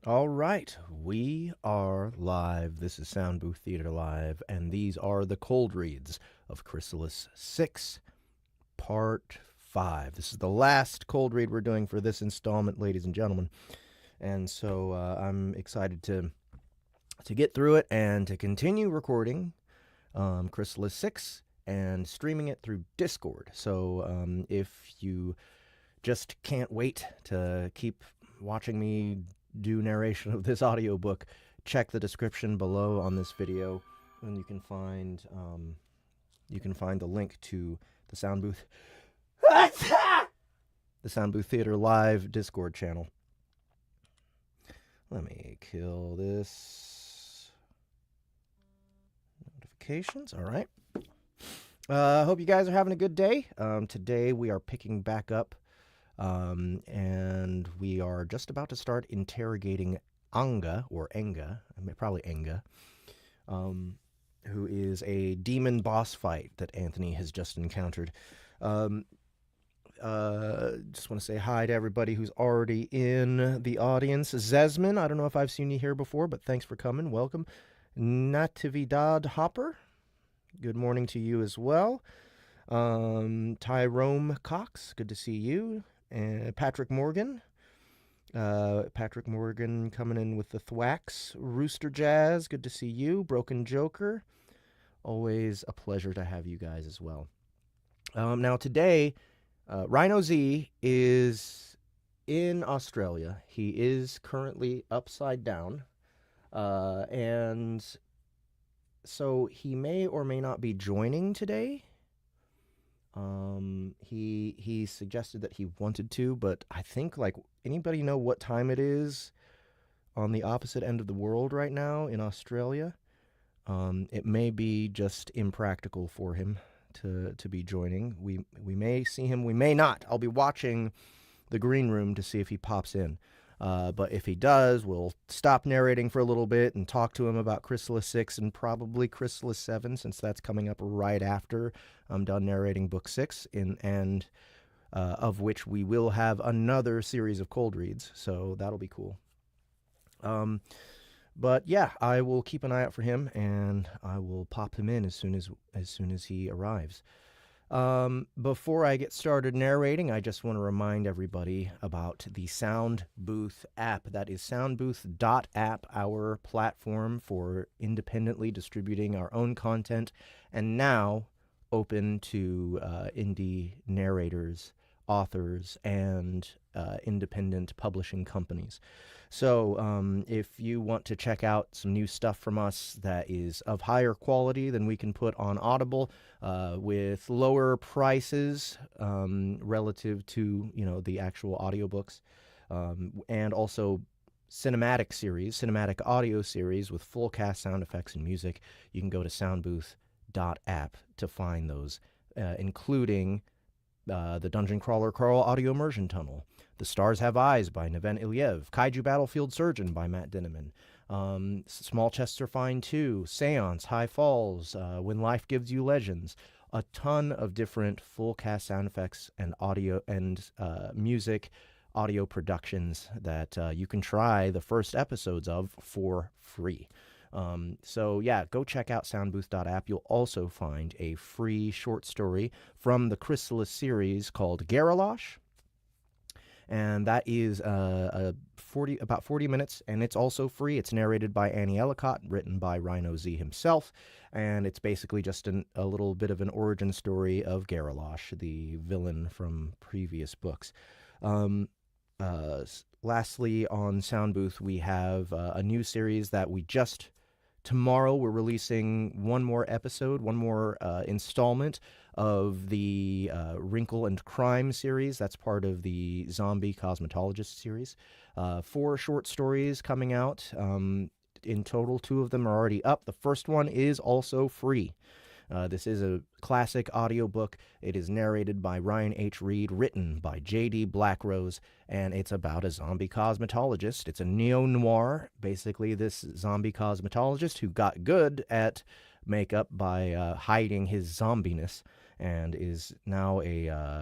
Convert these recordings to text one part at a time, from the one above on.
All right, we are live. This is Soundbooth Theater Live, and these are the cold reads of Chrysalis 6, Part 5. This is the last cold read we're doing for this installment, ladies and gentlemen. And so I'm excited to get through it and to continue recording Chrysalis 6 and streaming it through Discord. So if you just can't wait to keep watching me do narration of this audiobook, check the description below on this video, and you can find the link to the Soundbooth the Soundbooth Theater Live Discord channel. Let me kill this notifications. All right. Hope you guys are having a good day. Today we are picking back up. And we are just about to start interrogating Anga, or Enga, probably Enga, who is a demon boss fight that Anthony has just encountered. Just want to say hi to everybody who's already in the audience. Zesman, I don't know if I've seen you here before, but thanks for coming. Welcome. Natividad Hopper, good morning to you as well. Tyrone Cox, good to see you. And Patrick Morgan coming in with the thwacks. Rooster Jazz, good to see you. Broken Joker, always a pleasure to have you guys as well. Now today, Rhino Z is in Australia. He is currently upside down, and so he may or may not be joining today. He suggested that he wanted to, but I think, like, anybody know what time it is on the opposite end of the world right now in Australia? It may be just impractical for him to be joining. We may see him, we may not. I'll be watching the green room to see if he pops in. But if he does, we'll stop narrating for a little bit and talk to him about Chrysalis 6 and probably Chrysalis 7, since that's coming up right after I'm done narrating Book 6, and of which we will have another series of cold reads, so that'll be cool. But yeah, I will keep an eye out for him, and I will pop him in as soon as he arrives. Before I get started narrating, I just want to remind everybody about the Soundbooth app. That is soundbooth.app, our platform for independently distributing our own content, and now open to indie narrators, authors, and independent publishing companies. So if you want to check out some new stuff from us that is of higher quality than we can put on Audible, with lower prices relative to, the actual audiobooks, and also cinematic audio series with full cast sound effects and music, you can go to soundbooth.app to find those, including the Dungeon Crawler Carl Audio Immersion Tunnel, The Stars Have Eyes by Neven Ilyev, Kaiju Battlefield Surgeon by Matt Dinneman, Small Chests Are Fine Too, Seance, High Falls, When Life Gives You Legends, a ton of different full cast sound effects and audio and music audio productions that you can try the first episodes of for free. So yeah, go check out soundbooth.app. You'll also find a free short story from the Chrysalis series called Garralosh, and that is about 40 minutes, and it's also free. It's narrated by Annie Ellicott, written by Rhino Z himself, and it's basically just a little bit of an origin story of Garralosh, the villain from previous books. Lastly, on Soundbooth, we have a new series that tomorrow we're releasing one more episode, one more installment of the Wrinkle and Crime series. That's part of the Zombie Cosmetologist series. 4 short stories coming out. In total, 2 of them are already up. The first one is also free. This is a classic audiobook. It is narrated by Ryan H. Reed, written by J.D. Blackrose, and it's about a zombie cosmetologist. It's a neo-noir, basically this zombie cosmetologist who got good at makeup by hiding his zombiness, and is now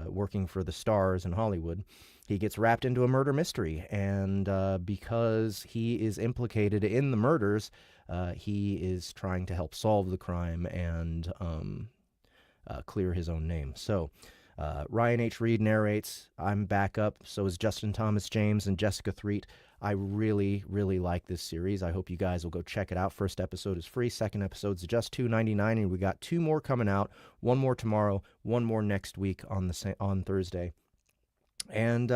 working for the stars in Hollywood. He gets wrapped into a murder mystery, and because he is implicated in the murders, he is trying to help solve the crime and clear his own name. So Ryan H. Reed narrates. I'm back up. So is Justin Thomas James and Jessica Threet. I really, really like this series. I hope you guys will go check it out. First episode is free. Second episode's just $2.99, and we got 2 more coming out. 1 more tomorrow. 1 more next week on Thursday. And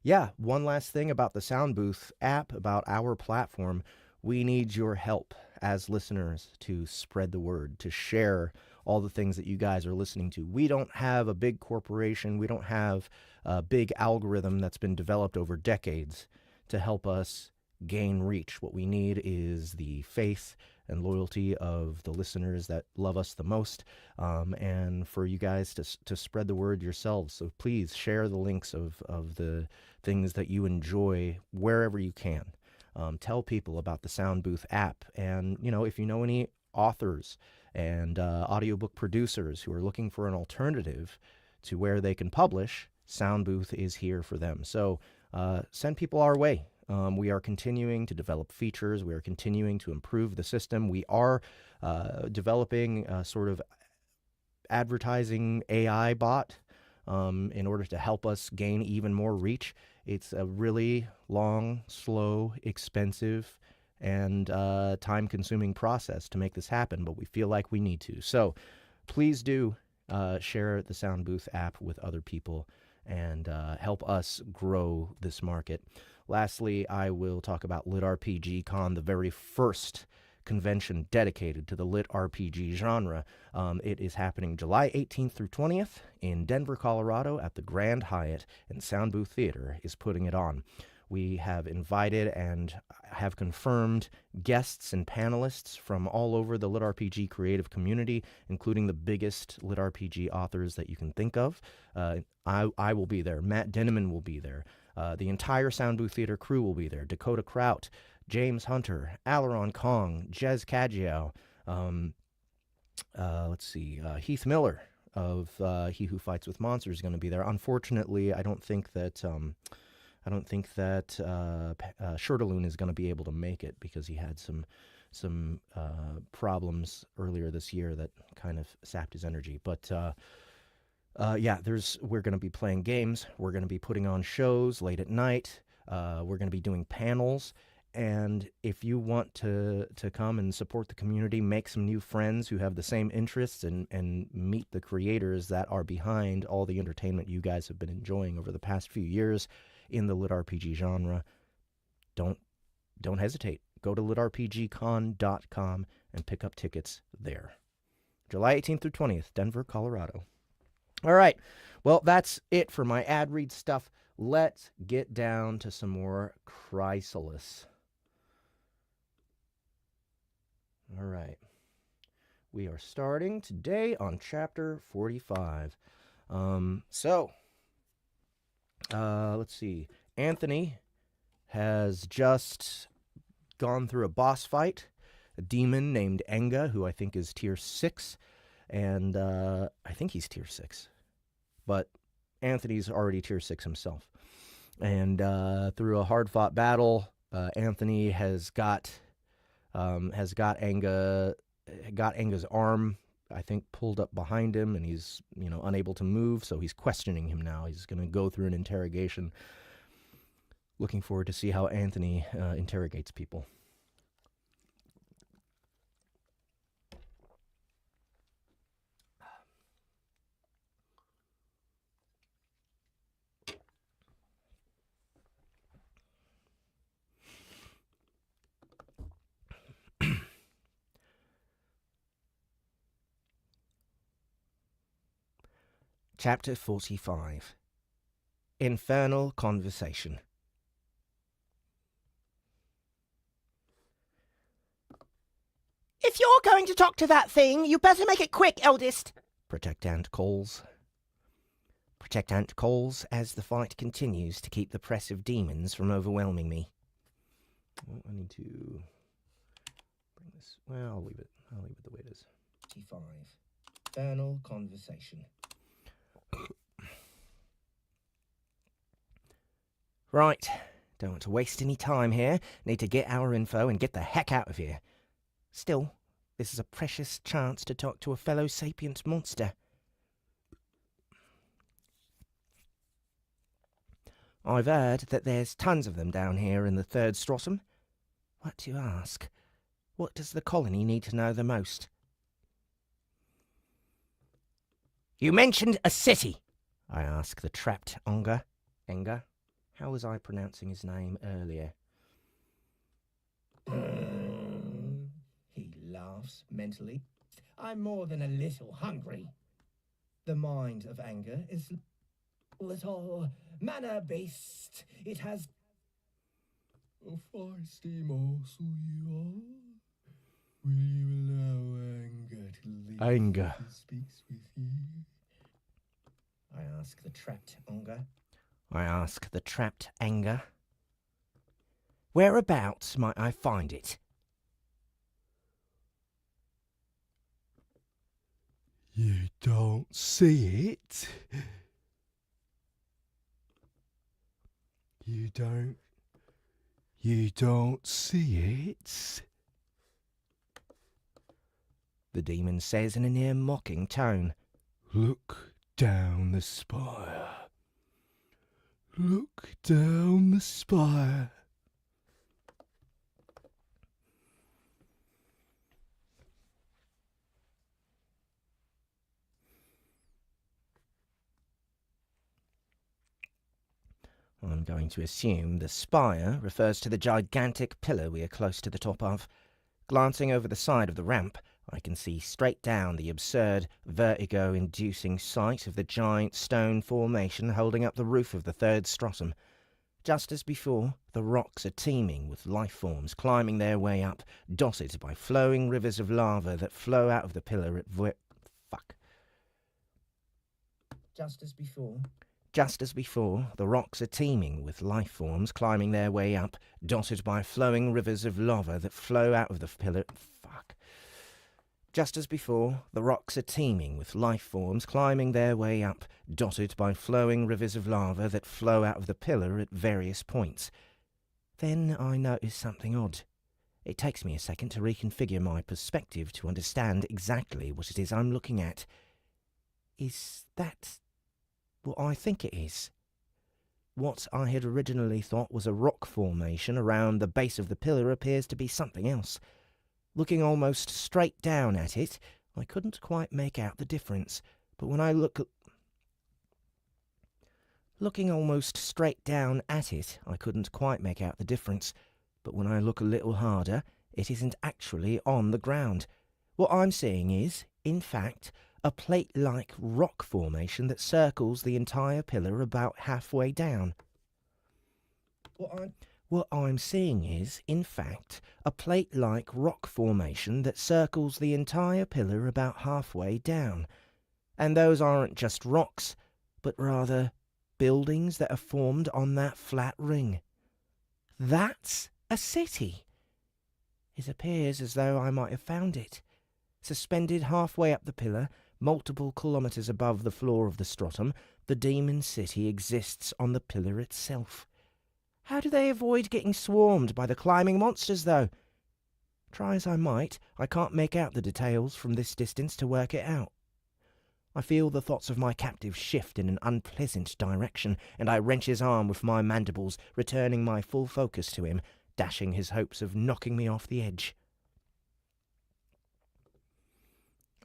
yeah, one last thing about the Soundbooth app, about our platform. We need your help as listeners to spread the word, to share all the things that you guys are listening to. We don't have a big corporation. We don't have a big algorithm that's been developed over decades to help us gain reach. What we need is the faith and loyalty of the listeners that love us the most, and for you guys to spread the word yourselves. So please share the links of the things that you enjoy wherever you can. Tell people about the Soundbooth app, and if you know any authors and audiobook producers who are looking for an alternative to where they can publish, Soundbooth is here for them. So send people our way. We are continuing to develop features. We are continuing to improve the system. We are developing a sort of advertising AI bot in order to help us gain even more reach. It's a really long, slow, expensive, and time-consuming process to make this happen, but we feel like we need to. So please do share the Soundbooth app with other people and help us grow this market. Lastly, I will talk about LitRPG Con, the very first convention dedicated to the LitRPG genre. It is happening July 18th through 20th in Denver, Colorado at the Grand Hyatt, and Soundbooth Theater is putting it on. We have invited and have confirmed guests and panelists from all over the LitRPG creative community, including the biggest LitRPG authors that you can think of. I will be there. Matt Denneman will be there. The entire Soundbooth Theater crew will be there. Dakota Kraut, James Hunter, Alaron Kong, Jez Kajiao, Heath Miller of He Who Fights with Monsters is going to be there. Unfortunately, I don't think that Shirtaloon is going to be able to make it because he had some problems earlier this year that kind of sapped his energy. But we're going to be playing games. We're going to be putting on shows late at night. We're going to be doing panels. And if you want to come and support the community, make some new friends who have the same interests, and meet the creators that are behind all the entertainment you guys have been enjoying over the past few years in the LitRPG genre, don't hesitate. Go to litrpgcon.com and pick up tickets there. July 18th through 20th, Denver, Colorado. All right. Well, that's it for my ad read stuff. Let's get down to some more Chrysalis. All right. We are starting today on chapter 45. Let's see. Anthony has just gone through a boss fight, a demon named Enga, who I think is tier 6, and I think he's tier 6, but Anthony's already tier 6 himself. And through a hard-fought battle, Anthony has got Enga's arm, I think, pulled up behind him, and he's unable to move. So he's questioning him now. He's going to go through an interrogation. Looking forward to see how Anthony interrogates people. Chapter 45. Infernal Conversation. If you're going to talk to that thing, you better make it quick, eldest. Protectant calls. Protectant calls as the fight continues to keep the press of demons from overwhelming me. Oh, I need to bring this. Well, I'll leave it the way it is. 45. Infernal Conversation. Right. Don't want to waste any time here. Need to get our info and get the heck out of here. Still, this is a precious chance to talk to a fellow sapient monster. I've heard that there's tons of them down here in the third stratum. What do you ask? What does the colony need to know the most? You mentioned a city, I ask the trapped Enger. How was I pronouncing his name earlier? He laughs mentally. I'm more than a little hungry. The mind of anger is little manner-based. It has a feisty morsel you are. Will you allow anger to leave Anger. if he speaks with you? I ask the trapped Enger. Whereabouts might I find it? You don't see it. You don't see it. The demon says in a near mocking tone. Look down the spire. Look down the spire. I'm going to assume the spire refers to the gigantic pillar we are close to the top of. Glancing over the side of the ramp, I can see straight down the absurd, vertigo-inducing sight of the giant stone formation holding up the roof of the third stratum. Just as before, the rocks are teeming with life forms climbing their way up, dotted by flowing rivers of lava that flow out of the pillar at Just as before, the rocks are teeming with life forms climbing their way up, dotted by flowing rivers of lava that flow out of the pillar. Just as before, the rocks are teeming with life forms climbing their way up, dotted by flowing rivers of lava that flow out of the pillar at various points. Then I notice something odd. It takes me a second to reconfigure my perspective to understand exactly what it is I'm looking at. Is that what I think it is? What I had originally thought was a rock formation around the base of the pillar appears to be something else. Looking almost straight down at it, I couldn't quite make out the difference, but when I Looking almost straight down at it, I couldn't quite make out the difference, but when I look a little harder, it isn't actually on the ground. What I'm seeing is, in fact, a plate-like rock formation that circles the entire pillar about halfway down. What I'm seeing is, in fact, a plate-like rock formation that circles the entire pillar about halfway down. And those aren't just rocks, but rather buildings that are formed on that flat ring. That's a city. It appears as though I might have found it. Suspended halfway up the pillar, multiple kilometres above the floor of the stratum, the demon city exists on the pillar itself. How do they avoid getting swarmed by the climbing monsters, though? Try as I might, I can't make out the details from this distance to work it out. I feel the thoughts of my captive shift in an unpleasant direction, and I wrench his arm with my mandibles, returning my full focus to him, dashing his hopes of knocking me off the edge.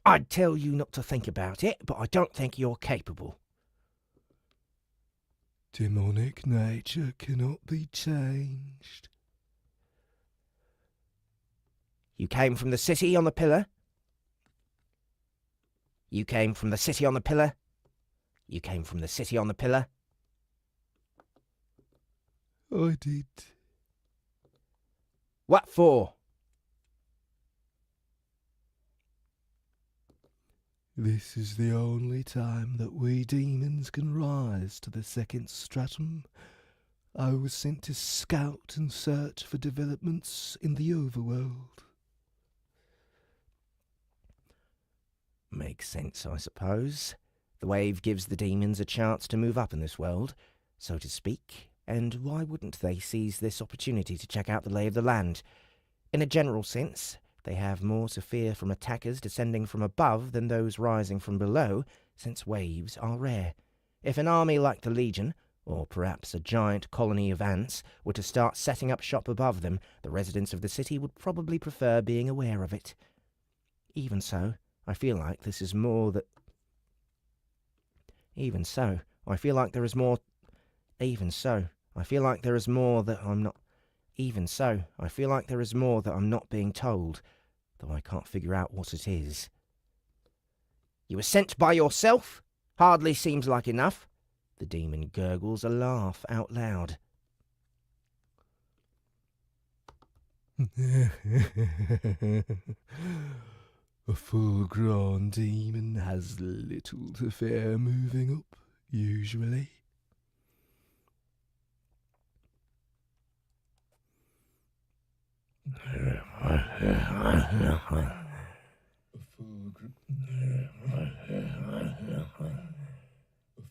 I'd tell you not to think about it, but I don't think you're capable. Demonic nature cannot be changed. You came from the city on the pillar? You came from the city on the pillar? You came from the city on the pillar? I did. What for? This is the only time that we demons can rise to the second stratum. I was sent to scout and search for developments in the overworld. Makes sense, I suppose. The wave gives the demons a chance to move up in this world, so to speak, and why wouldn't they seize this opportunity to check out the lay of the land? In a general sense, they have more to fear from attackers descending from above than those rising from below, since waves are rare. If an army like the Legion, or perhaps a giant colony of ants, were to start setting up shop above them, the residents of the city would probably prefer being aware of it. Even so, I feel like this is more that... Even so, I feel like there is more... Even so, I feel like there is more that I'm not... Even so, I feel like there is more that I'm not being told, though I can't figure out what it is. You were sent by yourself? Hardly seems like enough. The demon gurgles a laugh out loud. A full-grown demon has little to fear moving up, usually. A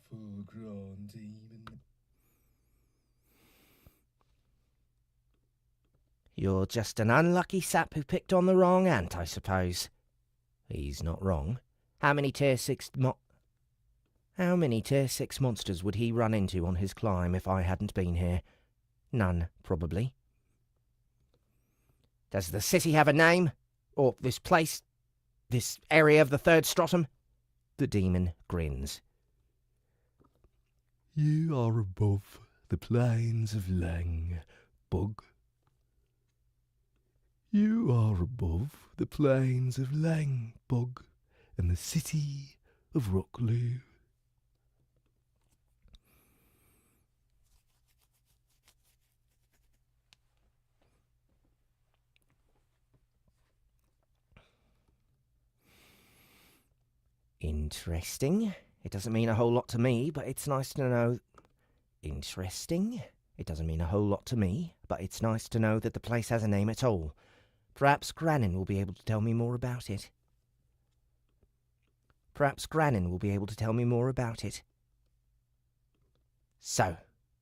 full-grown demon. You're just an unlucky sap who picked on the wrong ant, I suppose. He's not wrong. How many tier 6 monsters would he run into on his climb if I hadn't been here? None, probably. Does the city have a name? Or this place? This area of the third stratum? The demon grins. You are above the plains of Lang, Bug. You are above the plains of Lang, Bug, and the city of Rockloo. Interesting. It doesn't mean a whole lot to me, but it's nice to know... Interesting. It doesn't mean a whole lot to me, but it's nice to know that the place has a name at all. Perhaps Grannin will be able to tell me more about it. So,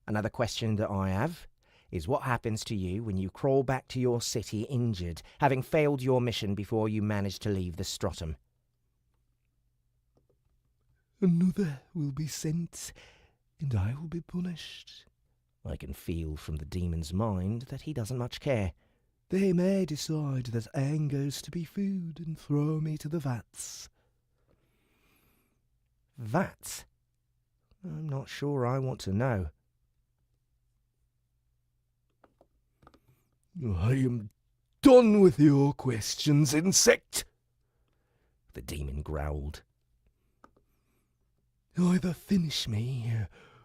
another question that I have is what happens to you when you crawl back to your city injured, having failed your mission before you manage to leave the stratum? Another will be sent, and I will be punished. I can feel from the demon's mind that he doesn't much care. They may decide that anger's to be food and throw me to the vats. Vats? I'm not sure I want to know. I am done with your questions, insect, The demon growled. Either finish me,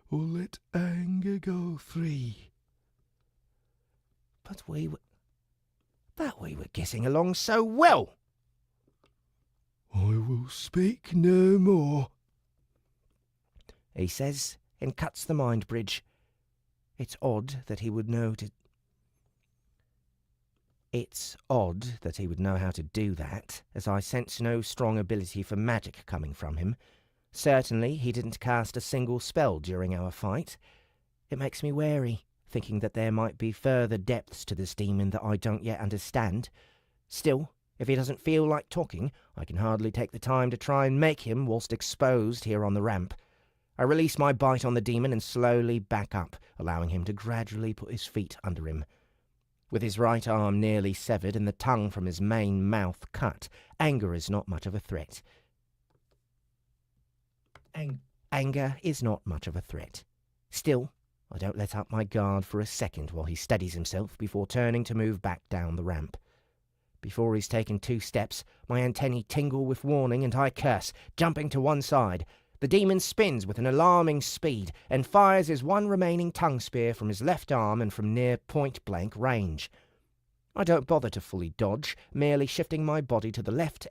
or let anger go free. But we were getting along so well. I will speak no more, He says, and cuts the mind bridge. It's odd that he would know how to do that, as I sense no strong ability for magic coming from him. Certainly, he didn't cast a single spell during our fight. It makes me wary, thinking that there might be further depths to this demon that I don't yet understand. Still, if he doesn't feel like talking, I can hardly take the time to try and make him whilst exposed here on the ramp. I release my bite on the demon and slowly back up, allowing him to gradually put his feet under him. With his right arm nearly severed and the tongue from his main mouth cut, anger is not much of a threat. Anger is not much of a threat. Still, I don't let up my guard for a second while he steadies himself before turning to move back down the ramp. Before he's taken 2 steps, my antennae tingle with warning and I curse, jumping to one side. The demon spins with an alarming speed and fires his one remaining tongue spear from his left arm and from near point-blank range. I don't bother to fully dodge, merely shifting my body to the left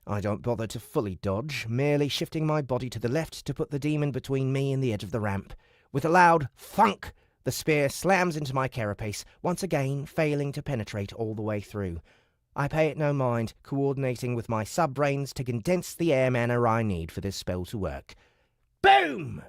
I don't bother to fully dodge, merely shifting my body to the left to put the demon between me and the edge of the ramp. With a loud thunk, the spear slams into my carapace, once again failing to penetrate all the way through. I pay it no mind, coordinating with my sub-brains to condense the air mana I need for this spell to work. Boom!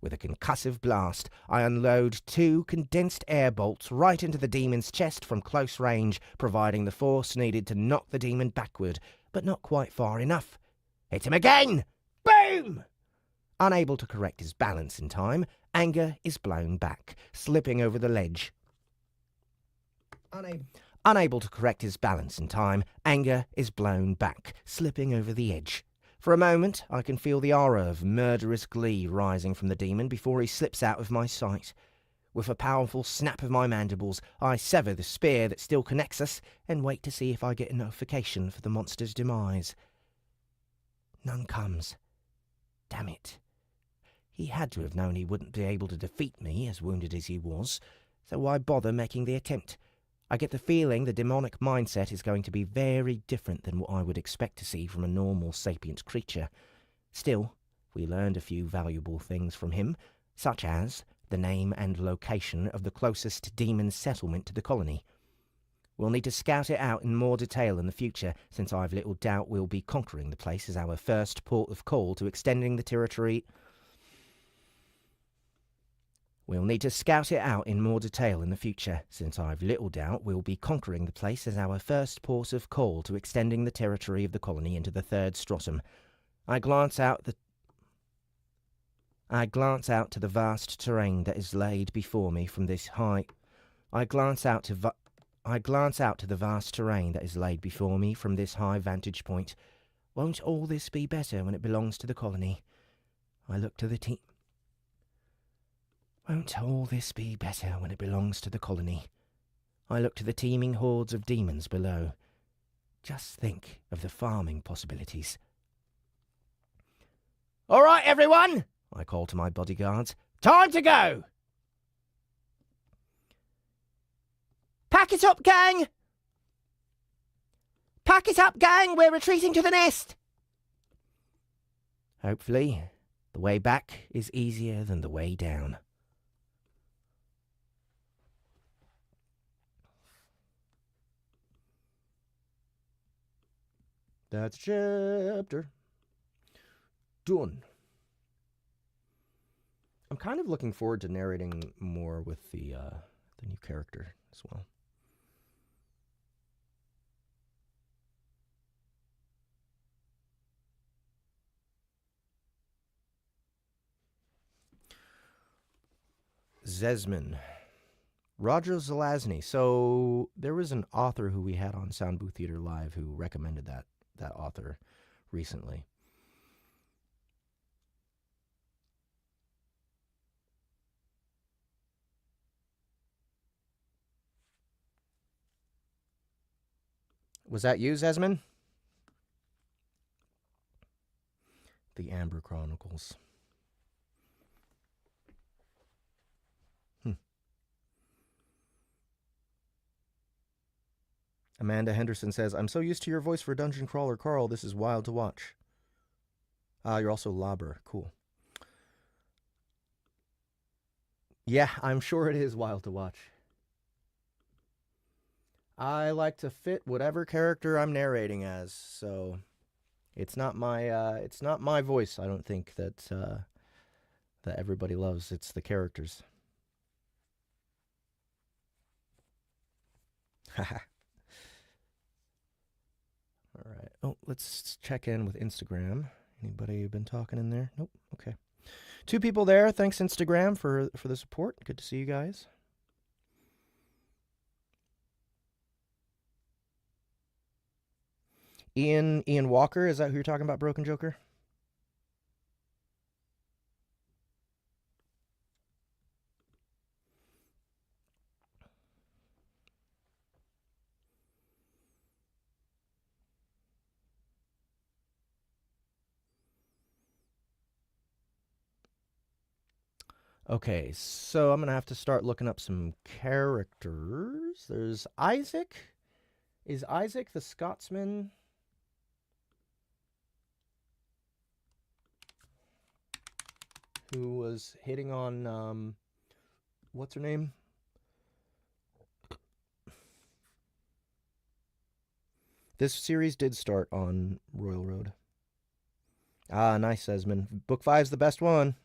With a concussive blast, I unload 2 condensed air bolts right into the demon's chest from close range, providing the force needed to knock the demon backward, but not quite far enough. Hit him again! Boom! Unable to correct his balance in time, Anger is blown back, slipping over the ledge. Unable to correct his balance in time, Anger is blown back, slipping over the edge. For a moment, I can feel the aura of murderous glee rising from the demon before he slips out of my sight. With a powerful snap of my mandibles, I sever the spear that still connects us and wait to see if I get a notification for the monster's demise. None comes. Damn it. He had to have known he wouldn't be able to defeat me, as wounded as he was, so why bother making the attempt? I get the feeling the demonic mindset is going to be very different than what I would expect to see from a normal sapient creature. Still, we learned a few valuable things from him, such as the name and location of the closest demon settlement to the colony. We'll need to scout it out in more detail in the future, since I've little doubt we'll be conquering the place as our first port of call to extending the territory. We'll need to scout it out in more detail in the future, since I've little doubt we'll be conquering the place as our first port of call to extending the territory of the colony into the third stratum. I glance out to the vast terrain that is laid before me from this high. I glance out to the vast terrain that is laid before me from this high vantage point. Won't all this be better when it belongs to the colony? I look to the team. Won't all this be better when it belongs to the colony? I look to the teeming hordes of demons below. Just think of the farming possibilities. All right, everyone, I call to my bodyguards. Time to go! Pack it up, gang! Pack it up, gang! We're retreating to the nest! Hopefully, the way back is easier than the way down. That's chapter done. I'm kind of looking forward to narrating more with the new character as well. Zesman. Roger Zelazny. So there was an author who we had on Soundbooth Theater Live who recommended that author recently. Was that you, Zesman? The Amber Chronicles. Amanda Henderson says, I'm so used to your voice for Dungeon Crawler Carl, this is wild to watch. You're also Lauber. Cool. Yeah, I'm sure it is wild to watch. I like to fit whatever character I'm narrating as, so it's not my voice, I don't think, that everybody loves. It's the characters. Haha. All right. Oh, let's check in with Instagram. Anybody been talking in there? Nope. Okay. 2 people there. Thanks, Instagram, for the support. Good to see you guys. Ian Walker, is that who you're talking about, Broken Joker? Okay, so I'm going to have to start looking up some characters. There's Isaac. Is Isaac the Scotsman? Who was hitting on, what's her name? This series did start on Royal Road. Ah, nice, Esmond. Book 5's the best one.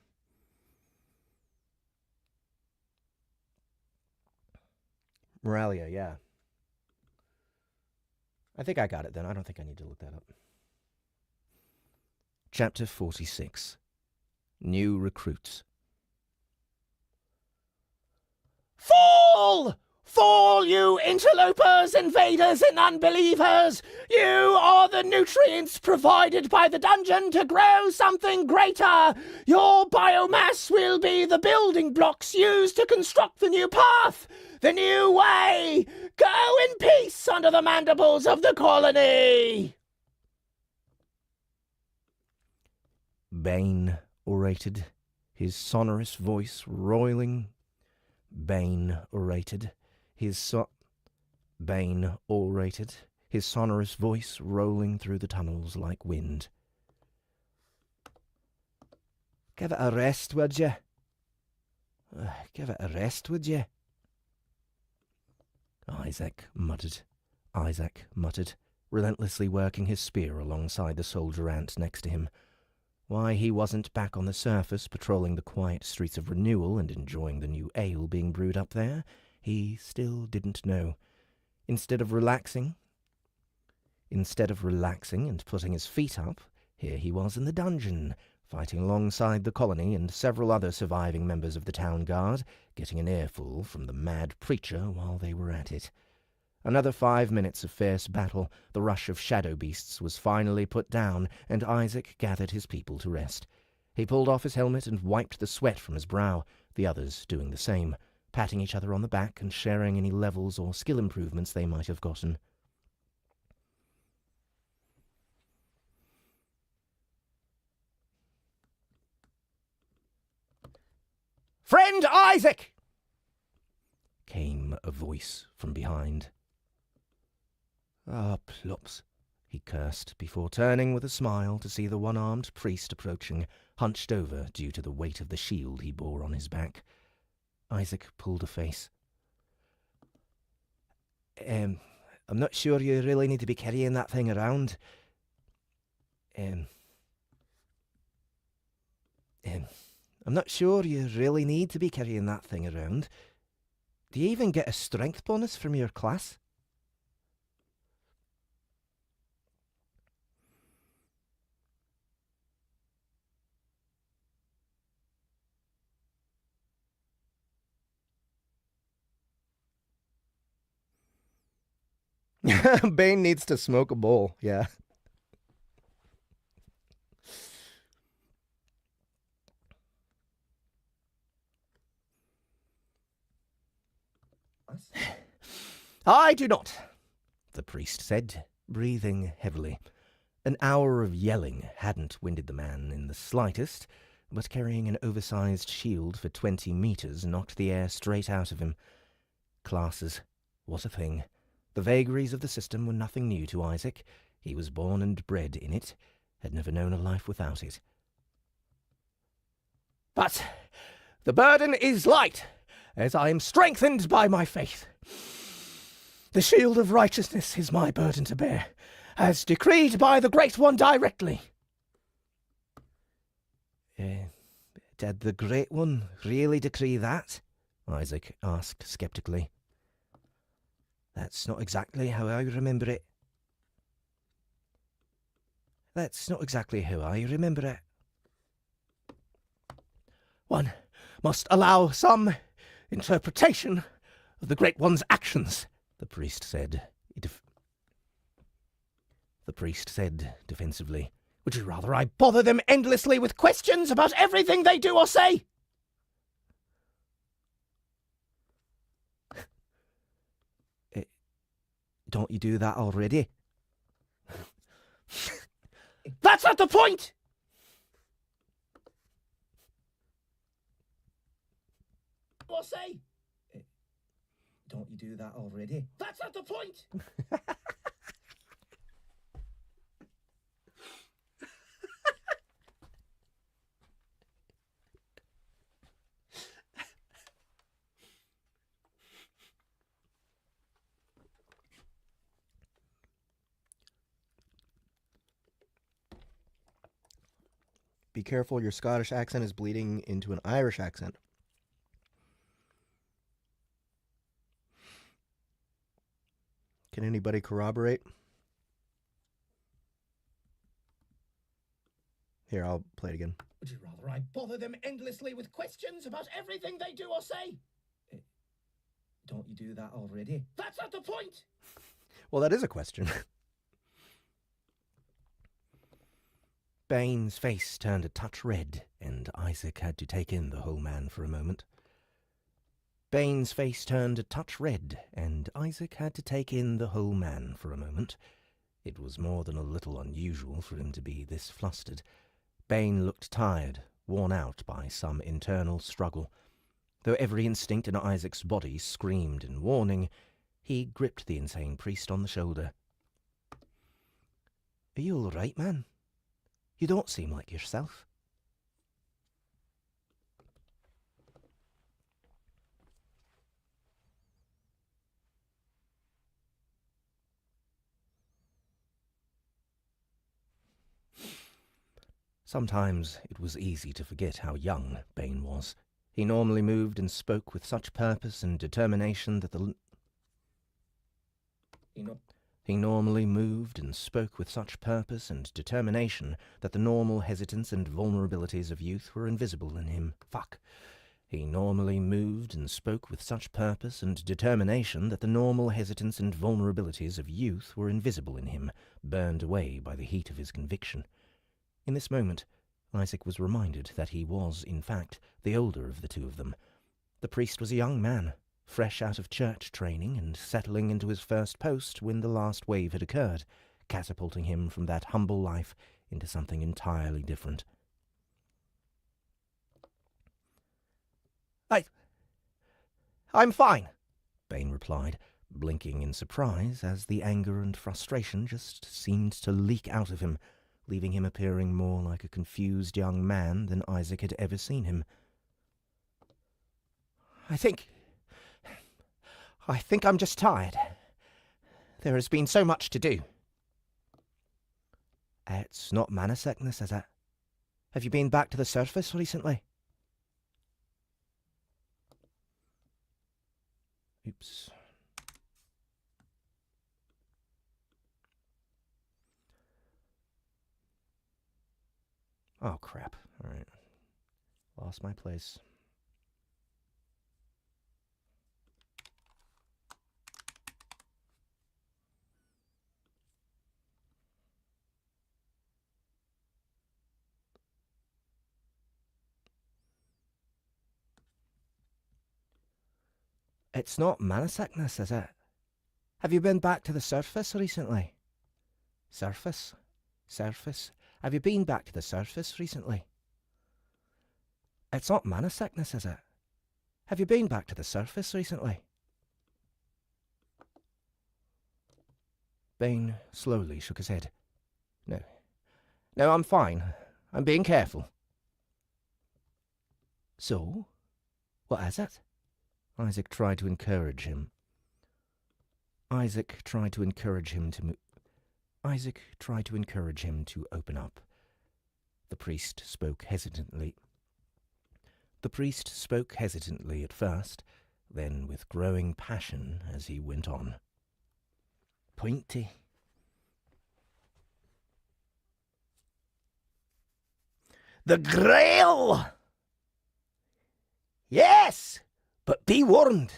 Moralia, yeah. I think I got it then. I don't think I need to look that up. Chapter 46. New Recruits. Fall! Fall, you interlopers, invaders, and unbelievers! You are the nutrients provided by the dungeon to grow something greater! Your biomass will be the building blocks used to construct the new path, the new way! Go in peace under the mandibles of the colony! Bane orated, his sonorous voice roiling. Bane orated, Bane orated, his sonorous voice rolling through the tunnels like wind. Give it a rest, would you? Give it a rest, would you? Isaac muttered, relentlessly working his spear alongside the soldier ant next to him. Why he wasn't back on the surface patrolling the quiet streets of Renewal and enjoying the new ale being brewed up there, he still didn't know. Instead of relaxing and putting his feet up, here he was in the dungeon, fighting alongside the colony and several other surviving members of the town guard, getting an earful from the mad preacher while they were at it. Another 5 minutes of fierce battle, the rush of shadow beasts was finally put down, and Isaac gathered his people to rest. He pulled off his helmet and wiped the sweat from his brow, the others doing the same, patting each other on the back and sharing any levels or skill improvements they might have gotten. Friend Isaac! Came a voice from behind. Ah, plops, he cursed, before turning with a smile to see the one-armed priest approaching, hunched over due to the weight of the shield he bore on his back. Isaac pulled a face. I'm not sure you really need to be carrying that thing around. I'm not sure you really need to be carrying that thing around. Do you even get a strength bonus from your class? Bane needs to smoke a bowl, yeah. I do not, the priest said, breathing heavily. An hour of yelling hadn't winded the man in the slightest, but carrying an oversized shield for 20 meters knocked the air straight out of him. Classes, what a thing. The vagaries of the system were nothing new to Isaac. He was born and bred in it, had never known a life without it. But the burden is light, as I am strengthened by my faith. The shield of righteousness is my burden to bear, as decreed by the Great One directly. Did the Great One really decree that? Isaac asked skeptically. That's not exactly how I remember it. One must allow some interpretation of the Great One's actions, the priest said. Defensively. Would you rather I bother them endlessly with questions about everything they do or say? Don't you do that already? That's not the point! Or say? Don't you do that already? That's not the point! careful, your Scottish accent is bleeding into an Irish accent. Can anybody corroborate? Here, I'll play it again. Would you rather I bother them endlessly with questions about everything they do or say? Don't you do that already? That's not the point! Well, that is a question. Bane's face turned a touch red, and Isaac had to take in the whole man for a moment. Bane's face turned a touch red, and Isaac had to take in the whole man for a moment. It was more than a little unusual for him to be this flustered. Bane looked tired, worn out by some internal struggle. Though every instinct in Isaac's body screamed in warning, he gripped the insane priest on the shoulder. "Are you all right, man? You don't seem like yourself." Sometimes it was easy to forget how young Bane was. He normally moved and spoke with such purpose and determination that the... He normally moved and spoke with such purpose and determination that the normal hesitance and vulnerabilities of youth were invisible in him. He normally moved and spoke with such purpose and determination that the normal hesitance and vulnerabilities of youth were invisible in him, burned away by the heat of his conviction. In this moment, Isaac was reminded that he was, in fact, the older of the two of them. The priest was a young man, fresh out of church training and settling into his first post when the last wave had occurred, catapulting him from that humble life into something entirely different. I'm fine, Bane replied, blinking in surprise as the anger and frustration just seemed to leak out of him, leaving him appearing more like a confused young man than Isaac had ever seen him. I think I'm just tired. There has been so much to do. It's not mana sickness, is it? Have you been back to the surface recently? Oops. Oh, crap. All right. Lost my place. It's not mana sickness, is it? Have you been back to the surface recently? Surface? Surface? Have you been back to the surface recently? It's not mana sickness, is it? Have you been back to the surface recently? Bane slowly shook his head. No, I'm fine. I'm being careful. So? What is it? Isaac tried to encourage him. Isaac tried to encourage him to open up. The priest spoke hesitantly. At first, then with growing passion as he went on. Pointy. The Grail! Yes! But be warned,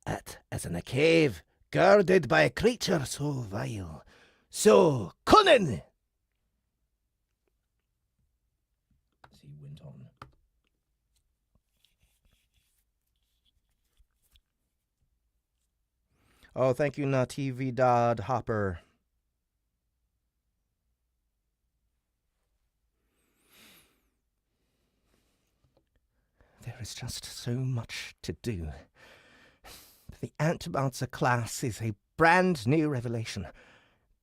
it is in a cave guarded by a creature so vile, so cunning. As he went on. Oh, thank you, Natividad Hopper. There is just so much to do. The Antvance class is a brand new revelation,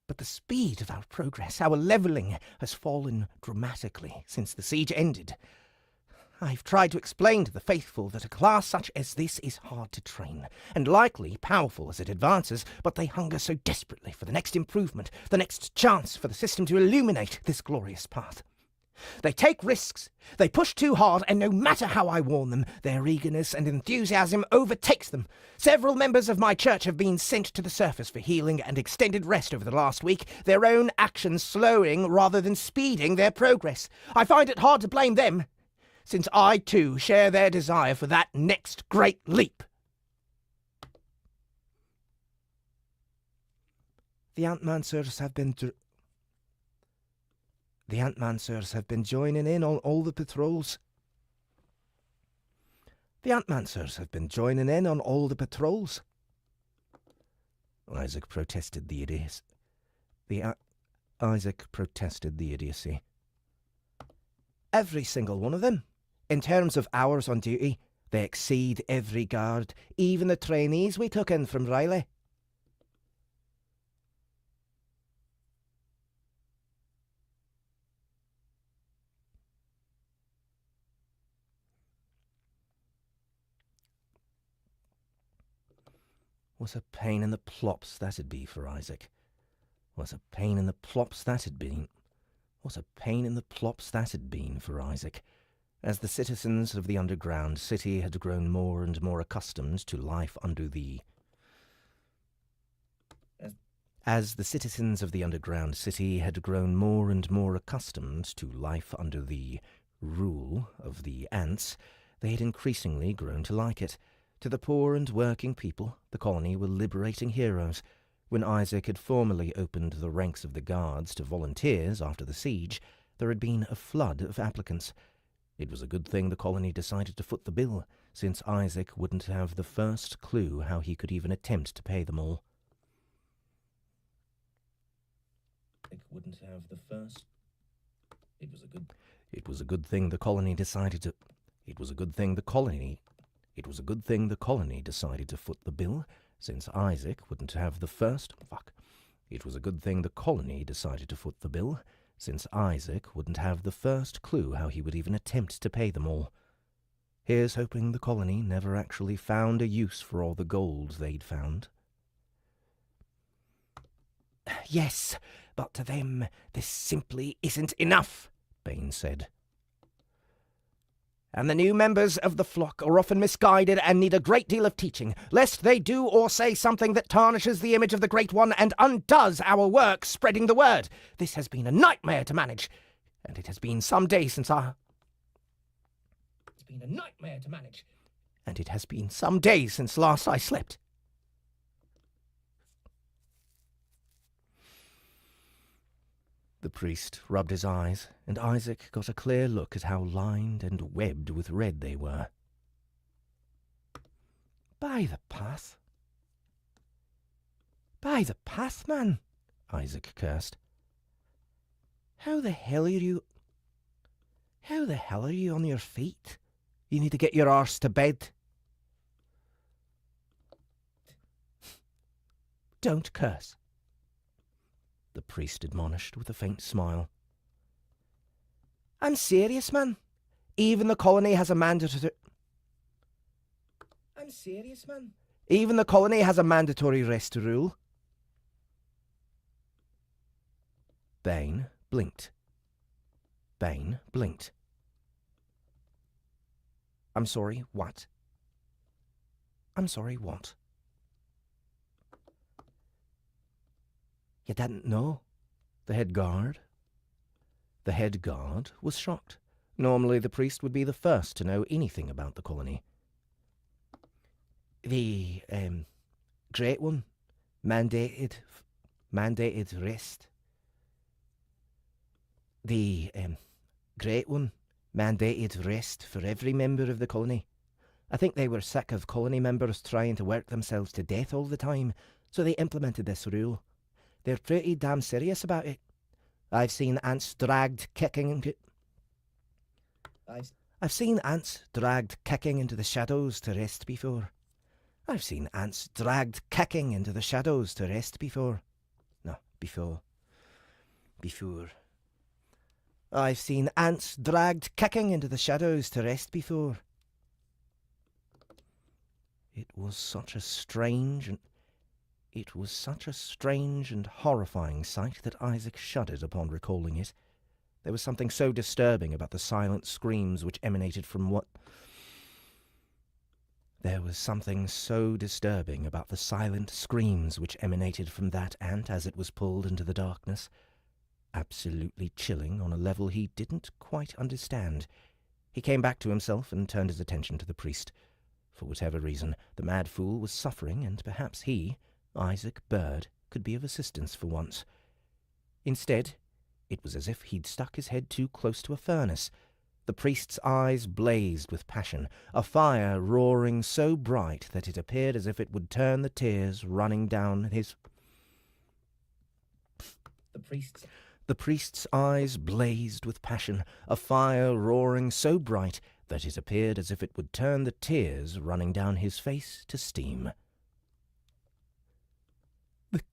but the speed of our progress, our leveling, has fallen dramatically since the siege ended. I've tried to explain to the faithful that a class such as this is hard to train, and likely powerful as it advances, but they hunger so desperately for the next improvement, the next chance for the system to illuminate this glorious path. They take risks, they push too hard, and no matter how I warn them, their eagerness and enthusiasm overtakes them. Several members of my church have been sent to the surface for healing and extended rest over the last week, their own actions slowing rather than speeding their progress. I find it hard to blame them, since I too share their desire for that next great leap. The Antvancers have been joining in on all the patrols. The Antvancers have been joining in on all the patrols. Isaac protested the idiocy. Isaac protested the idiocy. Every single one of them. In terms of hours on duty, they exceed every guard, even the trainees we took in from Riley. What a pain in the plops that'd be for Isaac. What a pain in the plops that'd been. What a pain in the plops that'd been for Isaac. As the citizens of the underground city had grown more and more accustomed to life under the... As the citizens of the underground city had grown more and more accustomed to life under the rule of the ants, they had increasingly grown to like it. To the poor and working people, the colony were liberating heroes. When Isaac had formally opened the ranks of the guards to volunteers after the siege, there had been a flood of applicants. It was a good thing the colony decided to foot the bill, since Isaac wouldn't have the first clue how he could even attempt to pay them all. It was a good thing the colony decided to foot the bill, since Isaac wouldn't have the first... It was a good thing the colony decided to foot the bill, since Isaac wouldn't have the first clue how he would even attempt to pay them all. Here's hoping the colony never actually found a use for all the gold they'd found. Yes, but to them this simply isn't enough, Bane said. And the new members of the flock are often misguided and need a great deal of teaching, lest they do or say something that tarnishes the image of the Great One and undoes our work spreading the word. This has been a nightmare to manage, and it has been some days since last I slept. The priest rubbed his eyes, and Isaac got a clear look at how lined and webbed with red they were. By the path, man, Isaac cursed. How the hell are you on your feet? You need to get your arse to bed. Don't curse, the priest admonished with a faint smile. I'm serious, man. Even the colony has a mandatory... rest rule. Bane blinked. I'm sorry, what? You didn't know? The head guard was shocked. Normally the priest would be the first to know anything about the colony. The, Great One mandated rest. The, Great One mandated rest for every member of the colony. I think they were sick of colony members trying to work themselves to death all the time, so they implemented this rule. They're pretty damn serious about it. I've seen ants dragged kicking into the shadows to rest before. I've seen ants dragged kicking into the shadows to rest before. No, before. I've seen ants dragged kicking into the shadows to rest before. It was such a strange and horrifying sight that Isaac shuddered upon recalling it. There was something so disturbing about the silent screams which emanated from what... There was something so disturbing about the silent screams which emanated from that ant as it was pulled into the darkness. Absolutely chilling on a level he didn't quite understand. He came back to himself and turned his attention to the priest. For whatever reason, the mad fool was suffering, and perhaps he, Isaac Bird, could be of assistance for once. Instead, it was as if he'd stuck his head too close to a furnace. The priest's eyes blazed with passion, a fire roaring so bright that it appeared as if it would turn the tears running down his... The priest's eyes blazed with passion, a fire roaring so bright that it appeared as if it would turn the tears running down his face to steam. "The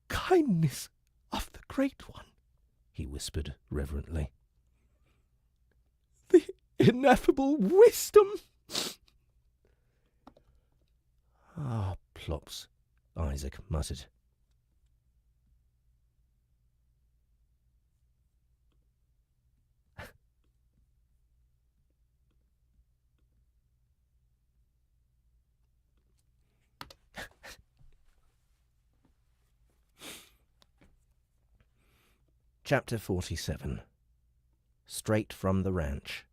kindness of the Great One," he whispered reverently. "The ineffable wisdom." "Ah, plops," Isaac muttered. Chapter 47. Straight from the Ranch.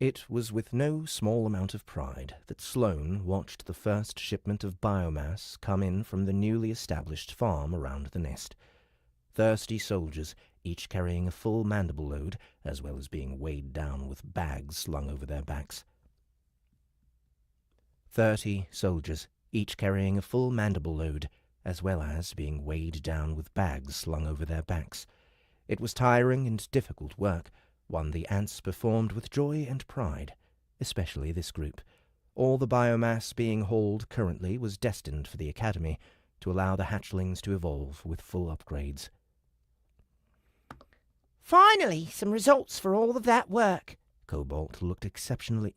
It was with no small amount of pride that Sloane watched the first shipment of biomass come in from the newly established farm around the nest. Thirsty soldiers, each carrying a full mandible load, as well as being weighed down with bags slung over their backs. 30 soldiers, each carrying a full mandible load, as well as being weighed down with bags slung over their backs. It was tiring and difficult work, one the ants performed with joy and pride, especially this group. All the biomass being hauled currently was destined for the academy, to allow the hatchlings to evolve with full upgrades. Finally, some results for all of that work. Cobalt looked exceptionally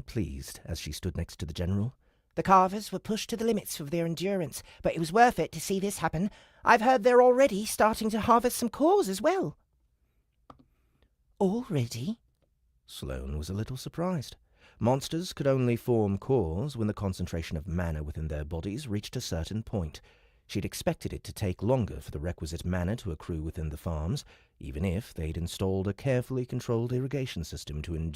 pleased as she stood next to the general. The carvers were pushed to the limits of their endurance, but it was worth it to see this happen. I've heard they're already starting to harvest some cores as well. Already? Sloane was a little surprised. Monsters could only form cores when the concentration of mana within their bodies reached a certain point. She'd expected it to take longer for the requisite mana to accrue within the farms, even if they'd installed a carefully controlled irrigation system to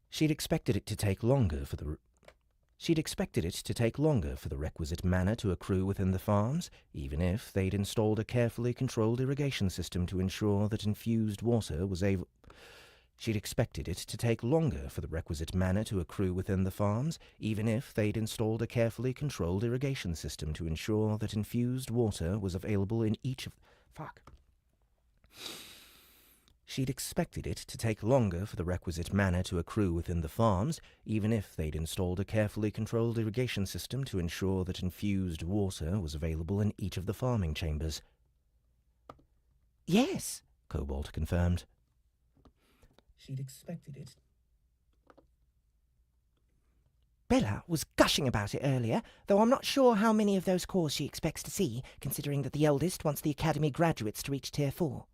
She'd expected it to take longer for the requisite mana to accrue within the farms, even if they'd installed a carefully controlled irrigation system to ensure that infused water was able... She'd expected it to take longer for the requisite mana to accrue within the farms, even if they'd installed a carefully controlled irrigation system to ensure that infused water was available in each of... She'd expected it to take longer for the requisite mana to accrue within the farms, even if they'd installed a carefully controlled irrigation system to ensure that infused water was available in each of the farming chambers. Yes, Cobalt confirmed. She'd expected it. Bella was gushing about it earlier, though I'm not sure how many of those cores she expects to see, considering that the eldest wants the Academy graduates to reach Tier 4.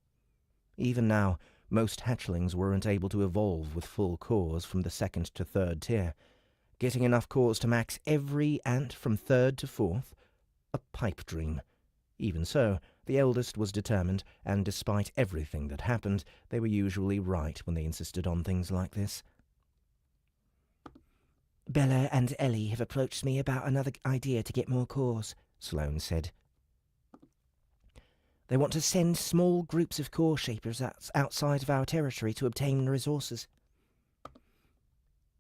Even now, most hatchlings weren't able to evolve with full cores from the 2nd to 3rd tier. Getting enough cores to max every ant from 3rd to 4th? A pipe dream. Even so, the eldest was determined, and despite everything that happened, they were usually right when they insisted on things like this. Bella and Ellie have approached me about another idea to get more cores, Sloane said. They want to send small groups of core shapers outside of our territory to obtain resources.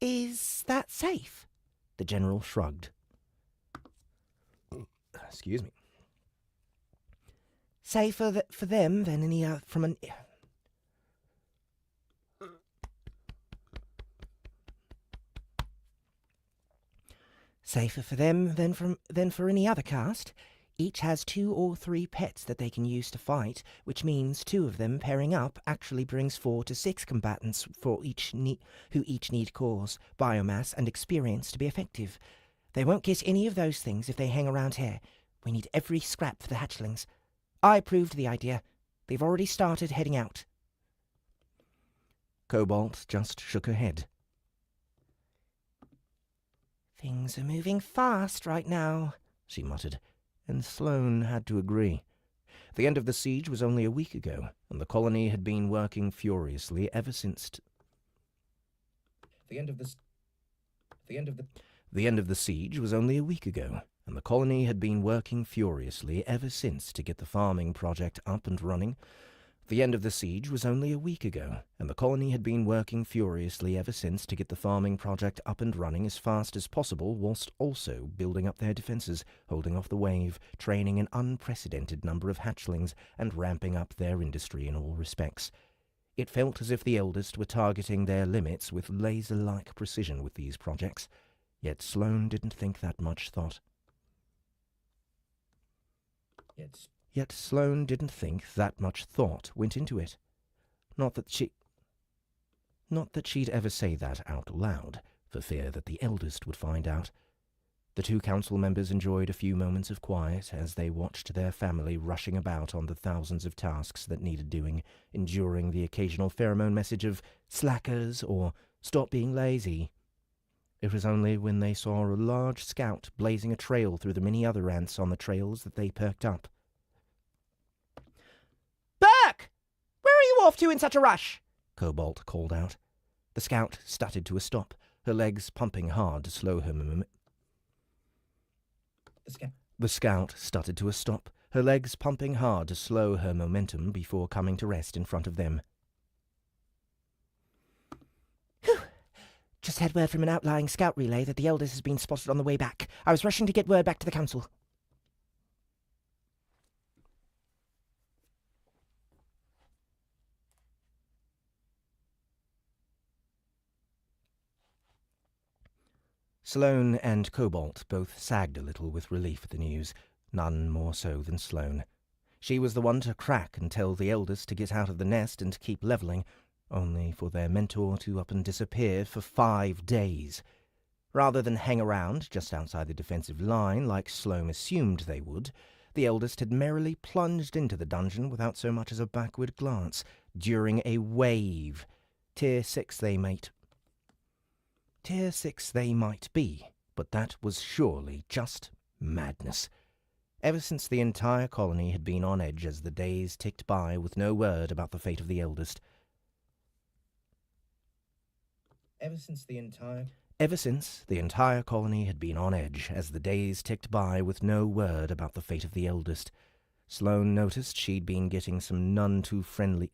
Is that safe? The general shrugged. Excuse me. Safer for them than any Safer for them than for any other caste. Each has 2 or 3 pets that they can use to fight, which means 2 of them pairing up actually brings 4 to 6 combatants who each need cores, biomass, and experience to be effective. They won't get any of those things if they hang around here. We need every scrap for the hatchlings. I approved the idea. They've already started heading out. Cobalt just shook her head. Things are moving fast right now, she muttered, and Sloane had to agree. The end of the siege was only a week ago, and the colony had been working furiously ever since. The end of the siege was only a week ago, and the colony had been working furiously ever since to get the farming project up and running. The end of the siege was only a week ago, and the colony had been working furiously ever since to get the farming project up and running as fast as possible, whilst also building up their defences, holding off the wave, training an unprecedented number of hatchlings, and ramping up their industry in all respects. It felt as if the eldest were targeting their limits with laser-like precision with these projects, yet Sloane didn't think that much thought. Yet Sloane didn't think that much thought went into it. Not that she'd ever say that out loud, for fear that the eldest would find out. The two council members enjoyed a few moments of quiet as they watched their family rushing about on the thousands of tasks that needed doing, enduring the occasional pheromone message of slackers or stop being lazy. It was only when they saw a large scout blazing a trail through the many other ants on the trails that they perked up. Burke! Where are you off to in such a rush? Cobalt called out. The scout stuttered to a stop, her legs pumping hard to slow her The scout stuttered to a stop, her legs pumping hard to slow her momentum before coming to rest in front of them. Whew. Just had word from an outlying scout relay that the eldest has been spotted on the way back. I was rushing to get word back to the council. Sloane and Cobalt both sagged a little with relief at the news, none more so than Sloane. She was the one to crack and tell the eldest to get out of the nest and keep levelling, only for their mentor to up and disappear for 5 days. Rather than hang around just outside the defensive line like Sloane assumed they would, the eldest had merrily plunged into the dungeon without so much as a backward glance, during a wave. Tier 6 they might be, but that was surely just madness. Ever since the entire colony had been on edge as the days ticked by with no word about the fate of the eldest. Ever since the entire colony had been on edge as the days ticked by with no word about the fate of the eldest, Sloane noticed she'd been getting some none too friendly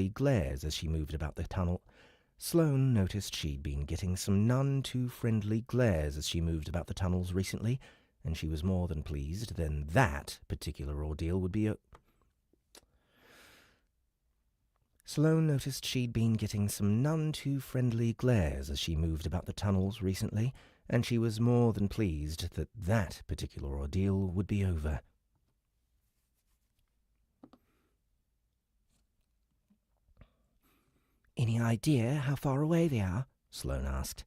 glares as she moved about the tunnel. Recently, and she was more than pleased. Then that particular ordeal would be Sloane noticed she'd been getting some none too friendly glares as she moved about the tunnels recently, and she was more than pleased that that particular ordeal would be over. Any idea how far away they are? Sloane asked.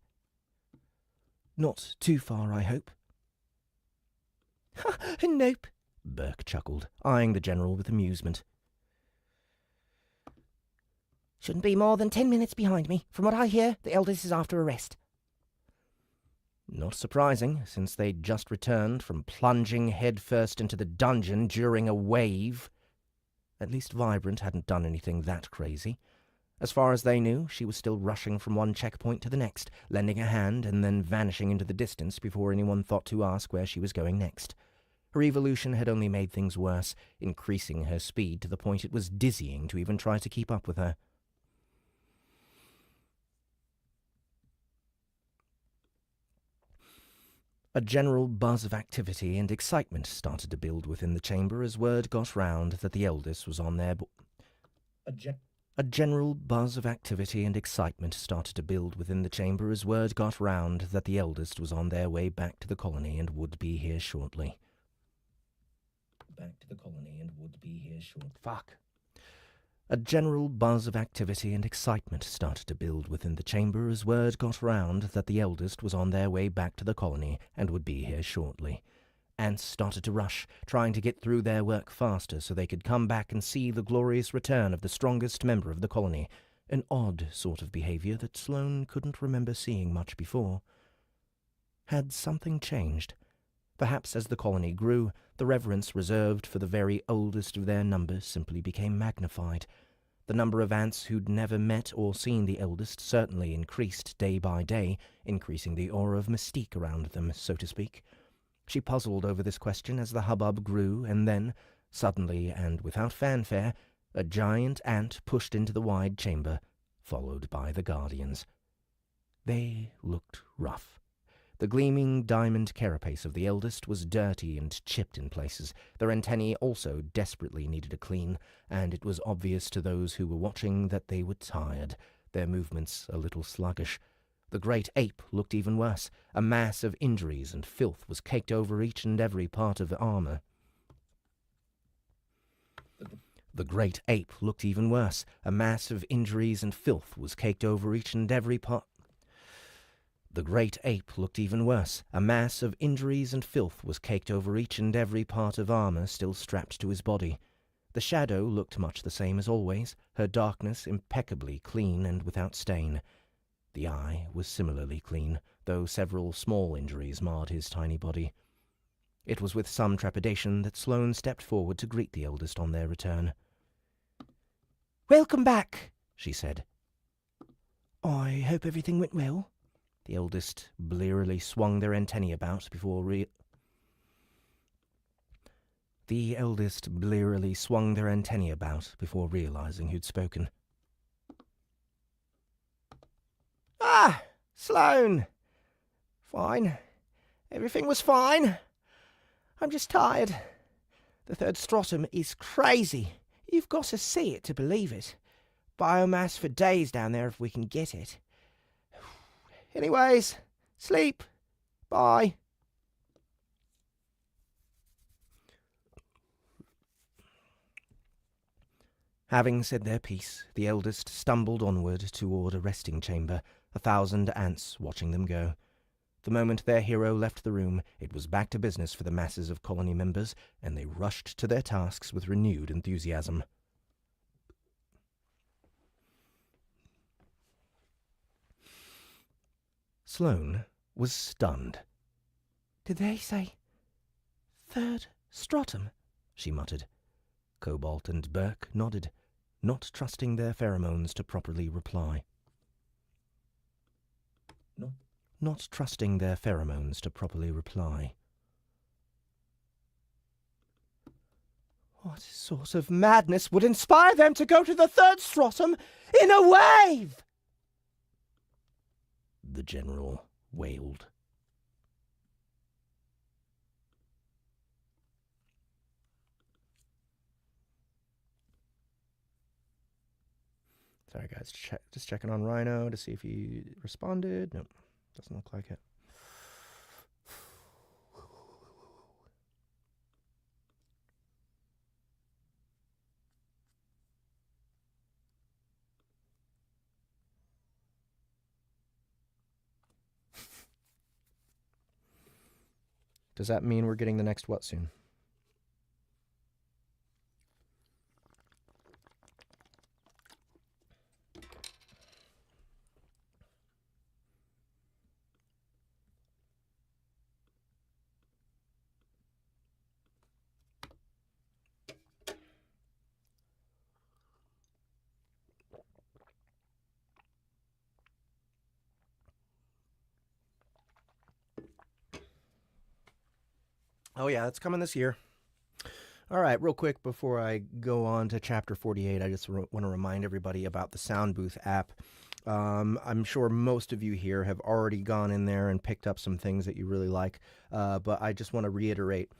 Not too far, I hope. Nope, Burke chuckled, eyeing the general with amusement. Shouldn't be more than 10 minutes behind me. From what I hear, the eldest is after a rest. Not surprising, since they'd just returned from plunging headfirst into the dungeon during a wave. At least Vibrant hadn't done anything that crazy. As far as they knew, she was still rushing from one checkpoint to the next, lending a hand and then vanishing into the distance before anyone thought to ask where she was going next. Her evolution had only made things worse, increasing her speed to the point it was dizzying to even try to keep up with her. A general buzz of activity and excitement started to build within the chamber as word got round that the eldest was on their A general buzz of activity and excitement started to build within the chamber as word got round that the eldest was on their way back to the colony and would be here shortly. Fuck. A general buzz of activity and excitement started to build within the chamber as word got round that the eldest was on their way back to the colony and would be here shortly. Ants started to rush, trying to get through their work faster so they could come back and see the glorious return of the strongest member of the colony, an odd sort of behavior that Sloane couldn't remember seeing much before. Had something changed? Perhaps as the colony grew, the reverence reserved for the very oldest of their numbers simply became magnified. The number of ants who'd never met or seen the eldest certainly increased day by day, increasing the aura of mystique around them, so to speak. She puzzled over this question as the hubbub grew, and then, suddenly and without fanfare, a giant ant pushed into the wide chamber, followed by the guardians. They looked rough. The gleaming diamond carapace of the eldest was dirty and chipped in places. Their antennae also desperately needed a clean, and it was obvious to those who were watching that they were tired, their movements a little sluggish. The great ape looked even worse. A mass of injuries and filth was caked over each and every part of the armor. The great ape looked even worse. A mass of injuries and filth was caked over each and every part. The great ape looked even worse. A mass of injuries and filth was caked over each and every part of armor still strapped to his body. The shadow looked much the same as always, her darkness impeccably clean and without stain. The eye was similarly clean, though several small injuries marred his tiny body. It was with some trepidation that Sloane stepped forward to greet the eldest on their return. "Welcome back," she said. "I hope everything went well." The eldest blearily swung their antennae about before realizing who'd spoken. "Ah, Sloane. Fine. Everything was fine. I'm just tired. The third stratum is crazy. You've got to see it to believe it. Biomass for days down there if we can get it. Anyways, sleep. Bye." Having said their piece, the eldest stumbled onward toward a resting chamber, 1,000 ants watching them go. The moment their hero left the room, it was back to business for the masses of colony members, and they rushed to their tasks with renewed enthusiasm. Sloane was stunned. "Did they say third stratum?" she muttered. Cobalt and Burke nodded, not trusting their pheromones to properly reply. Not trusting their pheromones to properly reply. "What sort of madness would inspire them to go to the third stratum in a wave?" The general wailed. Sorry, guys. Just checking on Rhino to see if he responded. Nope, doesn't look like it. Does that mean we're getting the next what soon? Oh yeah, it's coming this year. All right, real quick before I go on to Chapter 48, I just want to remind everybody about the Soundbooth app. I'm sure most of you here have already gone in there and picked up some things that you really like, but I just want to reiterate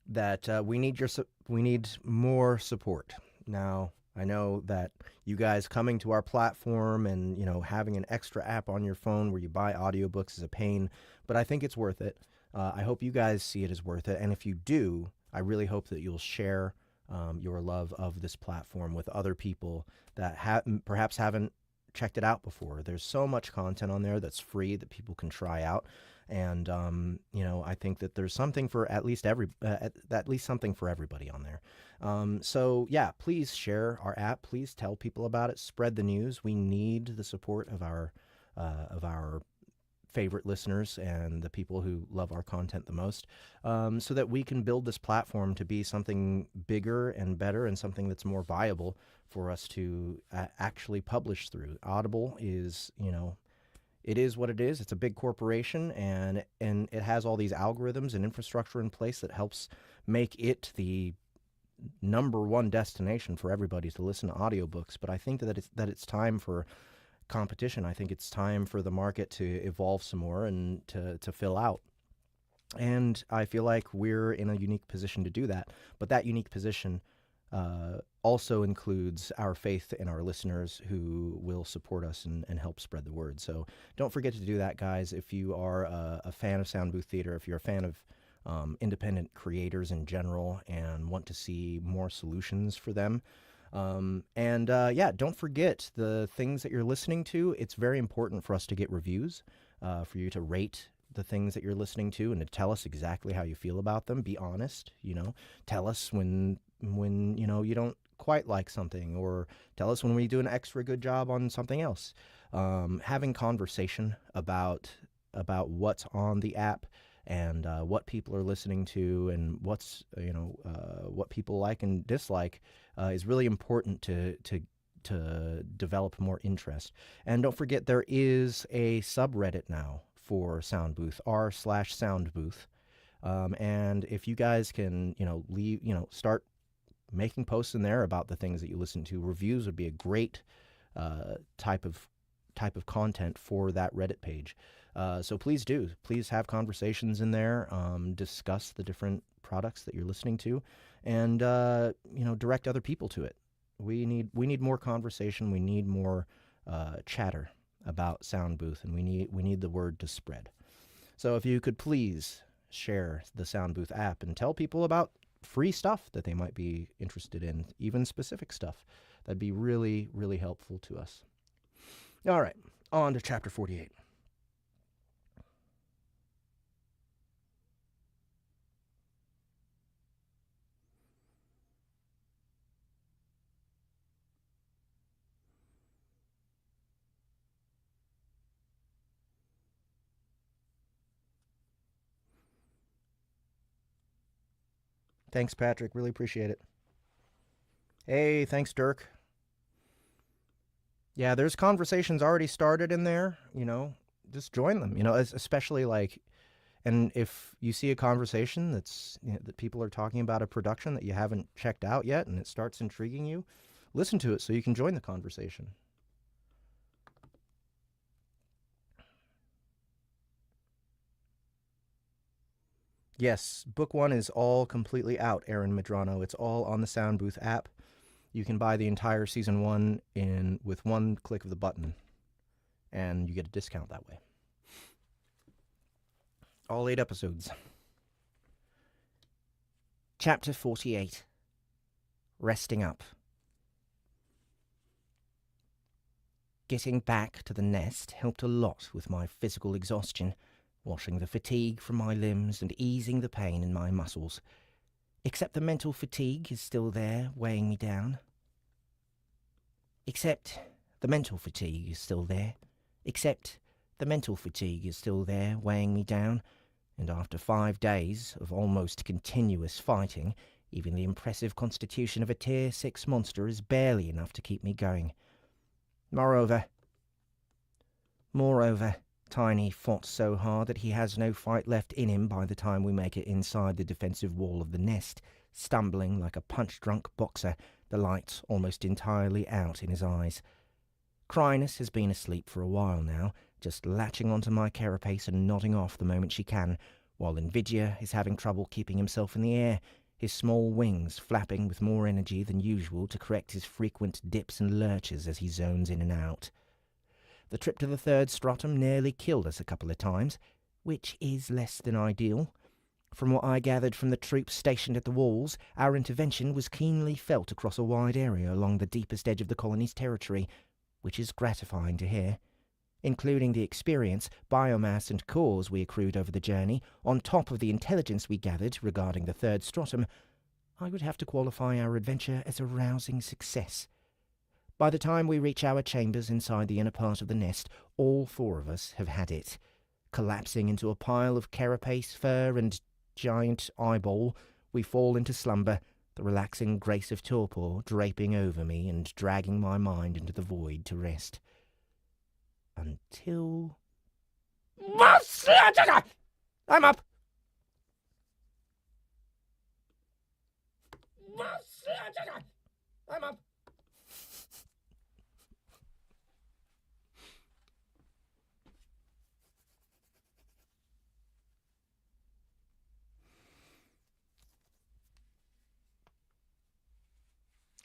that we need more support. Now, I know that you guys coming to our platform and, you know, having an extra app on your phone where you buy audiobooks is a pain, but I think it's worth it. I hope you guys see it as worth it, and if you do, I really hope that you'll share your love of this platform with other people that perhaps haven't checked it out before. There's so much content on there that's free that people can try out. And, I think that there's something for at least something for everybody on there. So yeah, please share our app. Please tell people about it. Spread the news. We need the support of our favorite listeners and the people who love our content the most, so that we can build this platform to be something bigger and better and something that's more viable for us to actually publish through. Audible is, it is what it is. It's a big corporation, and it has all these algorithms and infrastructure in place that helps make it the number one destination for everybody to listen to audiobooks. But I think that it's time for competition. I think it's time for the market to evolve some more and to fill out. And I feel like we're in a unique position to do that. But that unique position also includes our faith in our listeners who will support us and help spread the word. So don't forget to do that, guys. If you are a fan of Soundbooth Theater, if you're a fan of independent creators in general and want to see more solutions for them, don't forget the things that you're listening to. It's very important for us to get reviews, for you to rate the things that you're listening to and to tell us exactly how you feel about them. Be honest, tell us when you don't quite like something, or tell us when we do an extra good job on something else. Having conversation about what's on the app and what people are listening to and what's what people like and dislike is really important to develop more interest. And don't forget, there is a subreddit now for Soundbooth, r/Soundbooth. And if you guys can, start making posts in there about the things that you listen to, reviews would be a great type of content for that Reddit page. So please have conversations in there, discuss the different products that you're listening to, and direct other people to it. We need more conversation. We need more chatter about Soundbooth, and we need the word to spread. So if you could please share the Soundbooth app and tell people about free stuff that they might be interested in, even specific stuff, that'd be really, really helpful to us. All right, on to chapter 48. Thanks, Patrick. Really appreciate it. Hey, thanks, Dirk. Yeah, there's conversations already started in there. Just join them. Especially and if you see a conversation that people are talking about a production that you haven't checked out yet, and it starts intriguing you, listen to it so you can join the conversation. Yes, book 1 is all completely out, Aaron Medrano. It's all on the Soundbooth app. You can buy the entire season 1 with one click of the button, and you get a discount that way. All 8 episodes. Chapter 48. Resting Up. Getting back to the nest helped a lot with my physical exhaustion, washing the fatigue from my limbs and easing the pain in my muscles. Except the mental fatigue is still there, weighing me down. Except the mental fatigue is still there, weighing me down, and after 5 days of almost continuous fighting, even the impressive constitution of a Tier 6 monster is barely enough to keep me going. Moreover, Tiny fought so hard that he has no fight left in him by the time we make it inside the defensive wall of the nest, stumbling like a punch-drunk boxer, the light almost entirely out in his eyes. Crinus has been asleep for a while now, just latching onto my carapace and nodding off the moment she can, while Invidia is having trouble keeping himself in the air, his small wings flapping with more energy than usual to correct his frequent dips and lurches as he zones in and out. The trip to the 3rd stratum nearly killed us a couple of times, which is less than ideal. From what I gathered from the troops stationed at the walls, our intervention was keenly felt across a wide area along the deepest edge of the colony's territory, which is gratifying to hear. Including the experience, biomass and cores we accrued over the journey, on top of the intelligence we gathered regarding the third stratum, I would have to qualify our adventure as a rousing success. By the time we reach our chambers inside the inner part of the nest, all four of us have had it. Collapsing into a pile of carapace, fur and giant eyeball, we fall into slumber, the relaxing grace of torpor draping over me and dragging my mind into the void to rest. Until... I'm up! I'm up!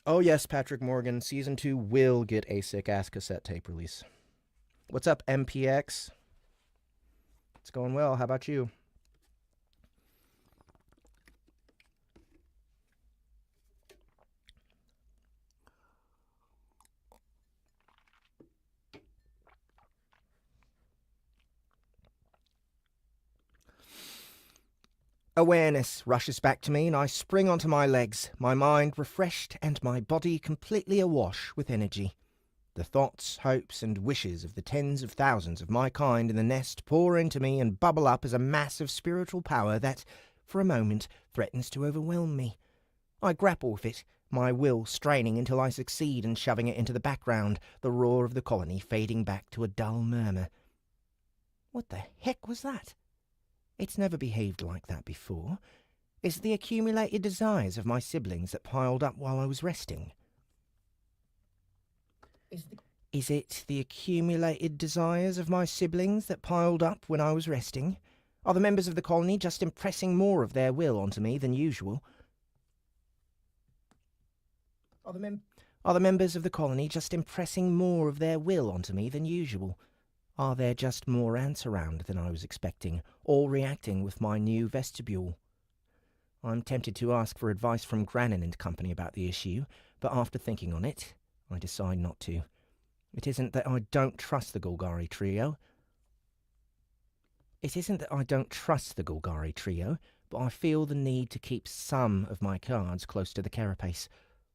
Oh yes, Patrick Morgan, Season 2 will get a sick-ass cassette tape release. What's up, MPX? It's going well, how about you? Awareness rushes back to me and I spring onto my legs, my mind refreshed and my body completely awash with energy. The thoughts, hopes and wishes of the tens of thousands of my kind in the nest pour into me and bubble up as a mass of spiritual power that, for a moment, threatens to overwhelm me. I grapple with it, my will straining until I succeed in shoving it into the background, the roar of the colony fading back to a dull murmur. What the heck was that? It's never behaved like that before. It's the accumulated desires of my siblings that piled up while I was resting. Is it the accumulated desires of my siblings that piled up when I was resting? Are the members of the colony just impressing more of their will onto me than usual? Are the members of the colony just impressing more of their will onto me than usual? Are there just more ants around than I was expecting, all reacting with my new vestibule? I'm tempted to ask for advice from Grannon and company about the issue, but after thinking on it, I decide not to. It isn't that I don't trust the Golgari trio. But I feel the need to keep some of my cards close to the carapace.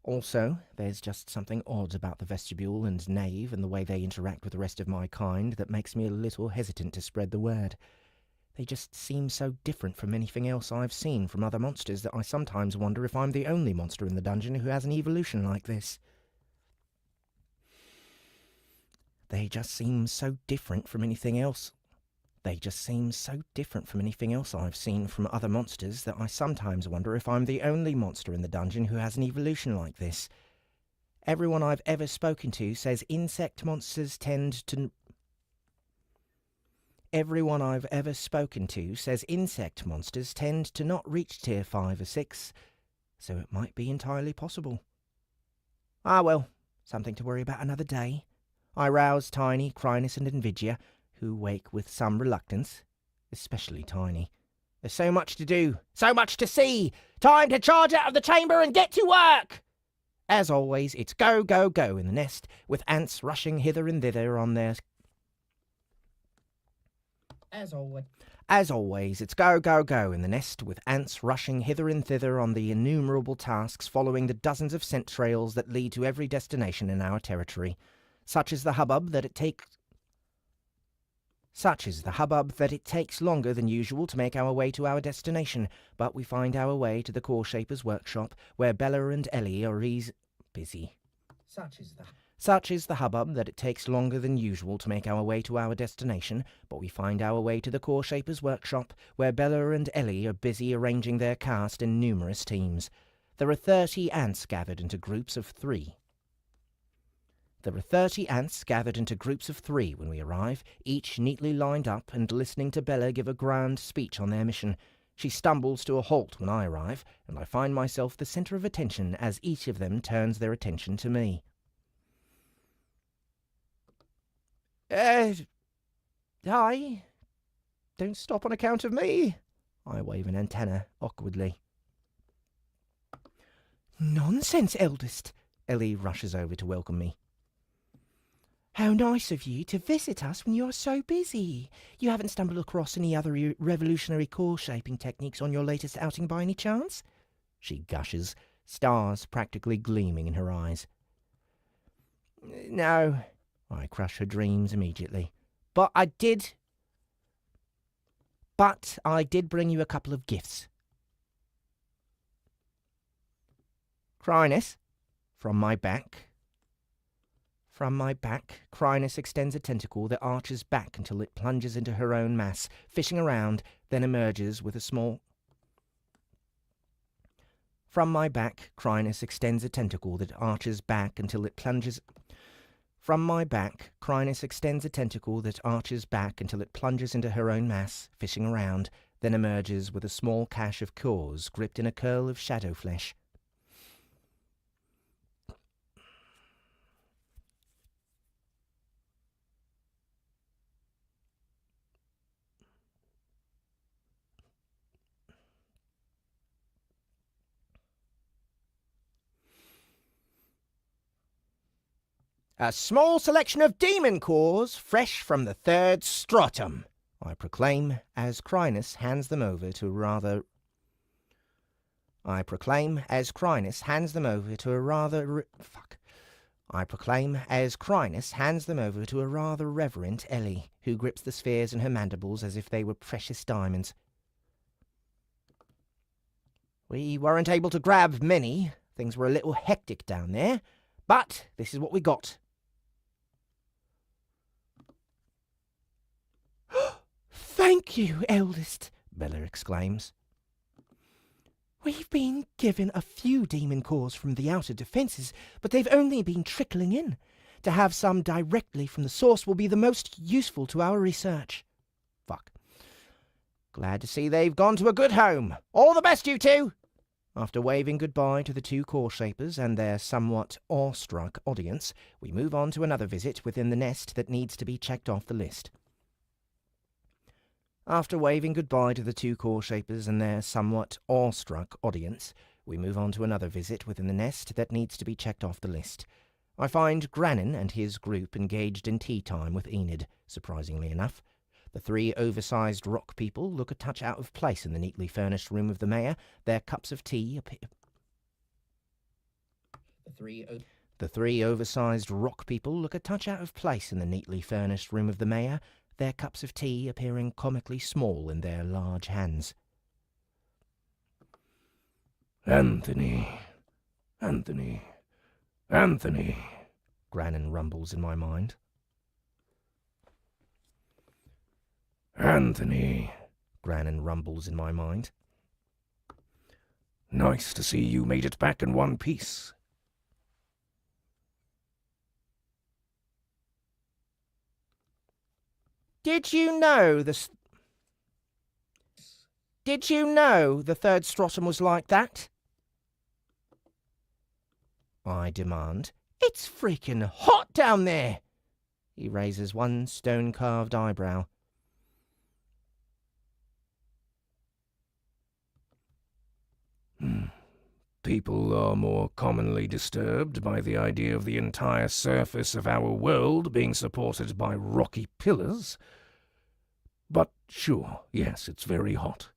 Also, there's just something odd about the vestibule and nave and the way they interact with the rest of my kind that makes me a little hesitant to spread the word. They just seem so different from anything else I've seen from other monsters that I sometimes wonder if I'm the only monster in the dungeon who has an evolution like this. They just seem so different from anything else I've seen from other monsters that I sometimes wonder if I'm the only monster in the dungeon who has an evolution like this. Everyone I've ever spoken to says insect monsters tend to not reach tier 5 or 6, so it might be entirely possible. Ah well, something to worry about another day. I rouse Tiny, Crinus and Invidia, who wake with some reluctance, especially Tiny. There's so much to do, so much to see. Time to charge out of the chamber and get to work! As always, it's go, go, go in the nest, with ants rushing hither and thither on their... As always, it's go, go, go in the nest, with ants rushing hither and thither on the innumerable tasks following the dozens of scent trails that lead to every destination in our territory. Such is the hubbub that it takes longer than usual to make our way to our destination, but we find our way to the Core Shaper's workshop, where Bella and Ellie are busy. Such is the hubbub that it takes longer than usual to make our way to our destination, but we find our way to the Core Shaper's workshop, where Bella and Ellie are busy arranging their cast in numerous teams. There are 30 ants gathered into groups of 3. When we arrive, each neatly lined up and listening to Bella give a grand speech on their mission. She stumbles to a halt when I arrive, and I find myself the centre of attention as each of them turns their attention to me. Hi. Don't stop on account of me. I wave an antenna awkwardly. Nonsense, eldest. Ellie rushes over to welcome me. How nice of you to visit us when you're so busy. You haven't stumbled across any other revolutionary core-shaping techniques on your latest outing by any chance? She gushes, stars practically gleaming in her eyes. No. I crush her dreams immediately. But I did bring you a couple of gifts. Chrysalis, from my back, Chrysalis extends a tentacle that arches back until it plunges into her own mass, fishing around, then emerges with a small... From my back, Chrysalis extends a tentacle that arches back until it plunges... From my back, Chrysalis extends a tentacle that arches back until it plunges into her own mass, fishing around, then emerges with a small cache of cores gripped in a curl of shadow flesh. A small selection of demon cores, fresh from the third stratum, I proclaim as Chrysalis hands them over to a rather... I proclaim as Chrysalis hands them over to a rather reverent Ellie, who grips the spheres in her mandibles as if they were precious diamonds. We weren't able to grab many. Things were a little hectic down there. But this is what we got. Thank you, eldest, Bella exclaims. We've been given a few demon cores from the outer defences, but they've only been trickling in. To have some directly from the source will be the most useful to our research. Fuck. Glad to see they've gone to a good home. All the best, you two! After waving goodbye to the two core shapers and their somewhat awestruck audience, we move on to another visit within the nest that needs to be checked off the list. After waving goodbye to the two core shapers and their somewhat awestruck audience, we move on to another visit within the nest that needs to be checked off the list. I find Grannon and his group engaged in tea time with Enid, surprisingly enough. The three oversized rock people look a touch out of place in the neatly furnished room of the mayor. Their cups of tea appear... The three oversized rock people look a touch out of place in the neatly furnished room of the mayor, their cups of tea appearing comically small in their large hands. Anthony, Grannon rumbles in my mind. Anthony, Grannon rumbles in my mind. Nice to see you made it back in one piece. Did you know the third stratum was like that? I demand. It's freaking hot down there! He raises one stone-carved eyebrow. People are more commonly disturbed by the idea of the entire surface of our world being supported by rocky pillars. But sure, yes, it's very hot.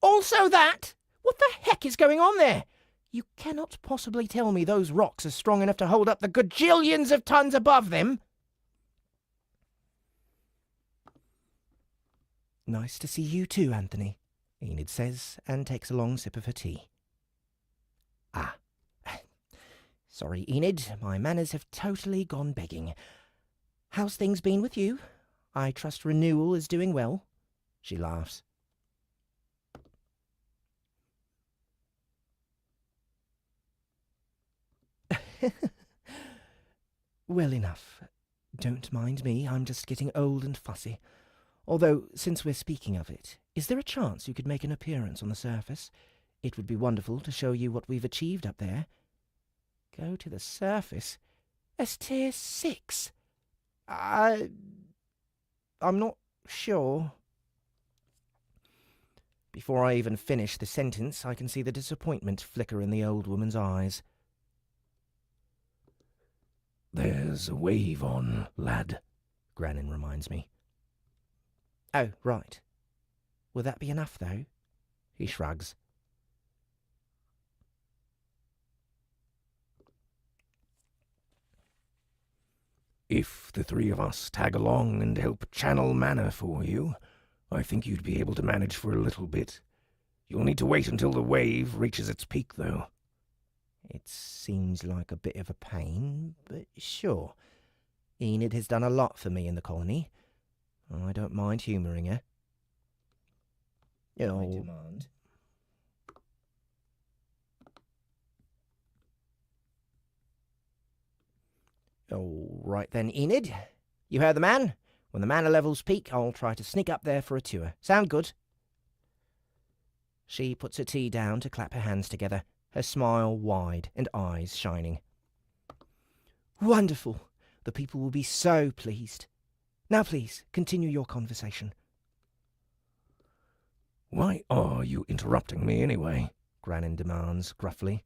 Also that? What the heck is going on there? You cannot possibly tell me those rocks are strong enough to hold up the gajillions of tons above them. Nice to see you too, Anthony, Enid says, and takes a long sip of her tea. Ah. Sorry, Enid, my manners have totally gone begging. How's things been with you? I trust renewal is doing well. She laughs. Well enough. Don't mind me, I'm just getting old and fussy. Although, since we're speaking of it, is there a chance you could make an appearance on the surface? It would be wonderful to show you what we've achieved up there. Go to the surface? As tier 6? I'm not sure. Before I even finish the sentence, I can see the disappointment flicker in the old woman's eyes. There's a wave on, lad, Granin reminds me. Oh, right. Will that be enough, though? He shrugs. If the three of us tag along and help channel mana for you, I think you'd be able to manage for a little bit. You'll need to wait until the wave reaches its peak, though. It seems like a bit of a pain, but sure. Enid has done a lot for me in the colony. I don't mind humouring her. I demand. All right then, Enid. You heard the man. When the mana levels peak, I'll try to sneak up there for a tour. Sound good? She puts her tea down to clap her hands together, her smile wide and eyes shining. Wonderful. The people will be so pleased. Now please, continue your conversation. Why are you interrupting me anyway? Granin demands gruffly.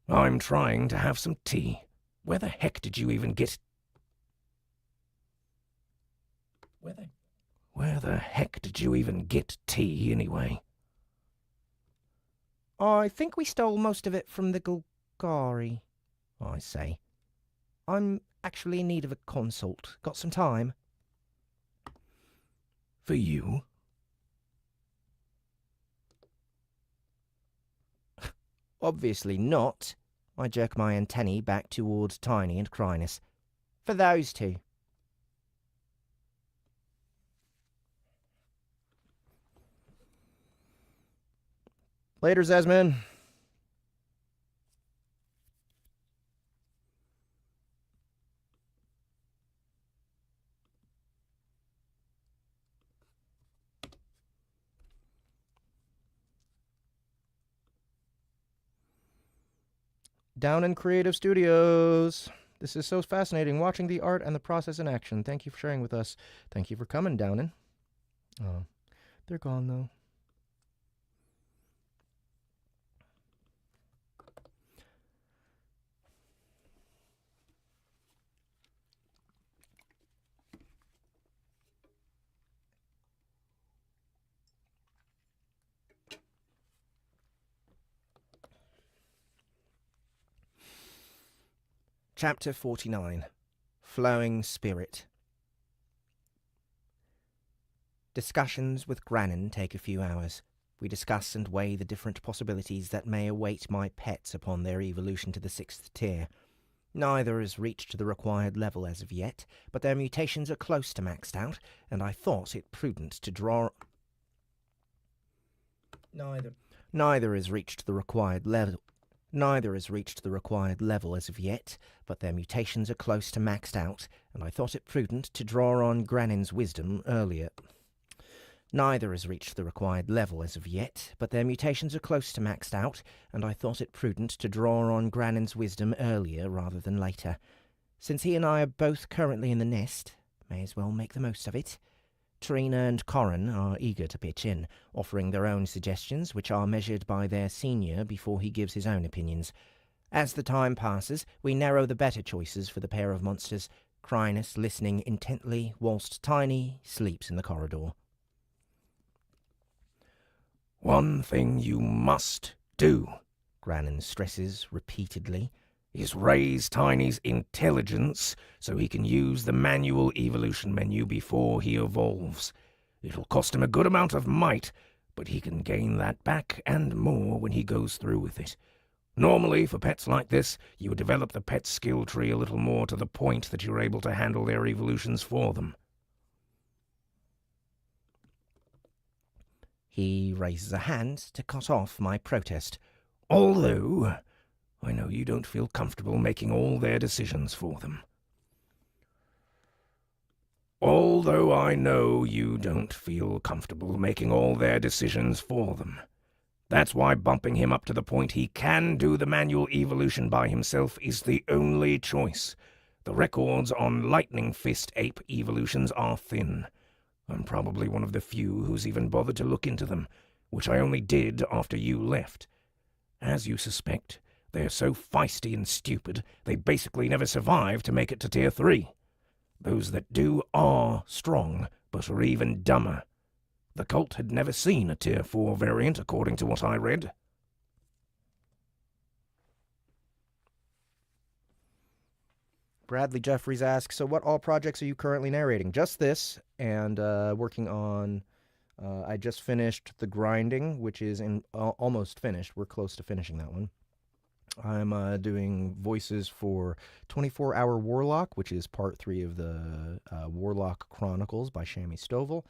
I'm trying to have some tea. Where the heck did you even get... Where the heck did you even get tea anyway? I think we stole most of it from the Golgari, I say. I'm actually in need of a consult. Got some time? For you? Obviously not. I jerk my antennae back towards Tiny and Crinus. For those two. Later, Zasman. Down in Creative Studios. This is so fascinating, watching the art and the process in action. Thank you for sharing with us. Thank you for coming, Downin. Oh, they're gone, though. Chapter 49. Flowing Spirit. Discussions with Granin take a few hours. We discuss and weigh the different possibilities that may await my pets upon their evolution to the 6th tier. Neither has reached the required level as of yet, but their mutations are close to maxed out, and I thought it prudent to draw... Neither has reached the required level. Neither has reached the required level as of yet, but their mutations are close to maxed out, and I thought it prudent to draw on Granin's wisdom earlier. Neither has reached the required level as of yet, but their mutations are close to maxed out, and I thought it prudent to draw on Granin's wisdom earlier rather than later. Since he and I are both currently in the nest, may as well make the most of it. Trina and Corrin are eager to pitch in, offering their own suggestions, which are measured by their senior before he gives his own opinions. As the time passes, we narrow the better choices for the pair of monsters, Crinus listening intently whilst Tiny sleeps in the corridor. One thing you must do, Granin stresses repeatedly, is raise Tiny's intelligence so he can use the manual evolution menu before he evolves. It'll cost him a good amount of might, but he can gain that back and more when he goes through with it. Normally, for pets like this, you would develop the pet skill tree a little more to the point that you're able to handle their evolutions for them. He raises a hand to cut off my protest. Although I know you don't feel comfortable making all their decisions for them. Although I know you don't feel comfortable making all their decisions for them. That's why bumping him up to the point he can do the manual evolution by himself is the only choice. The records on Lightning Fist Ape evolutions are thin. I'm probably one of the few who's even bothered to look into them, which I only did after you left. As you suspect, they are so feisty and stupid, they basically never survive to make it to Tier 3. Those that do are strong, but are even dumber. The cult had never seen a Tier 4 variant, according to what I read. Bradley Jeffries asks, so what all projects are you currently narrating? Just this, and working on... I just finished The Grinding, which is almost finished. We're close to finishing that one. I'm doing voices for 24-Hour Warlock, which is part 3 of the Warlock Chronicles by Shammy Stovall.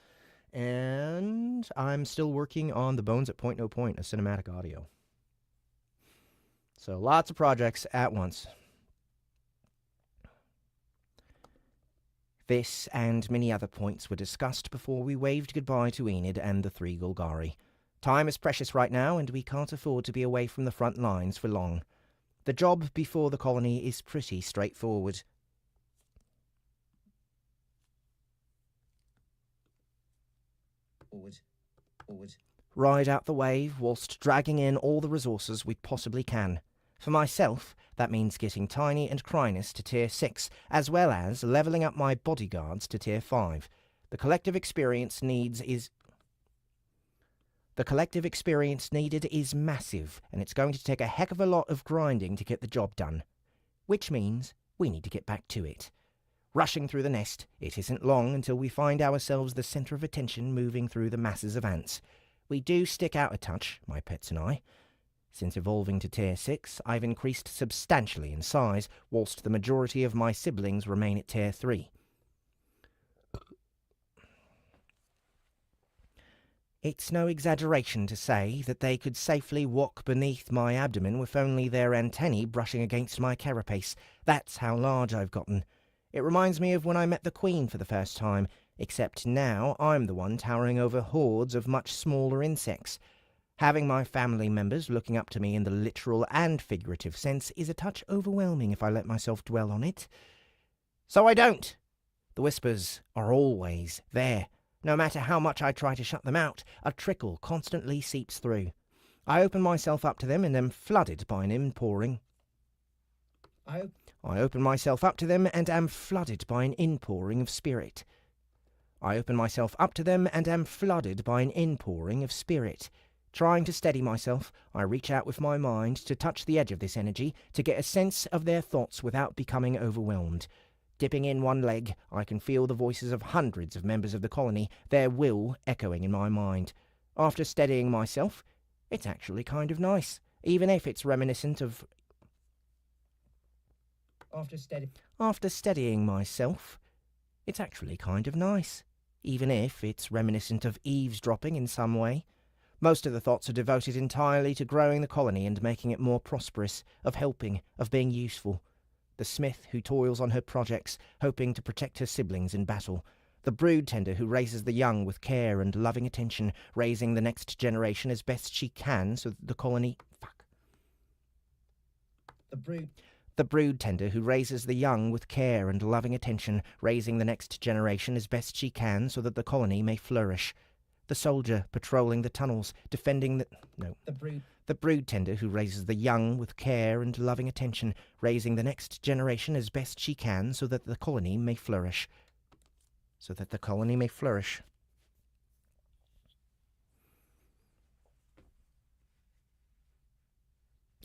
And I'm still working on The Bones at Point No Point, a cinematic audio. So lots of projects at once. This and many other points were discussed before we waved goodbye to Enid and the 3 Golgari. Time is precious right now, and we can't afford to be away from the front lines for long. The job before the colony is pretty straightforward. Forward. Ride out the wave whilst dragging in all the resources we possibly can. For myself, that means getting Tiny and Crinus to Tier 6, as well as levelling up my bodyguards to Tier 5. The collective experience needed is massive, and it's going to take a heck of a lot of grinding to get the job done. Which means we need to get back to it. Rushing through the nest, it isn't long until we find ourselves the centre of attention moving through the masses of ants. We do stick out a touch, my pets and I. Since evolving to Tier 6, I've increased substantially in size, whilst the majority of my siblings remain at Tier 3. It's no exaggeration to say that they could safely walk beneath my abdomen with only their antennae brushing against my carapace. That's how large I've gotten. It reminds me of when I met the Queen for the first time, except now I'm the one towering over hordes of much smaller insects. Having my family members looking up to me in the literal and figurative sense is a touch overwhelming if I let myself dwell on it. So I don't. The whispers are always there. No matter how much I try to shut them out, a trickle constantly seeps through. I open myself up to them and am flooded by an inpouring. I open myself up to them and am flooded by an inpouring of spirit. Trying to steady myself, I reach out with my mind to touch the edge of this energy, to get a sense of their thoughts without becoming overwhelmed. Dipping in one leg, I can feel the voices of hundreds of members of the colony, their will echoing in my mind. After steadying myself, it's actually kind of nice, even if it's reminiscent of... After steadying myself, it's actually kind of nice, even if it's reminiscent of eavesdropping in some way. Most of the thoughts are devoted entirely to growing the colony and making it more prosperous, of helping, of being useful. The smith who toils on her projects, hoping to protect her siblings in battle. The brood tender who raises the young with care and loving attention, raising the next generation as best she can so that the colony... The brood tender who raises the young with care and loving attention, raising the next generation as best she can so that the colony may flourish. The soldier patrolling the tunnels, defending the... No. The brood tender who raises the young with care and loving attention, raising the next generation as best she can so that the colony may flourish.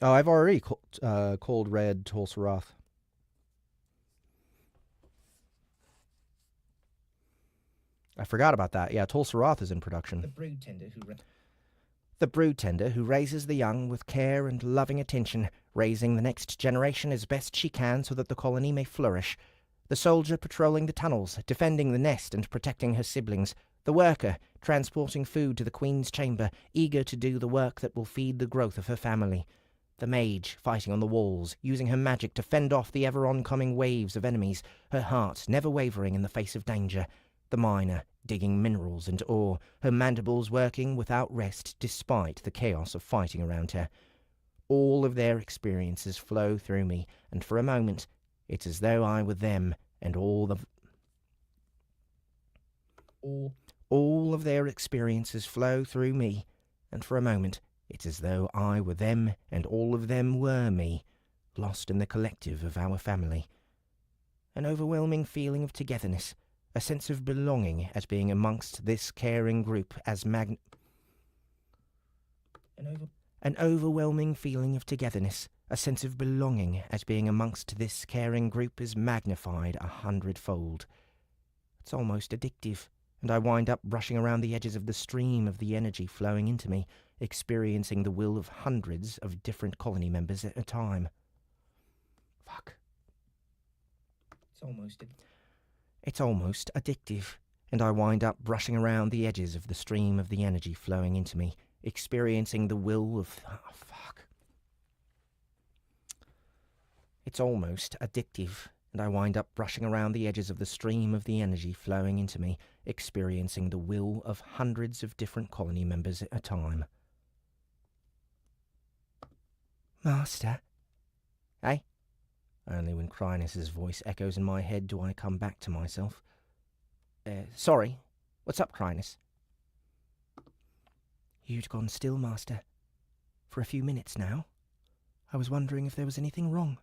Oh, I've already cold read Tol-Sarath. I forgot about that. Yeah, Tol-Sarath is in production. The brood tender who raises the young with care and loving attention, raising the next generation as best she can so that the colony may flourish. The soldier patrolling the tunnels, defending the nest and protecting her siblings. The worker transporting food to the Queen's chamber, eager to do the work that will feed the growth of her family. The mage fighting on the walls, using her magic to fend off the ever-oncoming waves of enemies, her heart never wavering in the face of danger. The miner, digging minerals and ore, her mandibles working without rest despite the chaos of fighting around her. All of their experiences flow through me, and for a moment, it's as though I were them, and all All of their experiences flow through me, and for a moment it's as though I were them and all of them were me, lost in the collective of our family. An overwhelming feeling of togetherness, a sense of belonging as being amongst this caring group as An overwhelming feeling of togetherness, a sense of belonging as being amongst this caring group is magnified 100-fold. It's almost addictive, and I wind up rushing around the edges of the stream of the energy flowing into me, experiencing the will of hundreds of different colony members at a time. Fuck. It's almost addictive, and I wind up rushing around the edges of the stream of the energy flowing into me, experiencing the will of... Oh, fuck. It's almost addictive, and I wind up rushing around the edges of the stream of the energy flowing into me, experiencing the will of hundreds of different colony members at a time. Master? Eh? Only when Chrysalis' voice echoes in my head do I come back to myself. Sorry. What's up, Chrysalis? You'd gone still, Master. For a few minutes now. I was wondering if there was anything wrong.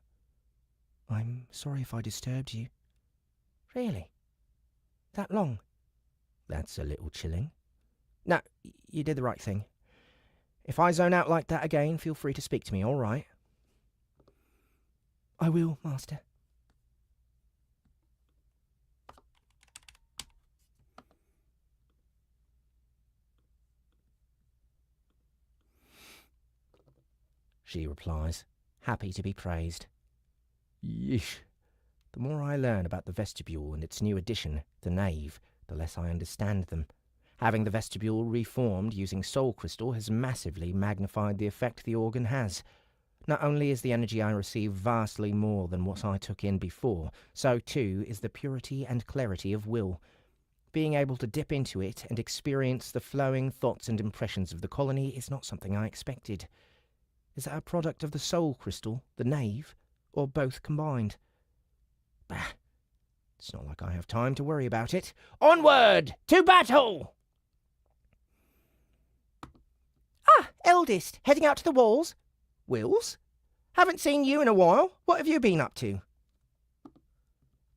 I'm sorry if I disturbed you. Really? That long? That's a little chilling. No, you did the right thing. If I zone out like that again, feel free to speak to me, all right? I will, Master. She replies, happy to be praised. Yeesh. The more I learn about the vestibule and its new addition, the nave, the less I understand them. Having the vestibule reformed using soul crystal has massively magnified the effect the organ has. Not only is the energy I receive vastly more than what I took in before, so too is the purity and clarity of will. Being able to dip into it and experience the flowing thoughts and impressions of the colony is not something I expected. Is that a product of the soul crystal, the nave, or both combined? Bah, it's not like I have time to worry about it. Onward! To battle! Ah, eldest, heading out to the walls? Wills? Haven't seen you in a while. What have you been up to?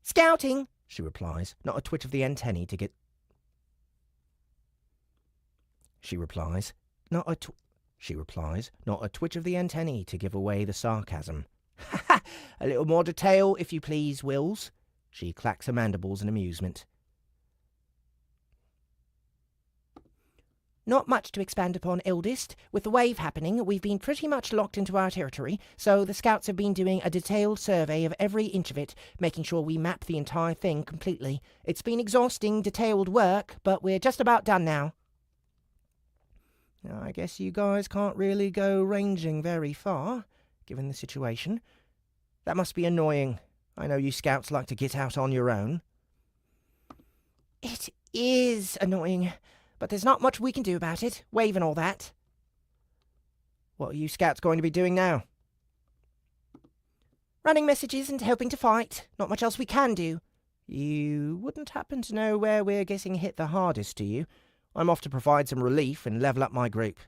Scouting, she replies, not a twitch of the antennae to get... She replies, not a twitch of the antennae to give away the sarcasm. Ha ha! A little more detail, if you please, Wills. She clacks her mandibles in amusement. Not much to expand upon, eldest. With the wave happening, we've been pretty much locked into our territory, so the scouts have been doing a detailed survey of every inch of it, making sure we map the entire thing completely. It's been exhausting, detailed work, but we're just about done now. I guess you guys can't really go ranging very far, given the situation. That must be annoying. I know you scouts like to get out on your own. It is annoying. But there's not much we can do about it, wave and all that. What are you scouts going to be doing now? Running messages and helping to fight. Not much else we can do. You wouldn't happen to know where we're getting hit the hardest, do you? I'm off to provide some relief and level up my group.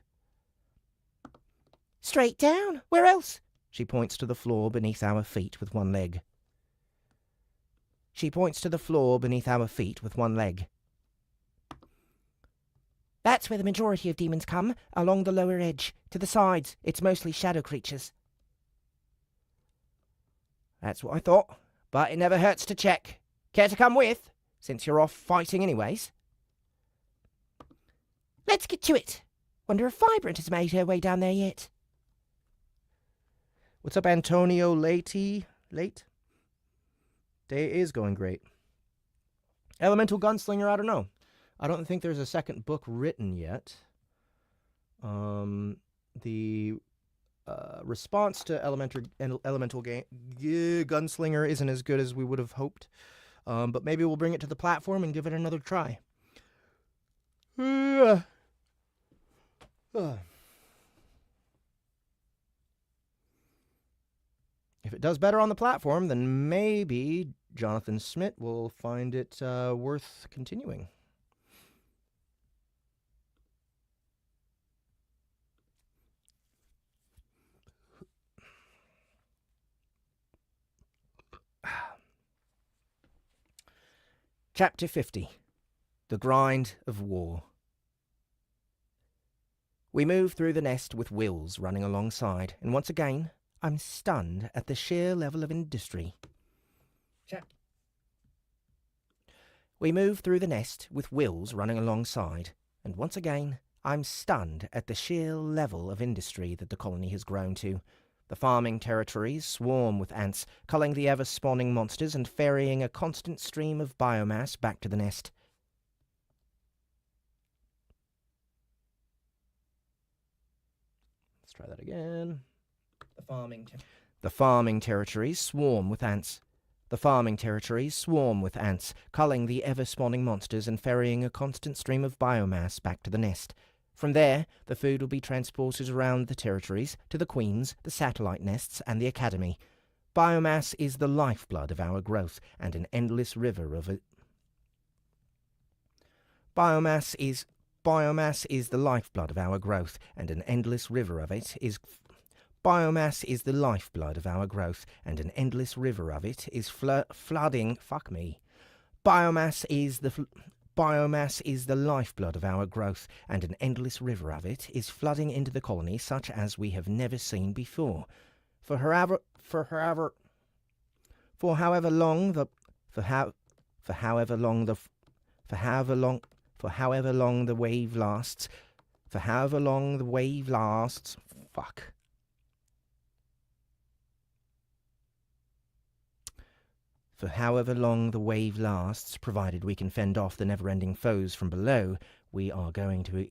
Straight down. Where else? She points to the floor beneath our feet with one leg. That's where the majority of demons come, along the lower edge. To the sides, it's mostly shadow creatures. That's what I thought, but it never hurts to check. Care to come with, since you're off fighting anyways? Let's get to it. Wonder if Vibrant has made her way down there yet. What's up, Antonio Late? Day is going great. Elemental Gunslinger, I don't know. I don't think there's a second book written yet. The response to Elemental Gunslinger isn't as good as we would have hoped. But maybe we'll bring it to the platform and give it another try. If it does better on the platform, then maybe Jonathan Smith will find it worth continuing. Chapter 50. The Grind of War. We move through the nest with Wills running alongside, and once again, I'm stunned at the sheer level of industry. We move through the nest with Wills running alongside, and once again, I'm stunned at the sheer level of industry that the colony has grown to. The farming territories swarm with ants, culling the ever-spawning monsters and ferrying a constant stream of biomass back to the nest. Let's try that again. The farming territories swarm with ants. The farming territories swarm with ants, culling the ever-spawning monsters and ferrying a constant stream of biomass back to the nest. From there, the food will be transported around the territories to the queens, the satellite nests, and the academy. Biomass is the lifeblood of our growth, and an endless river of it. Biomass is the lifeblood of our growth, and an endless river of it is. Biomass is the lifeblood of our growth, and an endless river of it is flooding. Fuck me. Biomass is the lifeblood of our growth, and an endless river of it is flooding into the colony such as we have never seen before. For however long the wave lasts. For however long the wave lasts. Fuck. For however long the wave lasts, provided we can fend off the never-ending foes from below, we are going to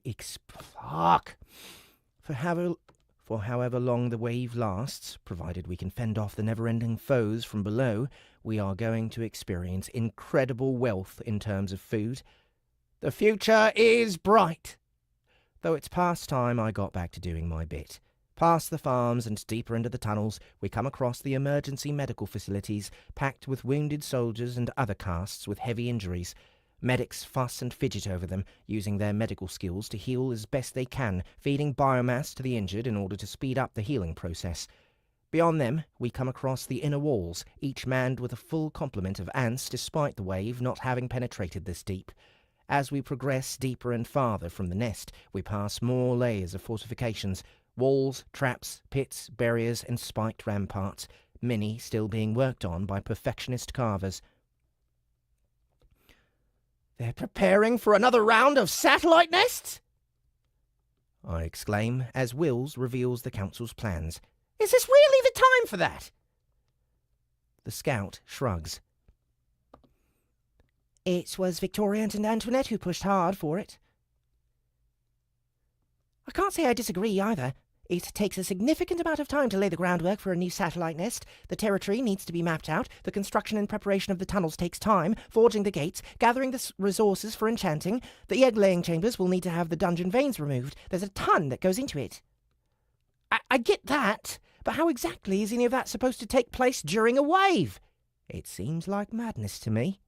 For however long the wave lasts, provided we can fend off the never-ending foes from below, we are going to experience incredible wealth in terms of food. The future is bright. Though it's past time I got back to doing my bit. Past the farms and deeper into the tunnels, we come across the emergency medical facilities, packed with wounded soldiers and other castes with heavy injuries. Medics fuss and fidget over them, using their medical skills to heal as best they can, feeding biomass to the injured in order to speed up the healing process. Beyond them, we come across the inner walls, each manned with a full complement of ants despite the wave not having penetrated this deep. As we progress deeper and farther from the nest, we pass more layers of fortifications, walls, traps, pits, barriers, and spiked ramparts, many still being worked on by perfectionist carvers. They're preparing for another round of satellite nests? I exclaim as Wills reveals the council's plans. Is this really the time for that? The scout shrugs. It was Victoria and Antoinette who pushed hard for it. I can't say I disagree either. It takes a significant amount of time to lay the groundwork for a new satellite nest. The territory needs to be mapped out. The construction and preparation of the tunnels takes time. Forging the gates, gathering the resources for enchanting. The egg-laying chambers will need to have the dungeon veins removed. There's a ton that goes into it. I get that, but how exactly is any of that supposed to take place during a wave? It seems like madness to me.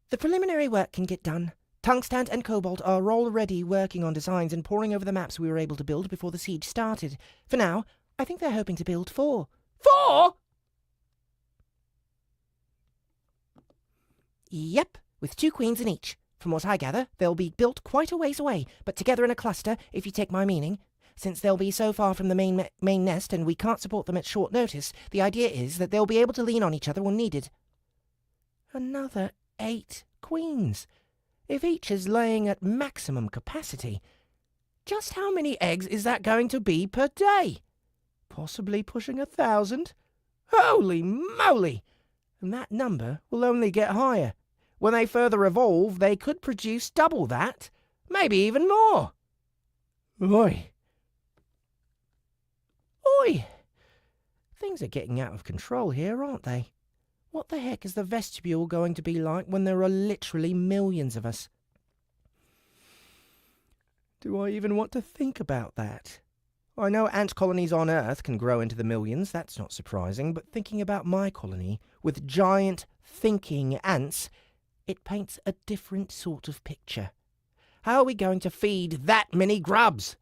The preliminary work can get done. Tungsten and Cobalt are already working on designs and poring over the maps we were able to build before the siege started. For now, I think they're hoping to build 4. 4?! Yep, with 2 queens in each. From what I gather, they'll be built quite a ways away, but together in a cluster, if you take my meaning. Since they'll be so far from the main nest and we can't support them at short notice, the idea is that they'll be able to lean on each other when needed. Another 8 queens. If each is laying at maximum capacity, just how many eggs is that going to be per day? Possibly pushing 1,000? Holy moly! And that number will only get higher. When they further evolve, they could produce double that, maybe even more. Oi! Oi! Things are getting out of control here, aren't they? What the heck is the vestibule going to be like when there are literally millions of us? Do I even want to think about that? I know ant colonies on Earth can grow into the millions, that's not surprising, but thinking about my colony, with giant, thinking ants, it paints a different sort of picture. How are we going to feed that many grubs?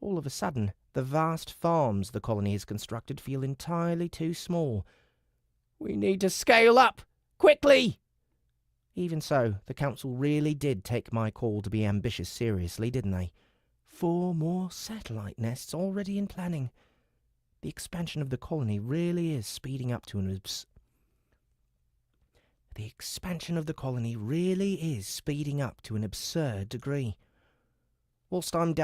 All of a sudden, the vast farms the colony has constructed feel entirely too small. We need to scale up! Quickly! Even so, the council really did take my call to be ambitious seriously, didn't they? 4 more satellite nests already in planning. The expansion of the colony really is speeding up to an absurd degree. Whilst I'm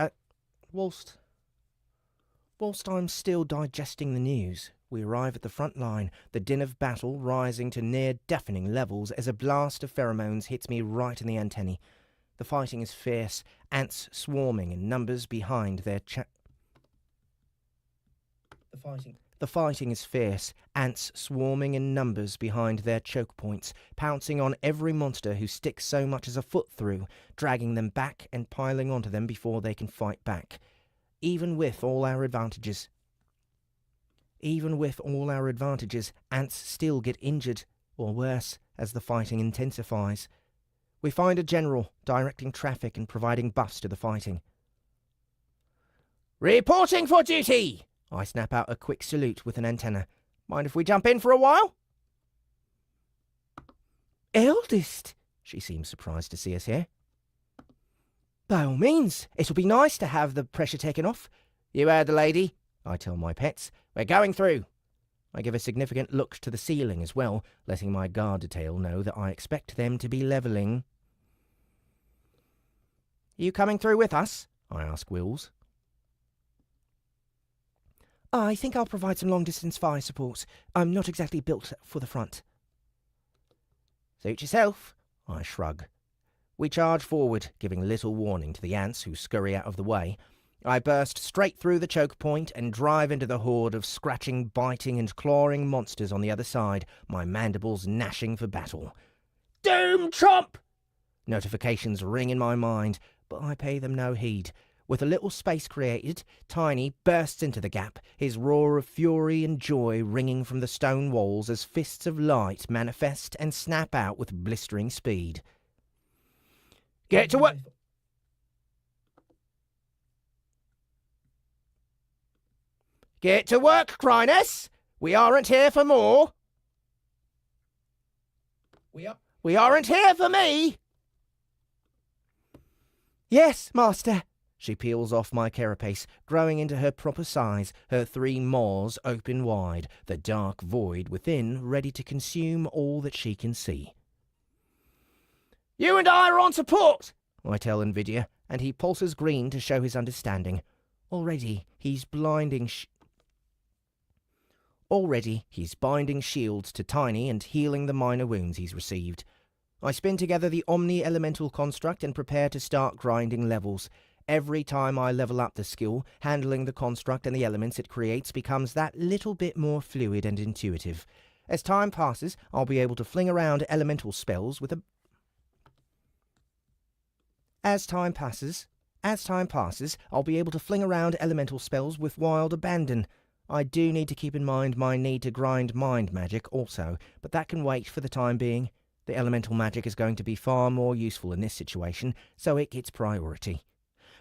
still digesting the news, we arrive at the front line, the din of battle rising to near-deafening levels as a blast of pheromones hits me right in the antennae. The fighting is fierce, ants swarming in numbers behind their The fighting is fierce, ants swarming in numbers behind their choke points, pouncing on every monster who sticks so much as a foot through, dragging them back and piling onto them before they can fight back. Even with all our advantages, ants still get injured, or worse, as the fighting intensifies. We find a general, directing traffic and providing buffs to the fighting. Reporting for duty! I snap out a quick salute with an antenna. Mind if we jump in for a while? Eldest, she seems surprised to see us here. By all means, it'll be nice to have the pressure taken off. You heard the lady, I tell my pets. We're going through. I give a significant look to the ceiling as well, letting my guard detail know that I expect them to be levelling. You coming through with us? I ask Wills. I think I'll provide some long-distance fire support. I'm not exactly built for the front. Suit yourself, I shrug. We charge forward, giving little warning to the ants who scurry out of the way. I burst straight through the choke point and drive into the horde of scratching, biting and clawing monsters on the other side, my mandibles gnashing for battle. Doom Chomp! Notifications ring in my mind, but I pay them no heed. With a little space created, Tiny bursts into the gap, his roar of fury and joy ringing from the stone walls as fists of light manifest and snap out with blistering speed. Get to work! Get to work, Chrysalis! We aren't here for more! We aren't here for me! Yes, master. She peels off my carapace, growing into her proper size, her 3 maws open wide, the dark void within ready to consume all that she can see. You and I are on support, I tell Nvidia, and he pulses green to show his understanding. Already he's binding shields to Tiny and healing the minor wounds he's received. I spin together the Omni-Elemental construct and prepare to start grinding levels. Every time I level up the skill, handling the construct and the elements it creates becomes that little bit more fluid and intuitive. As time passes, I'll be able to fling around elemental spells with a... As time passes, I'll be able to fling around elemental spells with wild abandon. I do need to keep in mind my need to grind mind magic also, but that can wait for the time being. The elemental magic is going to be far more useful in this situation, so it gets priority.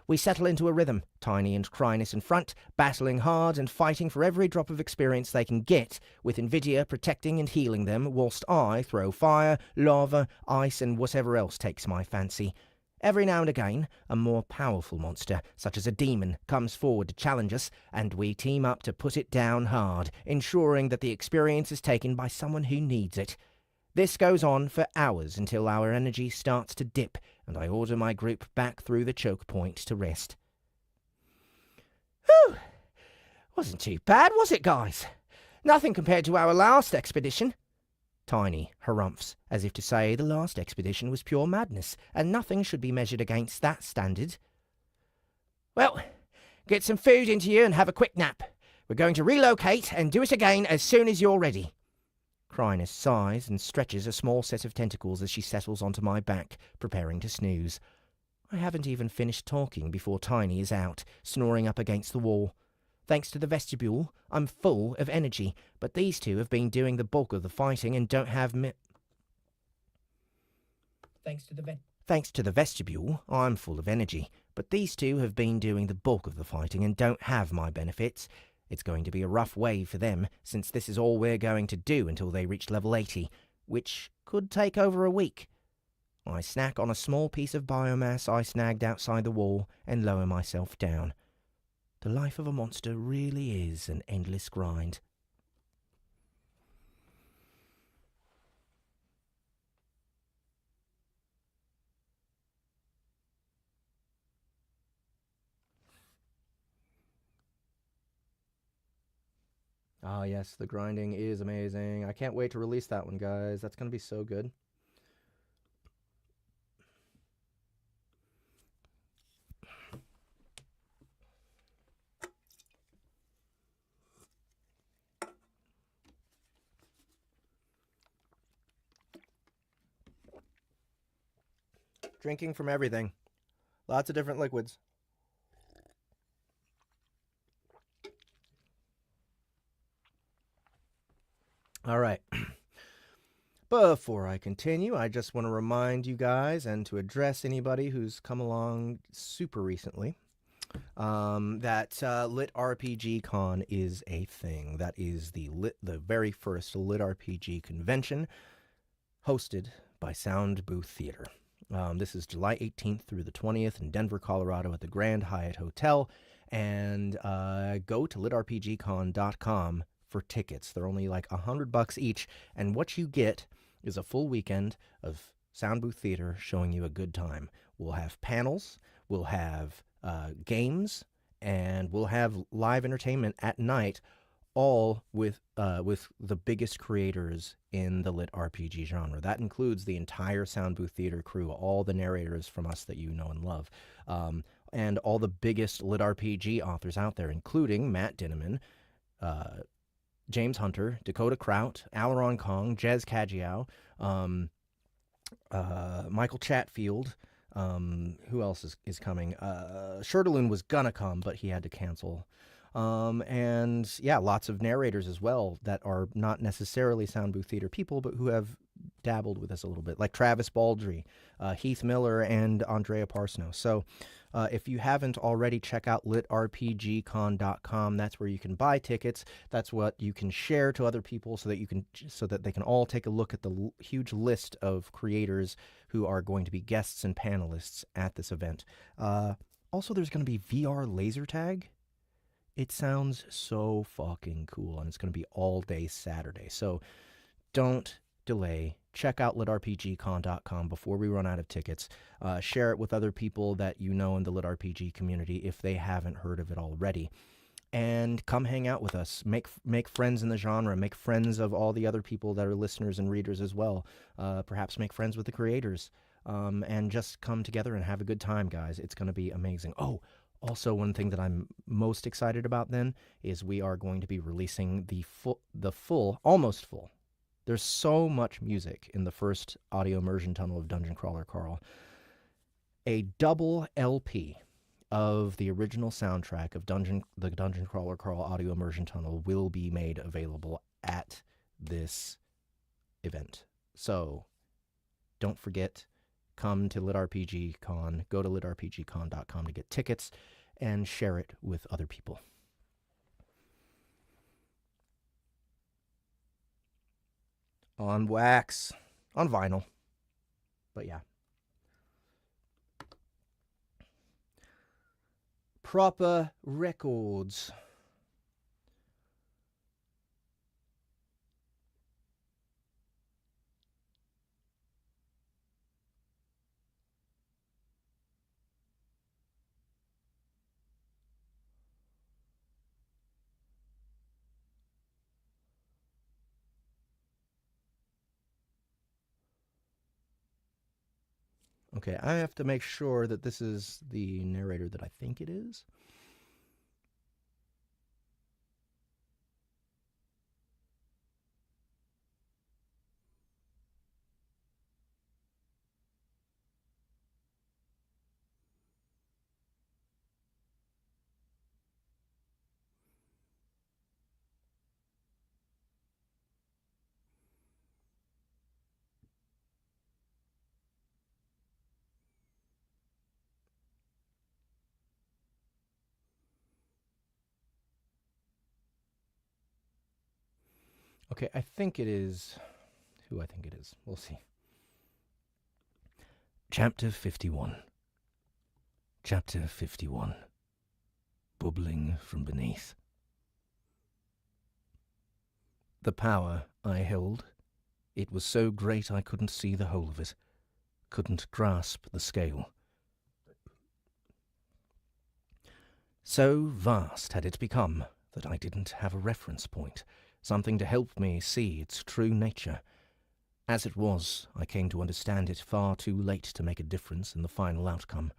We settle into a rhythm, Tiny and Chrysalis in front, battling hard and fighting for every drop of experience they can get, with Nvidia protecting and healing them, whilst I throw fire, lava, ice and whatever else takes my fancy. Every now and again, a more powerful monster, such as a demon, comes forward to challenge us, and we team up to put it down hard, ensuring that the experience is taken by someone who needs it. This goes on for hours until our energy starts to dip, and I order my group back through the choke point to rest. Whew! Wasn't too bad, was it, guys? Nothing compared to our last expedition. Tiny harumphs, as if to say the last expedition was pure madness, and nothing should be measured against that standard. Well, get some food into you and have a quick nap. We're going to relocate and do it again as soon as you're ready. Chrysalis sighs and stretches a small set of tentacles as she settles onto my back, preparing to snooze. I haven't even finished talking before Tiny is out, snoring up against the wall. Thanks to the vestibule, I'm full of energy, but these two have been doing the bulk of the fighting and don't have me... Thanks to the vestibule, I'm full of energy, but these two have been doing the bulk of the fighting and don't have my benefits. It's going to be a rough wave for them, since this is all we're going to do until they reach level 80, which could take over a week. I snack on a small piece of biomass I snagged outside the wall and lower myself down. The life of a monster really is an endless grind. Ah, yes, the grinding is amazing. I can't wait to release that one, guys. That's going to be so good. Drinking from everything. Lots of different liquids. All right. Before I continue, I just want to remind you guys and to address anybody who's come along super recently that LitRPG Con is a thing. That is the very first LitRPG convention hosted by Soundbooth Theater. This is July 18th through the 20th in Denver, Colorado at the Grand Hyatt Hotel. And go to litrpgcon.com for tickets. They're only like $100 each. And what you get is a full weekend of Soundbooth Theater showing you a good time. We'll have panels, we'll have games, and we'll have live entertainment at night, all with the biggest creators in the lit RPG genre. That includes the entire Soundbooth Theater crew, all the narrators from us that you know and love, and all the biggest lit RPG authors out there, including Matt Dinneman, James Hunter, Dakota Kraut, Alaron Kong, Jez Kajiao, Michael Chatfield. Who else is coming? Shirtaloon was gonna come, but he had to cancel. And yeah, lots of narrators as well that are not necessarily Soundbooth Theater people, but who have dabbled with us a little bit, like Travis Baldry, Heath Miller, and Andrea Parsno. So if you haven't already, check out litrpgcon.com. That's where you can buy tickets. That's what you can share to other people so that they can all take a look at the huge list of creators who are going to be guests and panelists at this event. Also, there's going to be VR laser tag. It sounds so fucking cool, and it's going to be all day Saturday. So don't delay. Check out litrpgcon.com before we run out of tickets. Share it with other people that you know in the LitRPG community if they haven't heard of it already. And come hang out with us. Make friends in the genre. Make friends of all the other people that are listeners and readers as well. Perhaps make friends with the creators. And just come together and have a good time, guys. It's going to be amazing. Oh, also, one thing that I'm most excited about then is we are going to be releasing almost full. There's so much music in the first audio immersion tunnel of Dungeon Crawler Carl. A double LP of the original soundtrack of the Dungeon Crawler Carl audio immersion tunnel will be made available at this event. So don't forget, come to LitRPG Con, go to litrpgcon.com to get tickets, and share it with other people. On wax, on vinyl, but yeah. Proper records. Okay, I have to make sure that this is the narrator that I think it is. Okay, I think it is who I think it is. We'll see. Chapter 51. Chapter 51. Bubbling from beneath. The power I held, it was so great I couldn't see the whole of it, couldn't grasp the scale. So vast had it become that I didn't have a reference point, something to help me see its true nature. As it was, I came to understand it far too late to make a difference in the final outcome.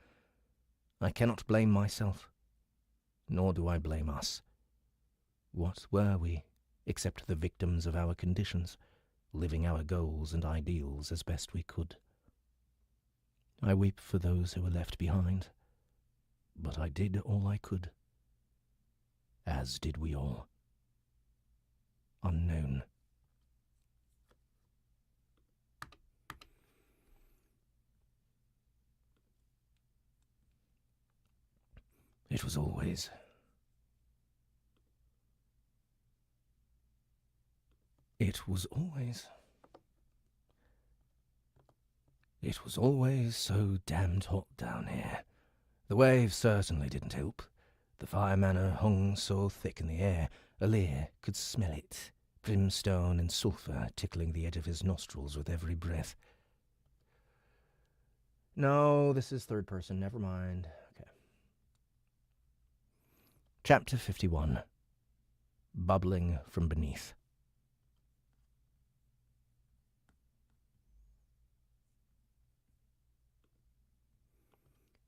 I cannot blame myself, nor do I blame us. What were we, except the victims of our conditions, living our goals and ideals as best we could? I weep for those who were left behind, but I did all I could. As did we all. Unknown. It was always so damned hot down here. The waves certainly didn't help. The fire manor hung so thick in the air, Alir could smell it, brimstone and sulphur tickling the edge of his nostrils with every breath. No, this is third person, never mind. Okay. Chapter 51. Bubbling from beneath.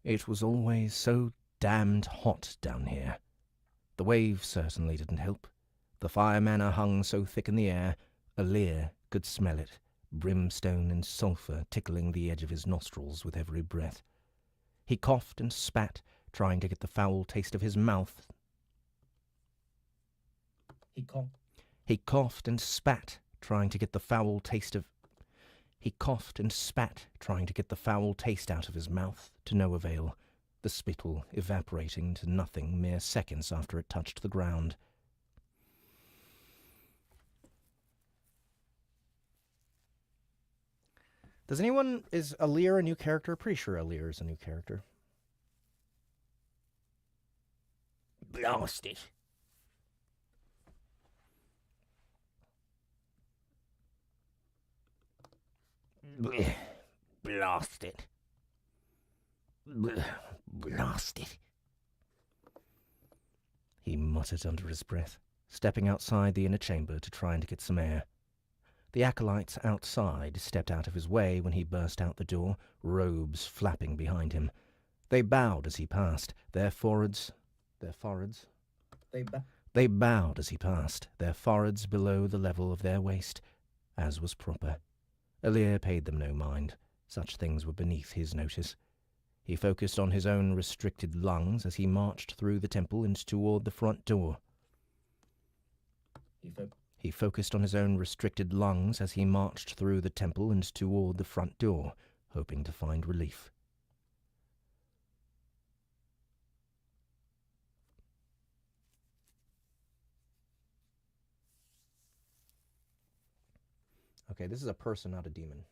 It was always so damned hot down here. The waves certainly didn't help. The fire manor hung so thick in the air, Alir could smell it, brimstone and sulphur tickling the edge of his nostrils with every breath. He coughed and spat, trying to get the foul taste of his mouth. He coughed and spat, trying to get the foul taste out of his mouth, to no avail, the spittle evaporating to nothing mere seconds after it touched the ground. Is Alir a new character? Pretty sure Alir is a new character. Blast it. Blast it. Blast it. He muttered under his breath, stepping outside the inner chamber to try and get some air. The acolytes outside stepped out of his way when he burst out the door, robes flapping behind him. They bowed as he passed, They bowed as he passed, their foreheads below the level of their waist, as was proper. Alir paid them no mind. Such things were beneath his notice. He focused on his own restricted lungs as he marched through the temple and toward the front door. He focused on his own restricted lungs as he marched through the temple and toward the front door, hoping to find relief. Okay, this is a person, not a demon.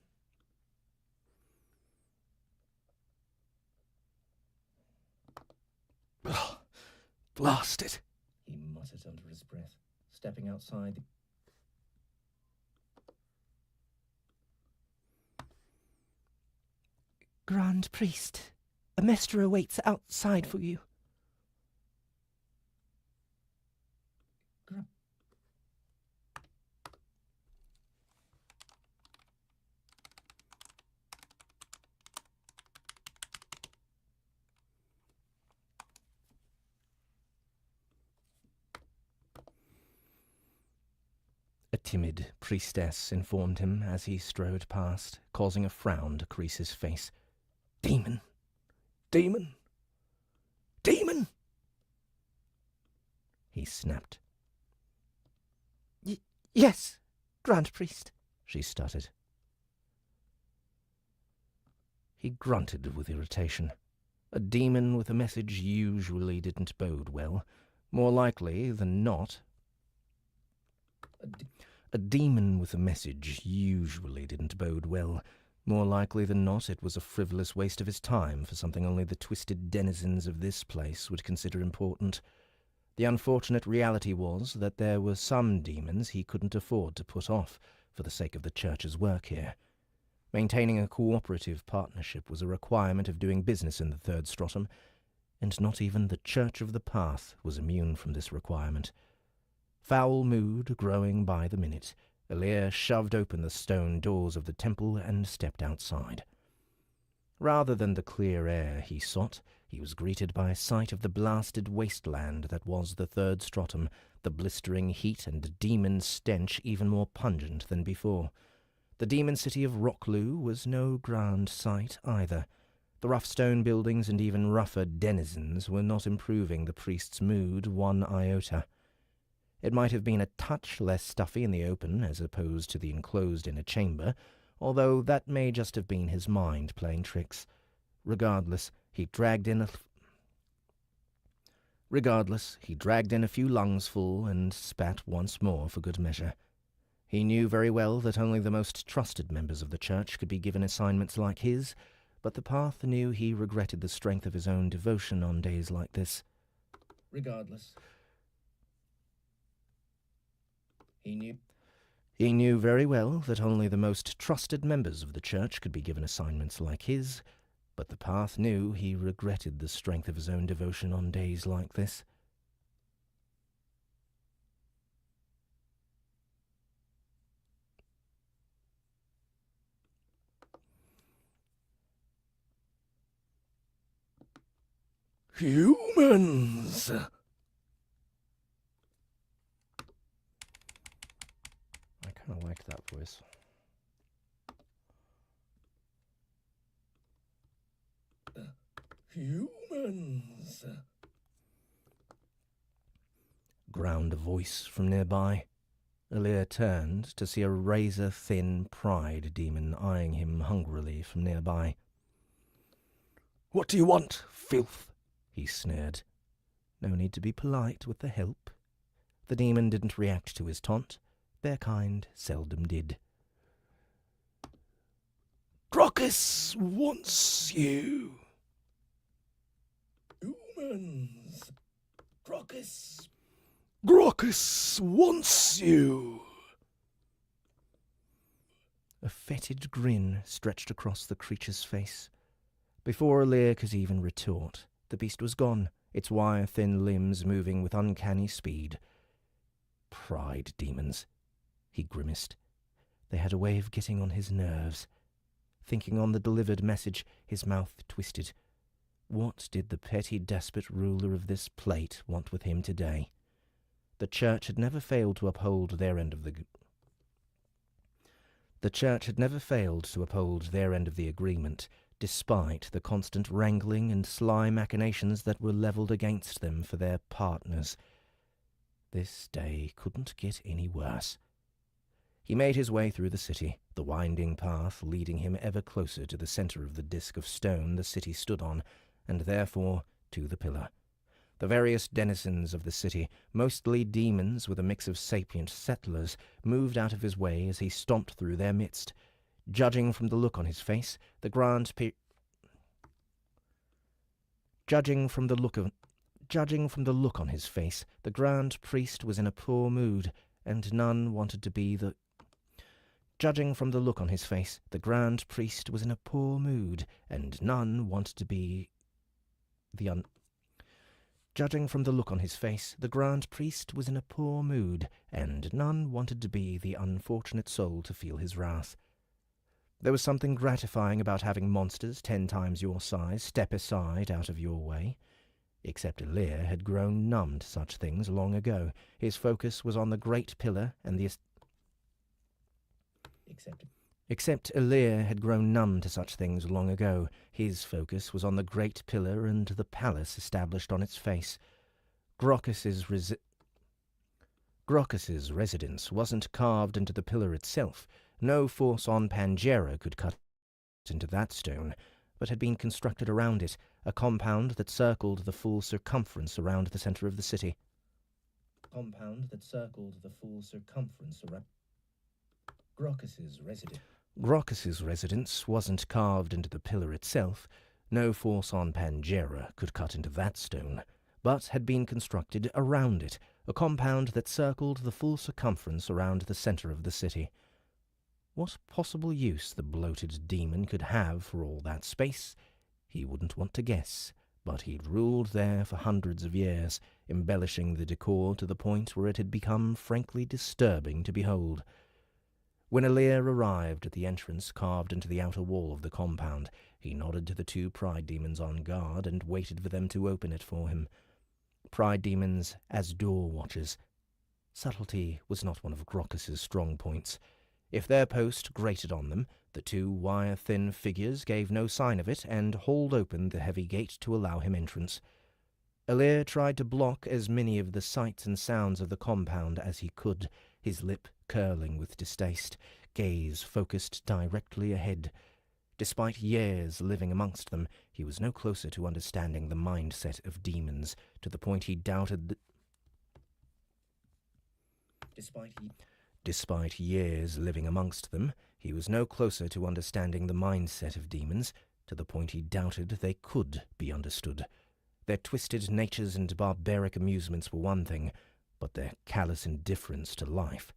Blast it! He muttered under his breath, stepping outside the... Grand Priest, a mestre awaits outside for you. A timid priestess informed him as he strode past, causing a frown to crease his face. "Demon! Demon! Demon!" he snapped. Yes, Grand Priest," she stuttered. He grunted with irritation. A demon with a message usually didn't bode well. More likely than not, a demon with a message usually didn't bode well. More likely than not, it was a frivolous waste of his time for something only the twisted denizens of this place would consider important. The unfortunate reality was that there were some demons he couldn't afford to put off for the sake of the church's work here. Maintaining a cooperative partnership was a requirement of doing business in the Third Stratum, and not even the Church of the Path was immune from this requirement. Foul mood growing by the minute, Elir shoved open the stone doors of the temple and stepped outside. Rather than the clear air he sought, he was greeted by a sight of the blasted wasteland that was the Third Stratum, the blistering heat and demon stench even more pungent than before. The demon city of Rockloo was no grand sight either. The rough stone buildings and even rougher denizens were not improving the priest's mood one iota. It might have been a touch less stuffy in the open as opposed to the enclosed inner chamber, although that may just have been his mind playing tricks. Regardless, he dragged in a few lungsful and spat once more for good measure. He knew very well that only the most trusted members of the church could be given assignments like his, but the Path knew he regretted the strength of his own devotion on days like this. Regardless, He knew very well that only the most trusted members of the church could be given assignments like his, but the Path knew he regretted the strength of his own devotion on days like this. Humans! I kind of liked that voice. Humans! Ground a voice from nearby. Elir turned to see a razor-thin pride demon eyeing him hungrily from nearby. What do you want, filth? He sneered. No need to be polite with the help. The demon didn't react to his taunt. Their kind seldom did. Grockus wants you. Humans. Grockus wants you. A fetid grin stretched across the creature's face. Before Elir could even retort, the beast was gone, its wire-thin limbs moving with uncanny speed. Pride demons, he grimaced. They had a way of getting on his nerves. Thinking on the delivered message, his mouth twisted. What did the petty despot ruler of this plate want with him today? The church had never failed to uphold their end of the agreement, despite the constant wrangling and sly machinations that were levelled against them for their partners. This day couldn't get any worse. He made his way through the city, the winding path leading him ever closer to the centre of the disk of stone the city stood on, and therefore to the pillar. The various denizens of the city, mostly demons with a mix of sapient settlers, moved out of his way as he stomped through their midst. Judging from the look on his face, the Grand Priest was in a poor mood, and none wanted to be the... Judging from the look on his face, the Grand Priest was in a poor mood, and none wanted to be the Judging from the look on his face, the Grand Priest was in a poor mood, and none wanted to be the unfortunate soul to feel his wrath. There was something gratifying about having monsters 10 times your size step aside out of your way. Except Elir had grown numb to such things long ago. His focus was on the great pillar and the... Except Elir had grown numb to such things long ago. His focus was on the great pillar and the palace established on its face. Grockus's residence wasn't carved into the pillar itself. No force on Pangera could cut into that stone, but had been constructed around it, a compound that circled the full circumference around the centre of the city. Grockus's residence. Grockus's residence wasn't carved into the pillar itself. No force on Pangera could cut into that stone, but had been constructed around it, a compound that circled the full circumference around the center of the city. What possible use the bloated demon could have for all that space, he wouldn't want to guess, but he'd ruled there for hundreds of years, embellishing the decor to the point where it had become frankly disturbing to behold. When Alir arrived at the entrance carved into the outer wall of the compound, he nodded to the two pride demons on guard and waited for them to open it for him. Pride demons as door watchers. Subtlety was not one of Grockus's strong points. If their post grated on them, the two wire-thin figures gave no sign of it and hauled open the heavy gate to allow him entrance. Alir tried to block as many of the sights and sounds of the compound as he could, his lip curling with distaste, gaze focused directly ahead. Despite years living amongst them, he was no closer to understanding the mindset of demons, to the point he doubted that... Despite years living amongst them, he was no closer to understanding the mindset of demons, to the point he doubted they could be understood. Their twisted natures and barbaric amusements were one thing, but their callous indifference to life,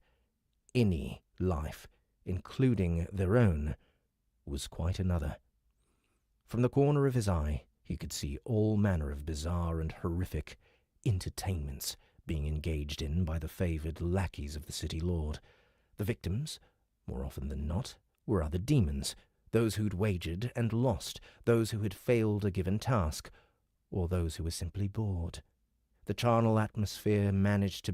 any life, including their own, was quite another. From the corner of his eye, he could see all manner of bizarre and horrific entertainments being engaged in by the favoured lackeys of the city lord. The victims, more often than not, were other demons, those who'd wagered and lost, those who had failed a given task, or those who were simply bored. The charnel atmosphere managed to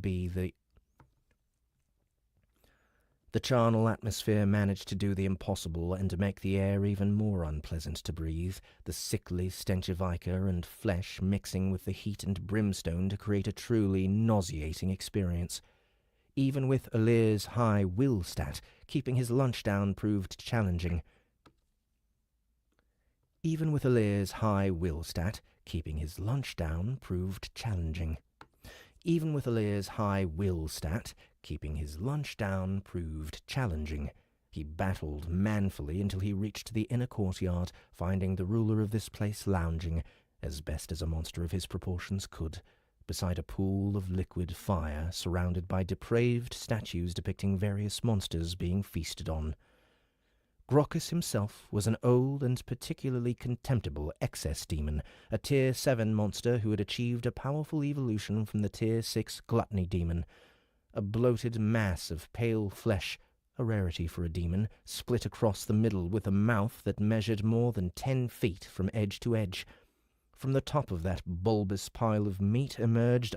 do the impossible and to make the air even more unpleasant to breathe, the sickly stench of ichor and flesh mixing with the heat and brimstone to create a truly nauseating experience. Even with Alir's high will stat, keeping his lunch down proved challenging. Even with Alir's high will stat, keeping his lunch down proved challenging. Even with Alir's high will stat, keeping his lunch down proved challenging. He battled manfully until he reached the inner courtyard, finding the ruler of this place lounging, as best as a monster of his proportions could, beside a pool of liquid fire surrounded by depraved statues depicting various monsters being feasted on. Grockus himself was an old and particularly contemptible excess demon, a Tier 7 monster who had achieved a powerful evolution from the Tier 6 gluttony demon. A bloated mass of pale flesh, a rarity for a demon, split across the middle with a mouth that measured more than 10 feet from edge to edge. From the top of that bulbous pile of meat emerged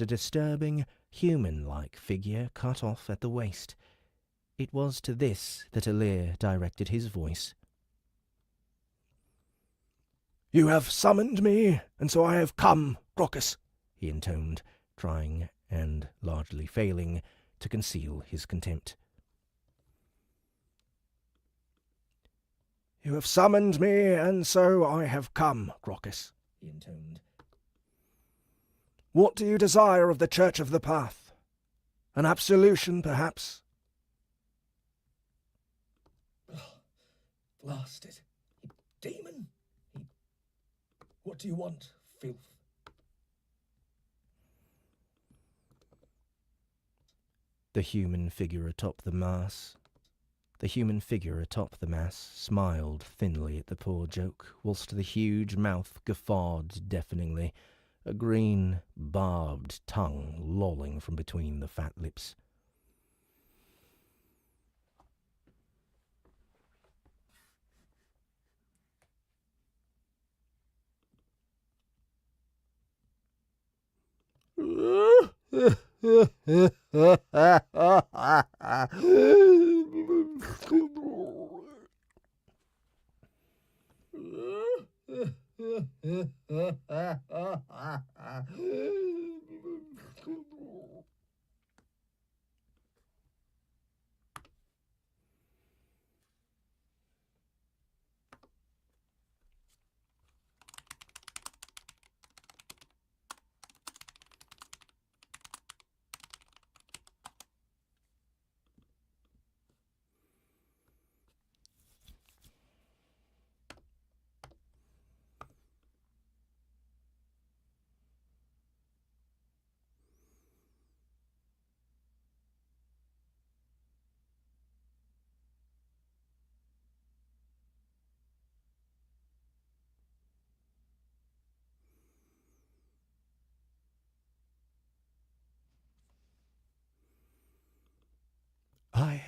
a disturbing, human-like figure cut off at the waist. It was to this that Alir directed his voice. "You have summoned me, and so I have come, Grockus," he intoned, trying, and largely failing, to conceal his contempt. "You have summoned me, and so I have come, Grockus," he intoned. "What do you desire of the Church of the Path? An absolution, perhaps?" Blasted. Demon? What do you want, filth? The human figure atop the mass smiled thinly at the poor joke, whilst the huge mouth guffawed deafeningly, a green, barbed tongue lolling from between the fat lips.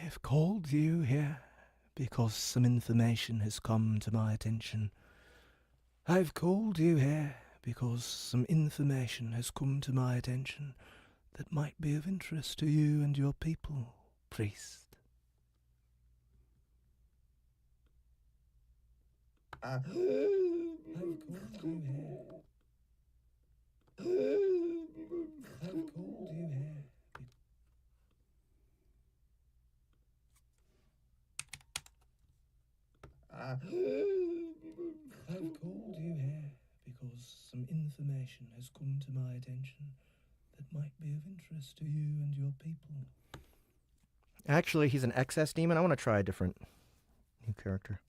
have called you here because some information has come to my attention. I've called you here because some information has come to my attention that might be of interest to you and your people, priest. I've called you here. I've called you here. I've called you here because some information has come to my attention that might be of interest to you and your people. Actually, he's an excess demon. I want to try a different new character.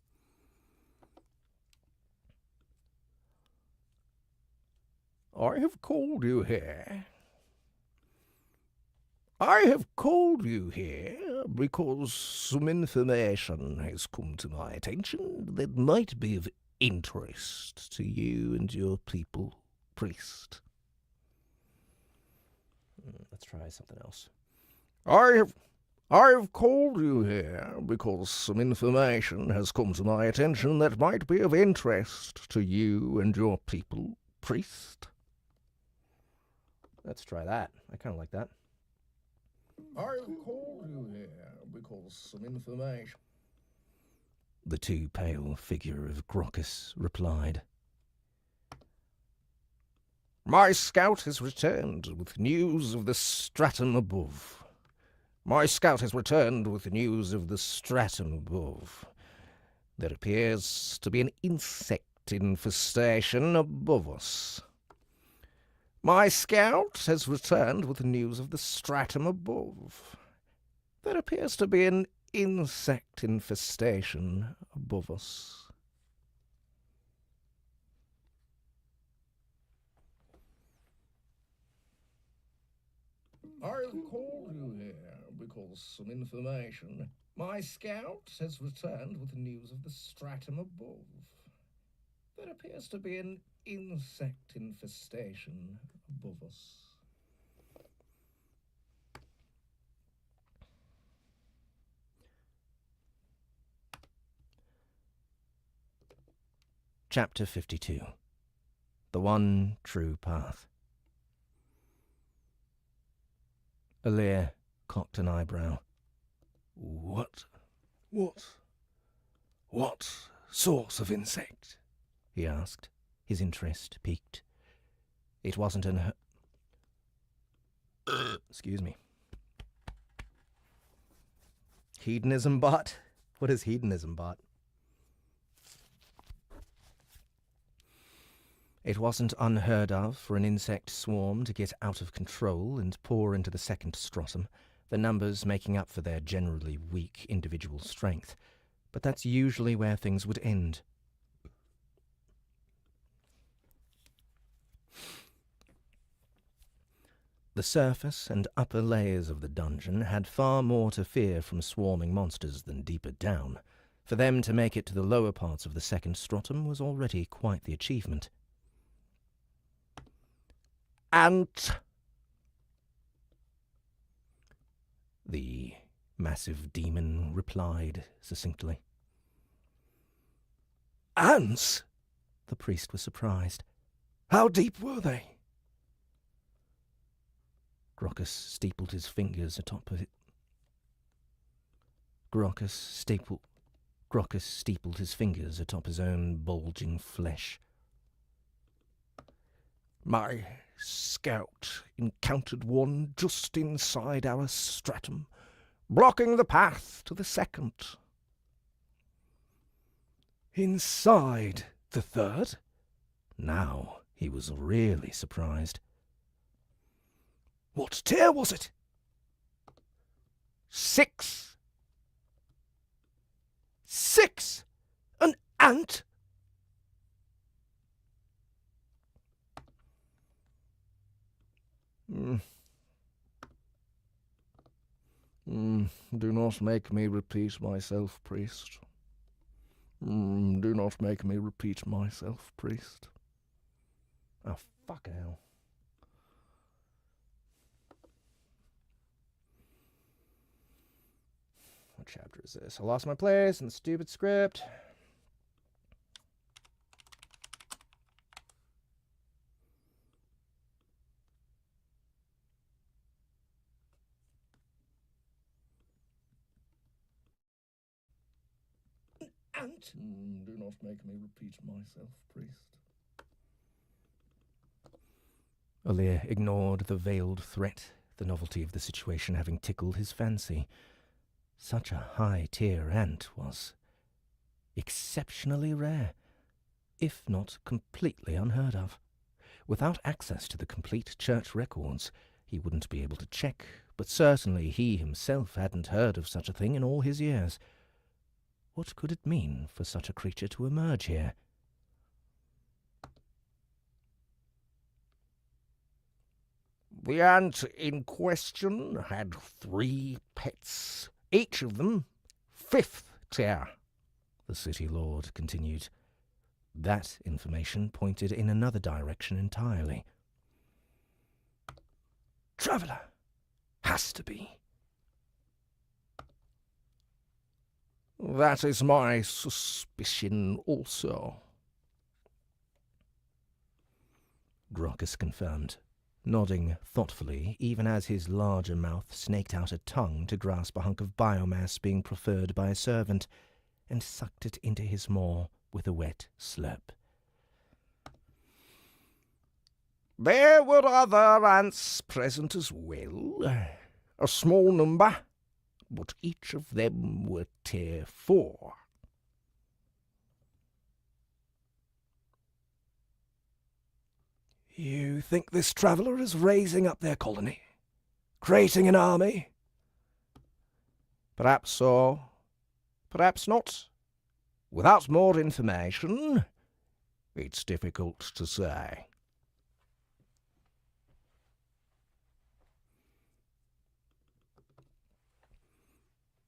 I have called you here. I have called you here because some information has come to my attention that might be of interest to you and your people, priest. Let's try something else. I have called you here because some information has come to my attention that might be of interest to you and your people, priest. Let's try that. I kind of like that. I have called you here because some information. The too pale figure of Grocus replied. My scout has returned with news of the stratum above. My scout has returned with news of the stratum above. There appears to be an insect infestation above us. My scout has returned with news of the stratum above. There appears to be an insect infestation above us. I have called you here because some information. My scout has returned with news of the stratum above. There appears to be an insect infestation above us. Chapter 52. The One True Path. Alir cocked an eyebrow. What source of insect? He asked, his interest piqued. It wasn't an... Excuse me. Hedonism bot? What is hedonism bot? It wasn't unheard of for an insect swarm to get out of control and pour into the second stratum, the numbers making up for their generally weak individual strength. But that's usually where things would end. The surface and upper layers of the dungeon had far more to fear from swarming monsters than deeper down. For them to make it to the lower parts of the second stratum was already quite the achievement. Ant! The massive demon replied succinctly. Ants? The priest was surprised. How deep were they? Grocus steepled his fingers atop of it. Grocus steepled his fingers atop his own bulging flesh. My scout encountered one just inside our stratum, blocking the path to the second. Inside the third? Now he was really surprised. What tier was it? 6. 6? An ant? Do not make me repeat myself, priest. Do not make me repeat myself, priest. Oh, fucking hell. What chapter is this? I lost my place in the stupid script. Ant? Do not make me repeat myself, priest. Alir ignored the veiled threat, the novelty of the situation having tickled his fancy. Such a high-tier ant was exceptionally rare, if not completely unheard of. Without access to the complete church records, he wouldn't be able to check, but certainly he himself hadn't heard of such a thing in all his years. What could it mean for such a creature to emerge here? The ant in question had 3 pets, each of them 5th tier, the city lord continued. That information pointed in another direction entirely. Traveller. Has to be. That is my suspicion also, Grocus confirmed, nodding thoughtfully even as his larger mouth snaked out a tongue to grasp a hunk of biomass being preferred by a servant, and sucked it into his maw with a wet slurp. There were other ants present as well, a small number, but each of them were tier 4. You think this traveller is raising up their colony? Creating an army? Perhaps so, perhaps not. Without more information, it's difficult to say.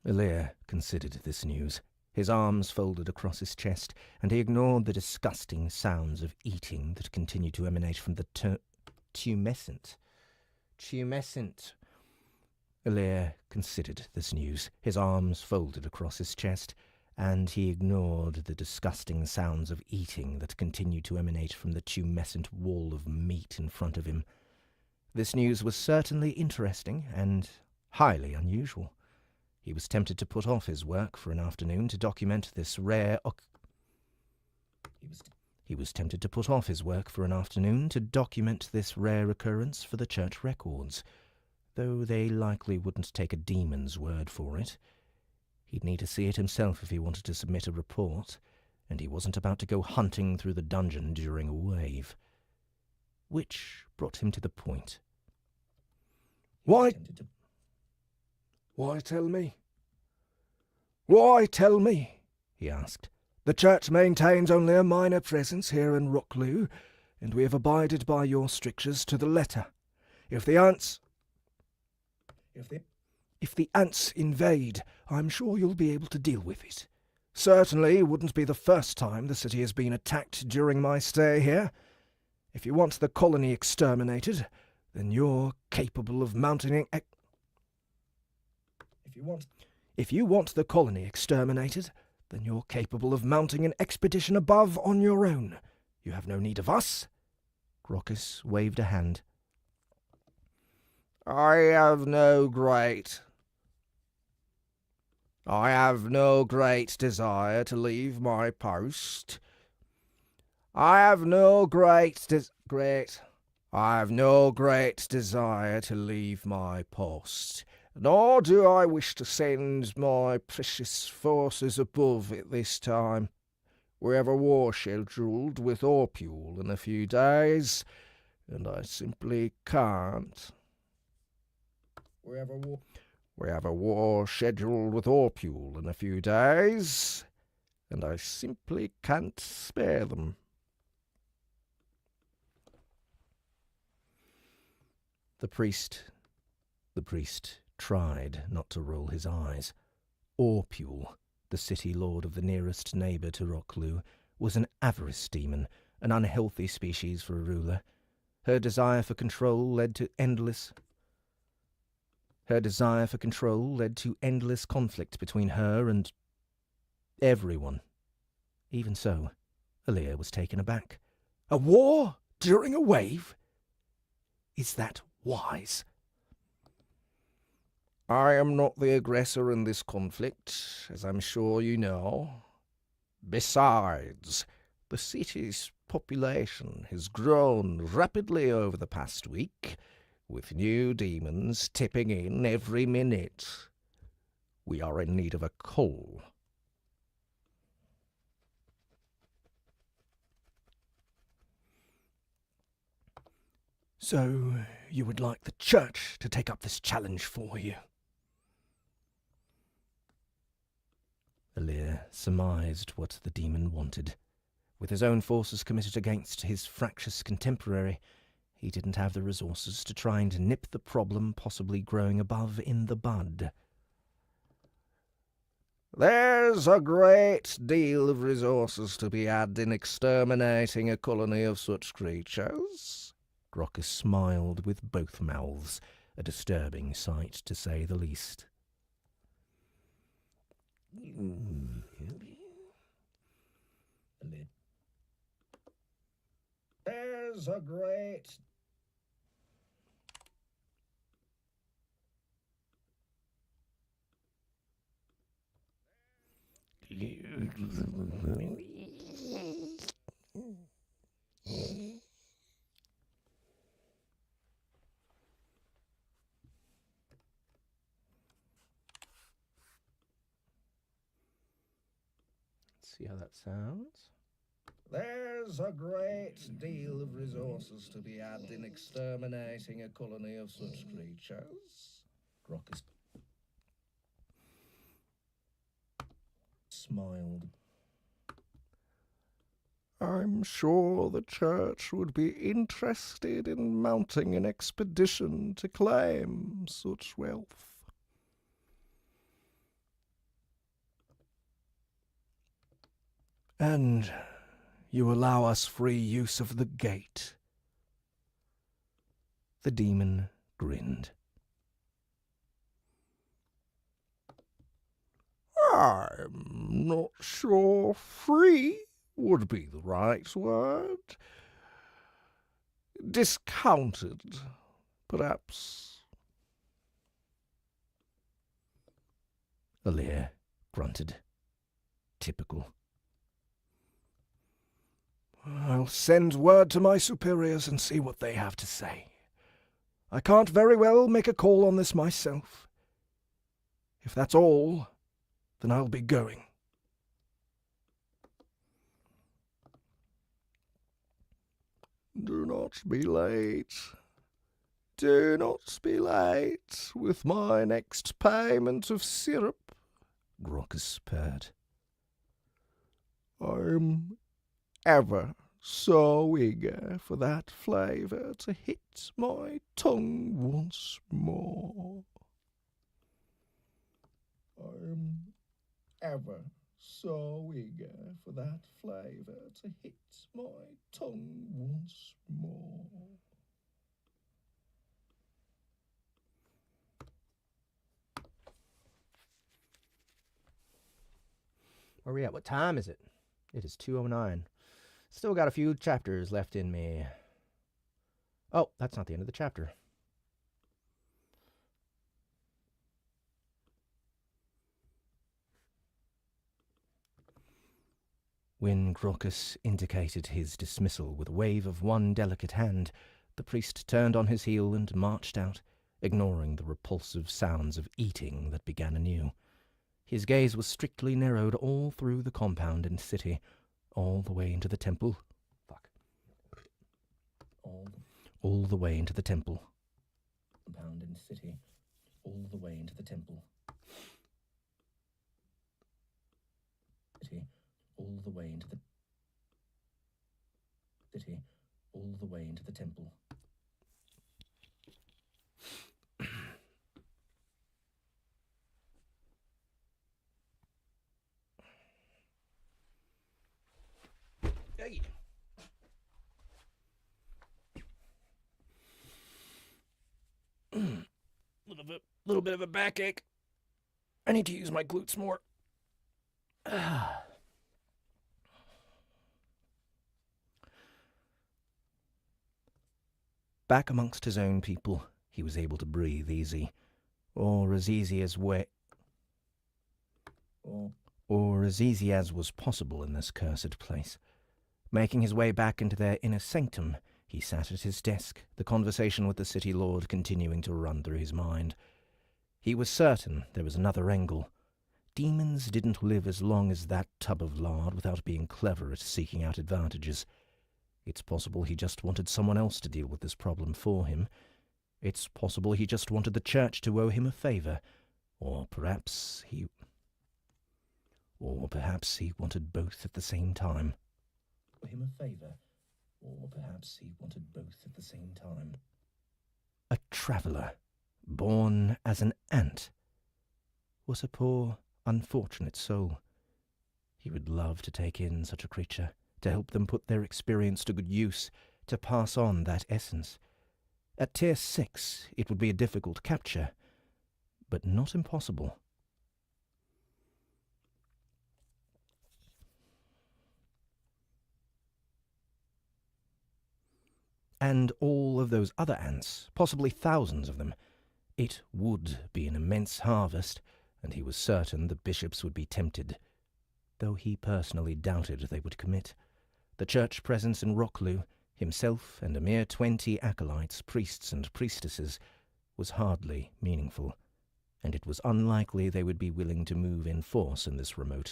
Alir considered this news, his arms folded across his chest, and he ignored the disgusting sounds of eating that continued to emanate from the tumescent. Alir considered this news, his arms folded across his chest, and he ignored the disgusting sounds of eating that continued to emanate from the tumescent wall of meat in front of him. This news was certainly interesting and highly unusual. He was tempted to put off his work for an afternoon to document this rare occurrence for the church records, though they likely wouldn't take a demon's word for it. He'd need to see it himself if he wanted to submit a report, and he wasn't about to go hunting through the dungeon during a wave. Which brought him to the point. Why tell me? Why tell me? He asked. The church maintains only a minor presence here in Rockloo, and we have abided by your strictures to the letter. If the ants invade, I'm sure you'll be able to deal with it. Certainly wouldn't be the first time the city has been attacked during my stay here. If you want the colony exterminated, then you're capable of mounting If you want the colony exterminated, then you're capable of mounting an expedition above on your own. You have no need of us. Grocus waved a hand. I have no great desire to leave my post. I have no great desire to leave my post, nor do I wish to send my precious forces above at this time. We have a war scheduled with Orpule in a few days, and I simply can't. We have a war scheduled with Orpule in a few days, and I simply can't spare them. The priest tried not to roll his eyes. Orpule, the city lord of the nearest neighbour to Rockloo, was an avarice demon, an unhealthy species for a ruler. Her desire for control led to endless Her desire for control led to endless conflict between her and everyone. Even so, Aaliyah was taken aback. A war during a wave? Is that wise? I am not the aggressor in this conflict, as I'm sure you know. Besides, the city's population has grown rapidly over the past week, with new demons tipping in every minute. We are in need of a cull. So, you would like the church to take up this challenge for you? Alir surmised what the demon wanted. With his own forces committed against his fractious contemporary, he didn't have the resources to try and nip the problem possibly growing above in the bud. There's a great deal of resources to be had in exterminating a colony of such creatures. Grockus smiled with both mouths, a disturbing sight to say the least. There's a great... See how that sounds. There's a great deal of resources to be had in exterminating a colony of such creatures. Grockus smiled. I'm sure the church would be interested in mounting an expedition to claim such wealth. And you allow us free use of the gate. The demon grinned. I'm not sure free would be the right word. Discounted, perhaps. Alir grunted. Typical. I'll send word to my superiors and see what they have to say. I can't very well make a call on this myself. If that's all, then I'll be going. Do not be late. Do not be late with my next payment of syrup, Grockus purred. I'm ever so eager for that flavour to hit my tongue once more. I'm ever so eager for that flavour to hit my tongue once more. Where are we at? What time is it? It is 2:09. Still got a few chapters left in me. Oh, that's not the end of the chapter. When Grockus indicated his dismissal with a wave of one delicate hand, the priest turned on his heel and marched out, ignoring the repulsive sounds of eating that began anew. His gaze was strictly narrowed all through the compound and city, all the way into the temple. All the way into the temple. Compound and city, all the way into the temple. City, all the way into the city, all the way into the temple. Hey. Little bit little bit of a backache. I need to use my glutes more. Back amongst his own people, he was able to breathe easy. Or as easy as was possible in this cursed place. Making his way back into their inner sanctum, he sat at his desk, the conversation with the city lord continuing to run through his mind. He was certain there was another angle. Demons didn't live as long as that tub of lard without being clever at seeking out advantages. It's possible he just wanted someone else to deal with this problem for him. It's possible he just wanted the church to owe him a favor. Or perhaps he wanted both at the same time. Him a favor, or perhaps he wanted both at the same time. A traveller, born as an ant. What a poor, unfortunate soul. He would love to take in such a creature, to help them put their experience to good use, to pass on that essence. At Tier 6, it would be a difficult capture, but not impossible. And all of those other ants, possibly thousands of them. It would be an immense harvest, and he was certain the bishops would be tempted, though he personally doubted they would commit. The church presence in Rocklu, himself and a mere 20 acolytes, priests and priestesses, was hardly meaningful, and it was unlikely they would be willing to move in force in this remote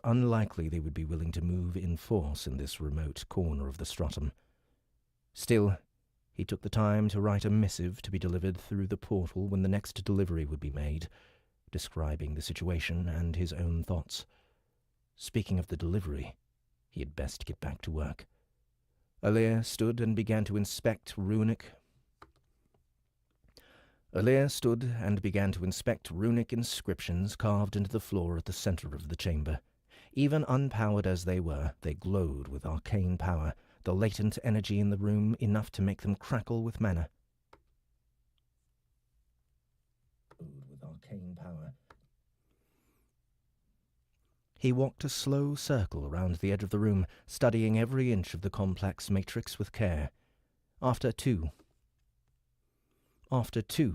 unlikely they would be willing to move in force in this remote corner of the stratum. Still, he took the time to write a missive to be delivered through the portal when the next delivery would be made, describing the situation and his own thoughts. Speaking of the delivery, he had best get back to work. Alir stood and began to inspect runic inscriptions carved into the floor at the center of the chamber. Even unpowered as they were, they glowed with arcane power, the latent energy in the room enough to make them crackle with mana. He walked a slow circle around the edge of the room, studying every inch of the complex matrix with care. After two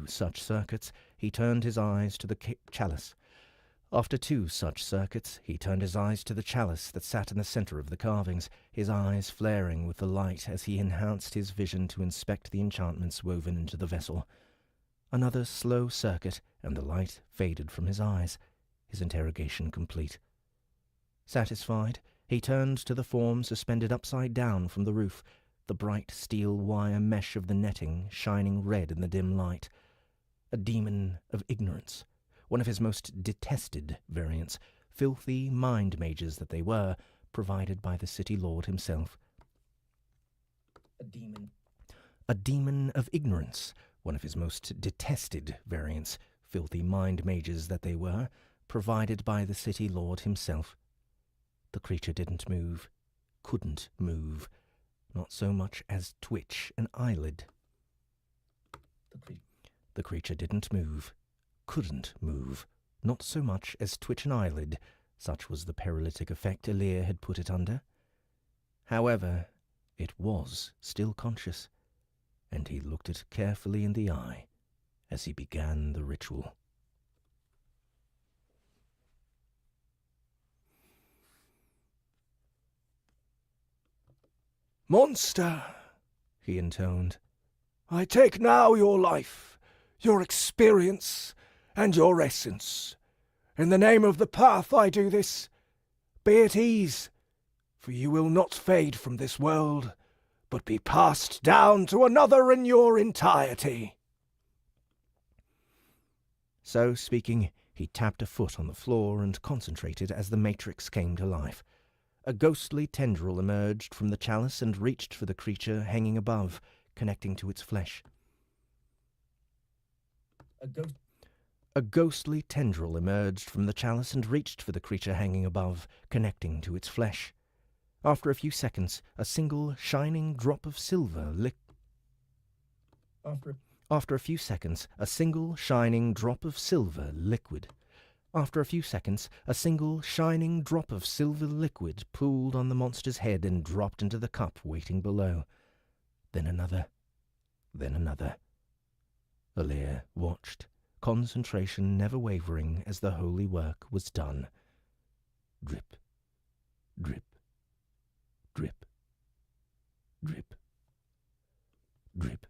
such circuits, he turned his eyes to the chalice. That sat in the center of the carvings, his eyes flaring with the light as he enhanced his vision to inspect the enchantments woven into the vessel. Another slow circuit, and the light faded from his eyes, his interrogation complete. Satisfied, he turned to the form suspended upside down from the roof, the bright steel wire mesh of the netting shining red in the dim light. A demon of ignorance, one of his most detested variants, filthy mind mages that they were, provided by the city lord himself. A demon of ignorance, one of his most detested variants, filthy mind mages that they were, provided by the city lord himself. The creature didn't move, couldn't move, not so much as twitch an eyelid. The creature didn't move, couldn't move, not so much as twitch an eyelid, such was the paralytic effect Alir had put it under. However, it was still conscious, and he looked it carefully in the eye as he began the ritual. "Monster," he intoned, "I take now your life, your experience, and your essence. In the name of the path I do this. Be at ease, for you will not fade from this world, but be passed down to another in your entirety." So speaking, he tapped a foot on the floor and concentrated as the matrix came to life. A ghostly tendril emerged from the chalice and reached for the creature hanging above, connecting to its flesh. A ghostly tendril emerged from the chalice and reached for the creature hanging above, connecting to its flesh. After a few seconds, a single shining drop of silver After a few seconds, a single shining drop of silver liquid. After a few seconds, a single shining drop of silver liquid pooled on the monster's head and dropped into the cup waiting below. Then another. Then another. Alir watched, concentration never wavering as the holy work was done. Drip, drip, drip, drip, drip.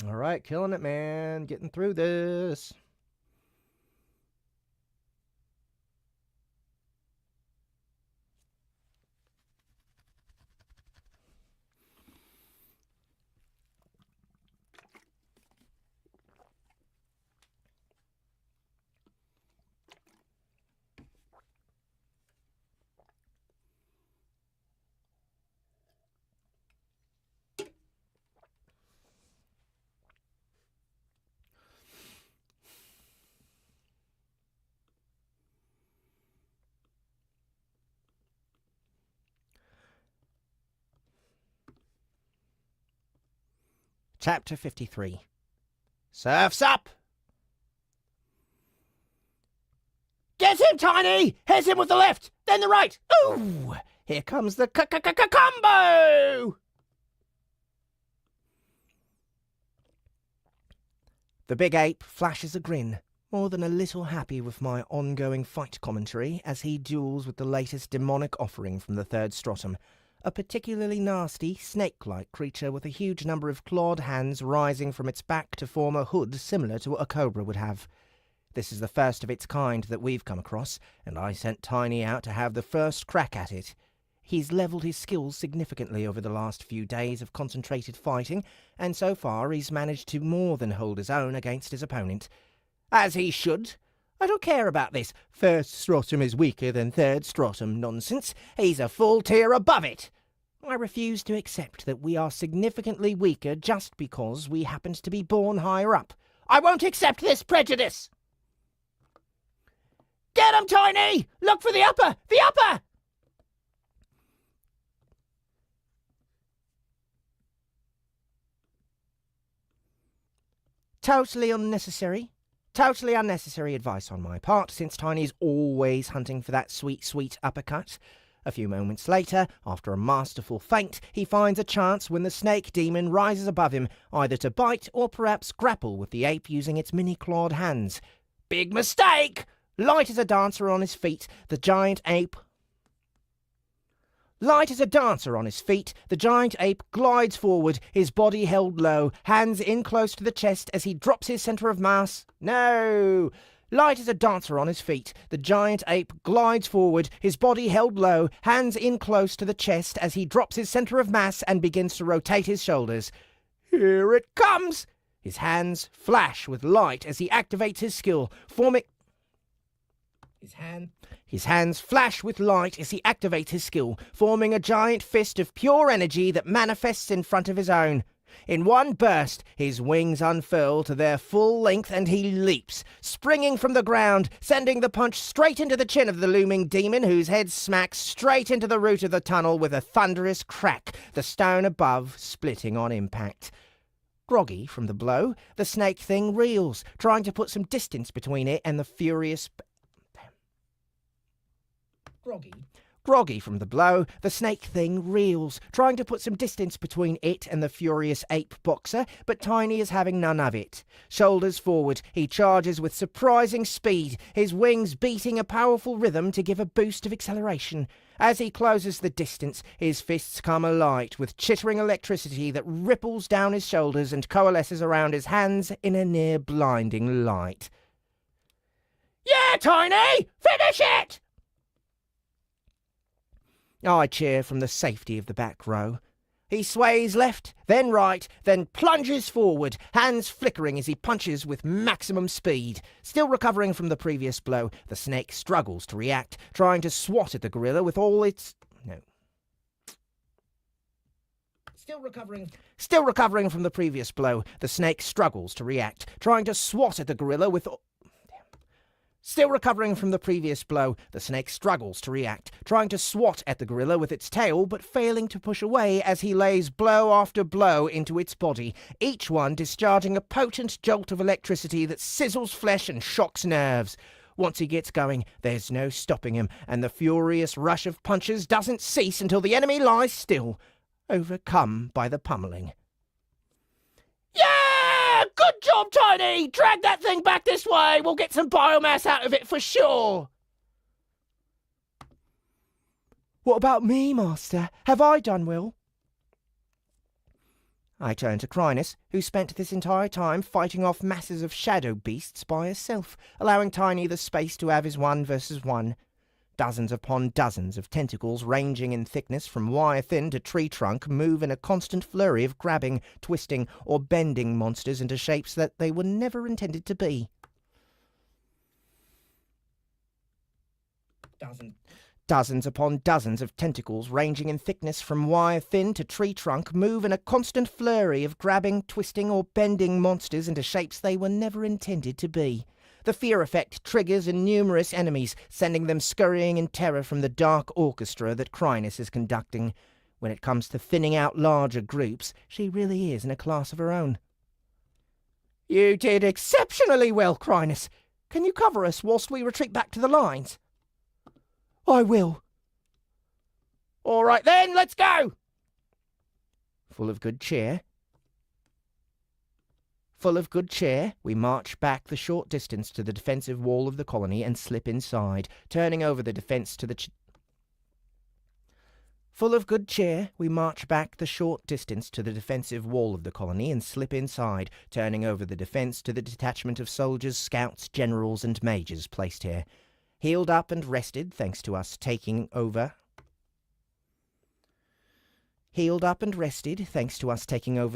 All right, killing it, man. Getting through this. Chapter 53. Surf's up! Get him, Tiny! Hit him with the left, then the right. Ooh! Here comes the combo! The big ape flashes a grin, more than a little happy with my ongoing fight commentary as he duels with the latest demonic offering from the third stratum, a particularly nasty, snake-like creature with a huge number of clawed hands rising from its back to form a hood similar to what a cobra would have. This is the first of its kind that we've come across, and I sent Tiny out to have the first crack at it. He's levelled his skills significantly over the last few days of concentrated fighting, and so far he's managed to more than hold his own against his opponent. As he should. I don't care about this first stratum is weaker than third stratum nonsense. He's a full tier above it. I refuse to accept that we are significantly weaker just because we happened to be born higher up. I won't accept this prejudice. Get him, Tiny! Look for the upper! The upper! Totally unnecessary advice on my part, since Tiny's always hunting for that sweet, sweet uppercut. A few moments later, after a masterful feint, he finds a chance when the snake demon rises above him, either to bite or perhaps grapple with the ape using its mini-clawed hands. Big mistake! Light as a dancer on his feet, the giant ape glides forward, his body held low, hands in close to the chest as he drops his centre of mass. No! Light as a dancer on his feet, the giant ape glides forward, his body held low, hands in close to the chest as he drops his centre of mass and begins to rotate his shoulders. Here it comes! His hands flash with light as he activates his skill, forming... His hands flash with light as he activates his skill, forming a giant fist of pure energy that manifests in front of his own. In one burst, his wings unfurl to their full length and he leaps, springing from the ground, sending the punch straight into the chin of the looming demon, whose head smacks straight into the root of the tunnel with a thunderous crack, the stone above splitting on impact. Groggy from the blow, the snake thing reels, trying to put some distance between it and the furious... Groggy from the blow, the snake thing reels, trying to put some distance between it and the furious ape boxer, but Tiny is having none of it. Shoulders forward, he charges with surprising speed, his wings beating a powerful rhythm to give a boost of acceleration. As he closes the distance, his fists come alight with chittering electricity that ripples down his shoulders and coalesces around his hands in a near blinding light. Yeah, Tiny! Finish it! I cheer from the safety of the back row. He sways left, then right, then plunges forward, hands flickering as he punches with maximum speed. Still recovering from the previous blow, the snake struggles to react, trying to swat at the gorilla with all its... No. Still recovering from the previous blow, the snake struggles to react, trying to swat at the gorilla with all... Still recovering from the previous blow, the snake struggles to react, trying to swat at the gorilla with its tail, but failing to push away as he lays blow after blow into its body, each one discharging a potent jolt of electricity that sizzles flesh and shocks nerves. Once he gets going, there's no stopping him, and the furious rush of punches doesn't cease until the enemy lies still, overcome by the pummeling. Yeah! Good job, Tiny! Drag that thing back this way! We'll get some biomass out of it for sure! What about me, Master? Have I done well? I turn to Chrysalis, who spent this entire time fighting off masses of shadow beasts by herself, allowing Tiny the space to have his 1 versus 1. Dozens upon dozens of tentacles ranging in thickness from wire-thin to tree trunk move in a constant flurry of grabbing, twisting, or bending monsters into shapes that they were never intended to be. Dozens upon dozens of tentacles ranging in thickness from wire-thin to tree trunk move in a constant flurry of grabbing, twisting, or bending monsters into shapes they were never intended to be. The fear effect triggers in numerous enemies, sending them scurrying in terror from the dark orchestra that Chrysalis is conducting. When it comes to thinning out larger groups, she really is in a class of her own. You did exceptionally well, Chrysalis. Can you cover us whilst we retreat back to the lines? I will. All right then, let's go! Full of good cheer, we march back the short distance to the defensive wall of the colony and slip inside, turning over the defense to the... Full of good cheer, we march back the short distance to the defensive wall of the colony and slip inside, turning over the defense to the detachment of soldiers, scouts, generals, and majors placed here. Healed up and rested, thanks to us taking over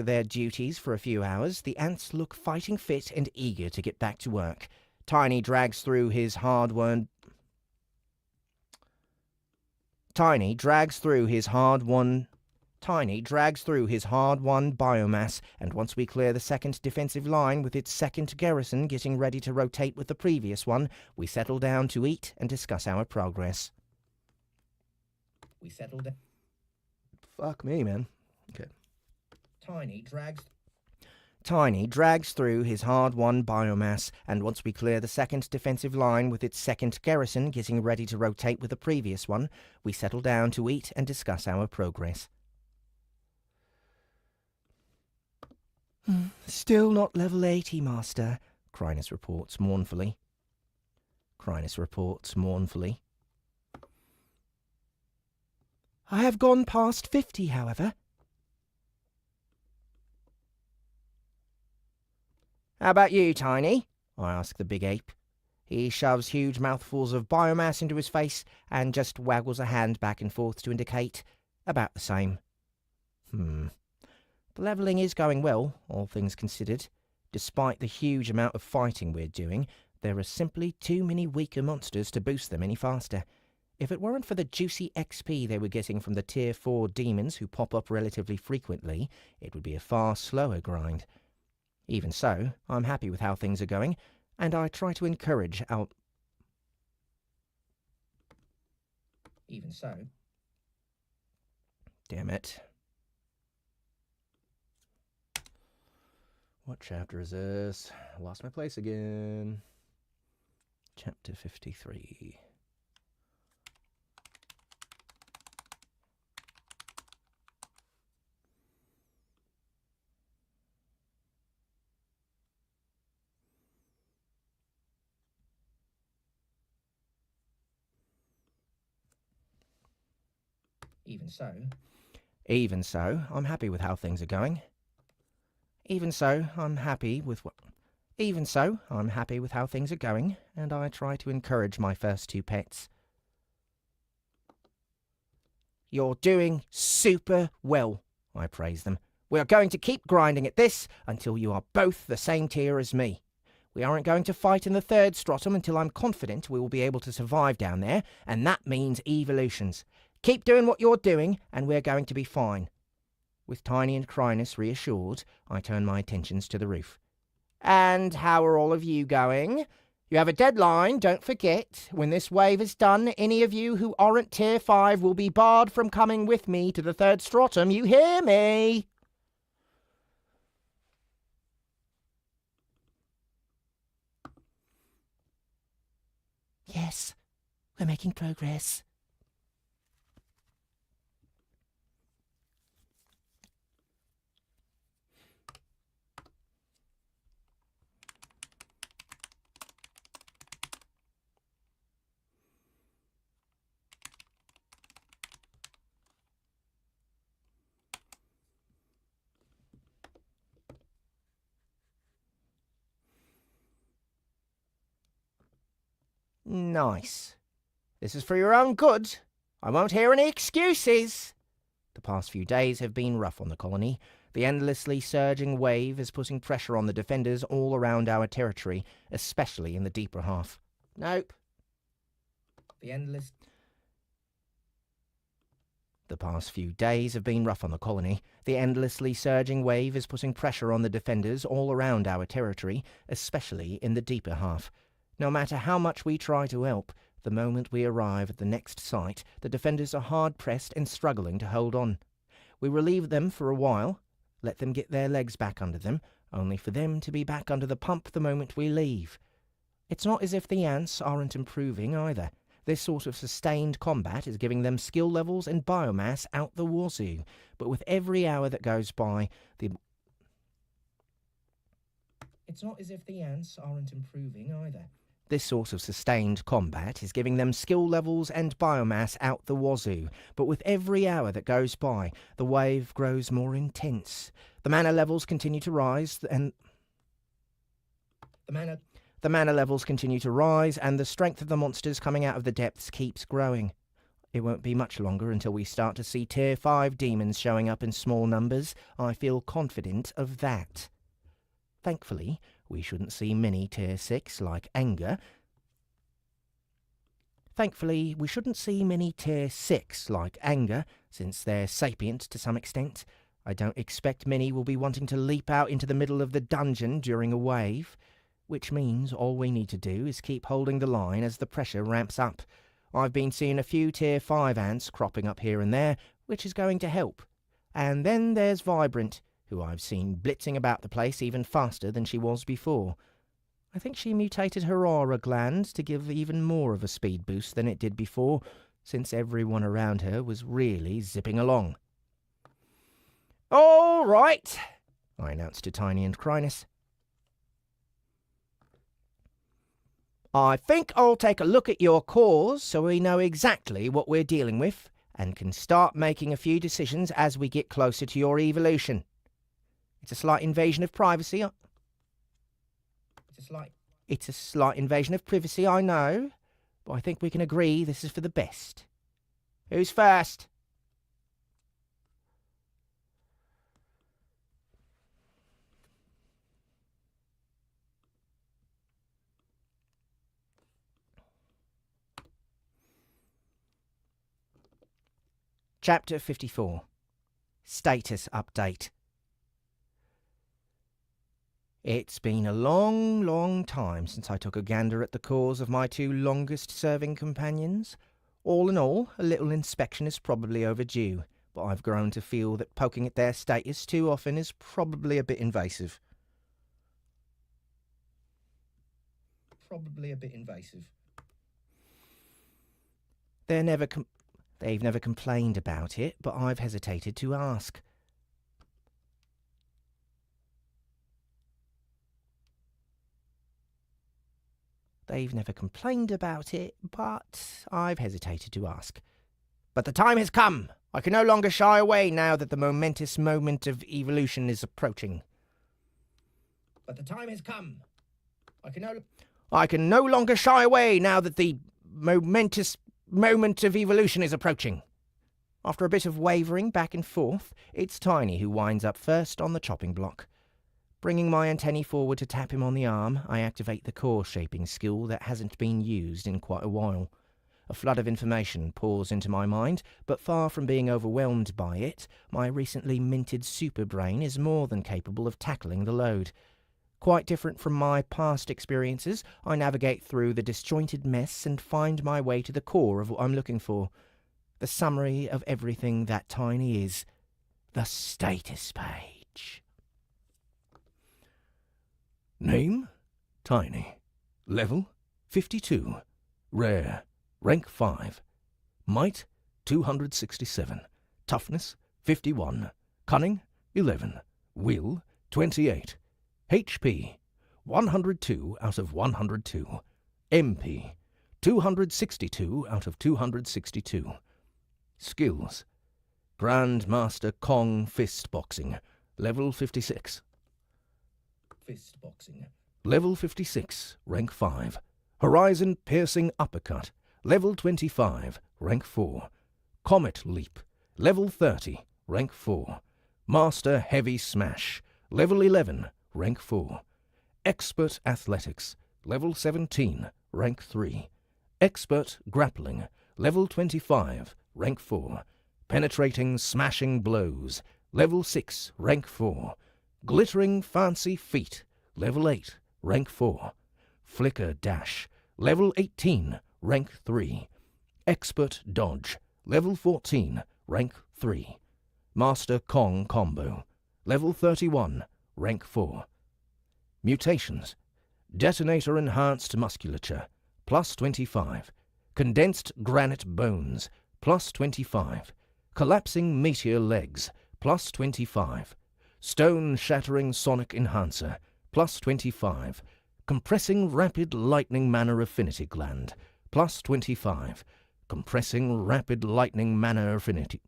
their duties for a few hours, the ants look fighting fit and eager to get back to work. Tiny drags through his hard-won biomass, and once we clear the second defensive line with its second garrison getting ready to rotate with the previous one, we settle down to eat and discuss our progress. Fuck me, man. Okay. Tiny drags through his hard-won biomass, and once we clear the second defensive line with its second garrison getting ready to rotate with the previous one, we settle down to eat and discuss our progress. Still not level 80, Master, Chrysalis reports mournfully. I have gone past 50, however. How about you, Tiny? I ask the big ape. He shoves huge mouthfuls of biomass into his face and just waggles a hand back and forth to indicate about the same. The levelling is going well, all things considered. Despite the huge amount of fighting we're doing, there are simply too many weaker monsters to boost them any faster. If it weren't for the juicy XP they were getting from the Tier 4 demons who pop up relatively frequently, it would be a far slower grind. Even so, I'm happy with how things are going, and I try to encourage our... Even so... Damn it. What chapter is this? I lost my place again. Chapter 53. Even so, I'm happy with how things are going. Even so, I'm happy with how things are going, and I try to encourage my first two pets. You're doing super well, I praise them. We are going to keep grinding at this until you are both the same tier as me. We aren't going to fight in the third stratum until I'm confident we will be able to survive down there, and that means evolutions. Keep doing what you're doing, and we're going to be fine. With Tiny and Crinus reassured, I turn my attentions to the roof. And how are all of you going? You have a deadline, don't forget. When this wave is done, any of you who aren't tier 5 will be barred from coming with me to the third stratum. You hear me? Yes, we're making progress. Nice. This is for your own good. I won't hear any excuses. The past few days have been rough on the colony. The endlessly surging wave is putting pressure on the defenders all around our territory, especially in the deeper half. Nope. The past few days have been rough on the colony. The endlessly surging wave is putting pressure on the defenders all around our territory, especially in the deeper half. No matter how much we try to help, the moment we arrive at the next site, the defenders are hard-pressed and struggling to hold on. We relieve them for a while, let them get their legs back under them, only for them to be back under the pump the moment we leave. It's not as if the ants aren't improving either. This sort of sustained combat is giving them skill levels and biomass out the wazoo, but with every hour that goes by, It's not as if the ants aren't improving either. This sort of sustained combat is giving them skill levels and biomass out the wazoo, but with every hour that goes by, the wave grows more intense. The mana levels continue to rise, and the mana levels continue to rise, and the strength of the monsters coming out of the depths keeps growing. It won't be much longer until we start to see tier 5 demons showing up in small numbers. I feel confident of that. Thankfully, we shouldn't see many tier 6 like anger. Since they're sapient to some extent. I don't expect many will be wanting to leap out into the middle of the dungeon during a wave, which means all we need to do is keep holding the line as the pressure ramps up. I've been seeing a few tier 5 ants cropping up here and there, which is going to help. And then there's Vibrant, who I've seen blitzing about the place even faster than she was before. I think she mutated her aura gland to give even more of a speed boost than it did before, since everyone around her was really zipping along. "All right," I announced to Tiny and Crinus. "I think I'll take a look at your cores so we know exactly what we're dealing with and can start making a few decisions as we get closer to your evolution. It's a slight invasion of privacy. It's a slight invasion of privacy, I know, but I think we can agree this is for the best. Who's first?" Chapter 54. Status Update. It's been a long, long time since I took a gander at the cores of my 2 longest-serving companions. All in all, a little inspection is probably overdue, but I've grown to feel that poking at their status too often is probably a bit invasive. They've never complained about it, but I've hesitated to ask. But the time has come. I can no longer shy away now that the momentous moment of evolution is approaching. I can no longer shy away now that the momentous moment of evolution is approaching. After a bit of wavering back and forth, it's Tiny who winds up first on the chopping block. Bringing my antennae forward to tap him on the arm, I activate the core shaping skill that hasn't been used in quite a while. A flood of information pours into my mind, but far from being overwhelmed by it, my recently minted super brain is more than capable of tackling the load. Quite different from my past experiences, I navigate through the disjointed mess and find my way to the core of what I'm looking for. The summary of everything that Tiny is. The status page. Name? Tiny. Level? 52. Rare. Rank 5. Might? 267. Toughness? 51. Cunning? 11. Will? 28. HP? 102 out of 102. MP? 262 out of 262. Skills. Grandmaster Kong Fist Boxing. Level 56. Fist boxing. Level 56, rank 5. Horizon Piercing Uppercut, level 25, rank 4. Comet Leap, level 30, rank 4. Master Heavy Smash, level 11, rank 4. Expert Athletics, level 17, rank 3. Expert Grappling, level 25, rank 4. Penetrating Smashing Blows, level 6, rank 4. Glittering Fancy Feet, level 8, rank 4. Flicker Dash, level 18, rank 3. Expert Dodge, level 14, rank 3. Master Kong Combo, level 31, rank 4. Mutations. Detonator Enhanced Musculature, plus 25. Condensed Granite Bones, plus 25. Collapsing Meteor Legs, plus 25. Stone-Shattering Sonic Enhancer, plus 25. Compressing Rapid Lightning Mana Affinity Gland, plus 25. Compressing Rapid Lightning Mana Affinity.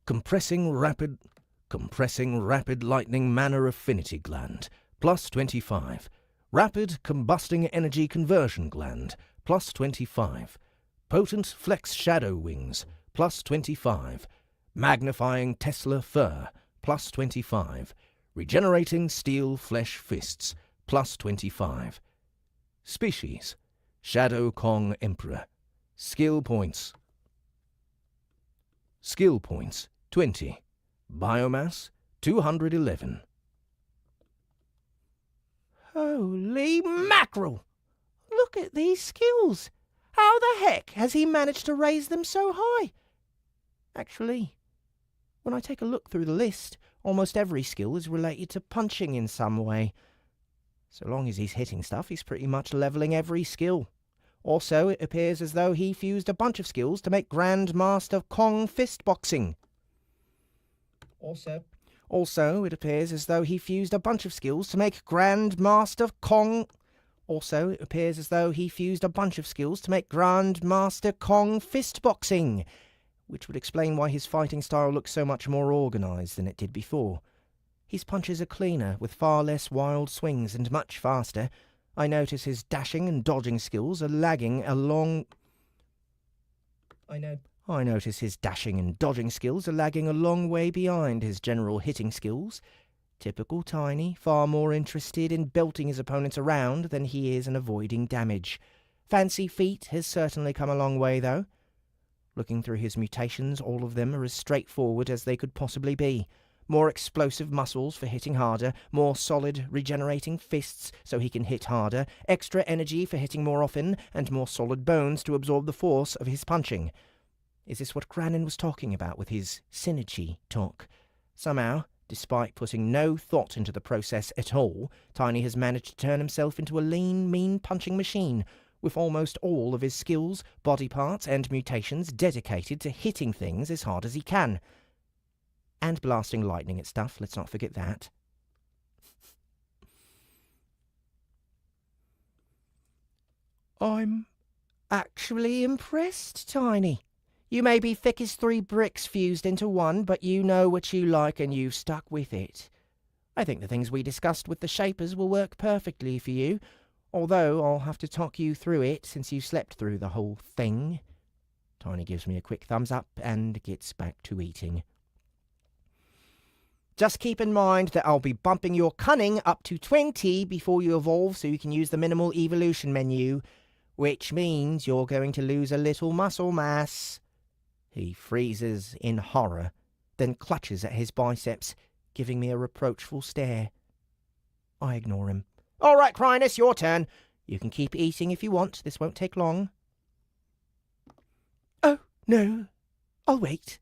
Compressing Rapid Lightning Mana Affinity Gland, plus 25. Rapid Combusting Energy Conversion Gland, plus 25. Potent Flex Shadow Wings, plus 25. Magnifying Tesla Fur, plus 25. Regenerating Steel Flesh Fists, plus 25. Species. Shadow Kong Emperor. Skill points. 20. Biomass 211. Holy mackerel! Look at these skills! How the heck has he managed to raise them so high? Actually, when I take a look through the list, almost every skill is related to punching in some way. So long as he's hitting stuff, he's pretty much leveling every skill. Also, it appears as though he fused a bunch of skills to make Grandmaster Kong Fist Boxing. Also, it appears as though he fused a bunch of skills to make Grandmaster Kong Fist Boxing, which would explain why his fighting style looks so much more organised than it did before. His punches are cleaner, with far less wild swings and much faster. I notice his dashing and dodging skills are lagging a long way behind his general hitting skills. Typical Tiny, far more interested in belting his opponents around than he is in avoiding damage. Fancy Feet has certainly come a long way, though. Looking through his mutations, all of them are as straightforward as they could possibly be. More explosive muscles for hitting harder, more solid regenerating fists so he can hit harder, extra energy for hitting more often, and more solid bones to absorb the force of his punching. Is this what Granin was talking about with his synergy talk? Somehow, despite putting no thought into the process at all, Tiny has managed to turn himself into a lean, mean punching machine, with almost all of his skills, body parts, and mutations dedicated to hitting things as hard as he can. And blasting lightning at stuff, let's not forget that. I'm actually impressed, Tiny. You may be thick as 3 bricks fused into one, but you know what you like and you've stuck with it. I think the things we discussed with the Shapers will work perfectly for you, although I'll have to talk you through it since you slept through the whole thing. Tiny gives me a quick thumbs up and gets back to eating. Just keep in mind that I'll be bumping your cunning up to 20 before you evolve so you can use the minimal evolution menu, which means you're going to lose a little muscle mass. He freezes in horror, then clutches at his biceps, giving me a reproachful stare. I ignore him. All right, Chrysalis, your turn. You can keep eating if you want. This won't take long. Oh, no. I'll wait.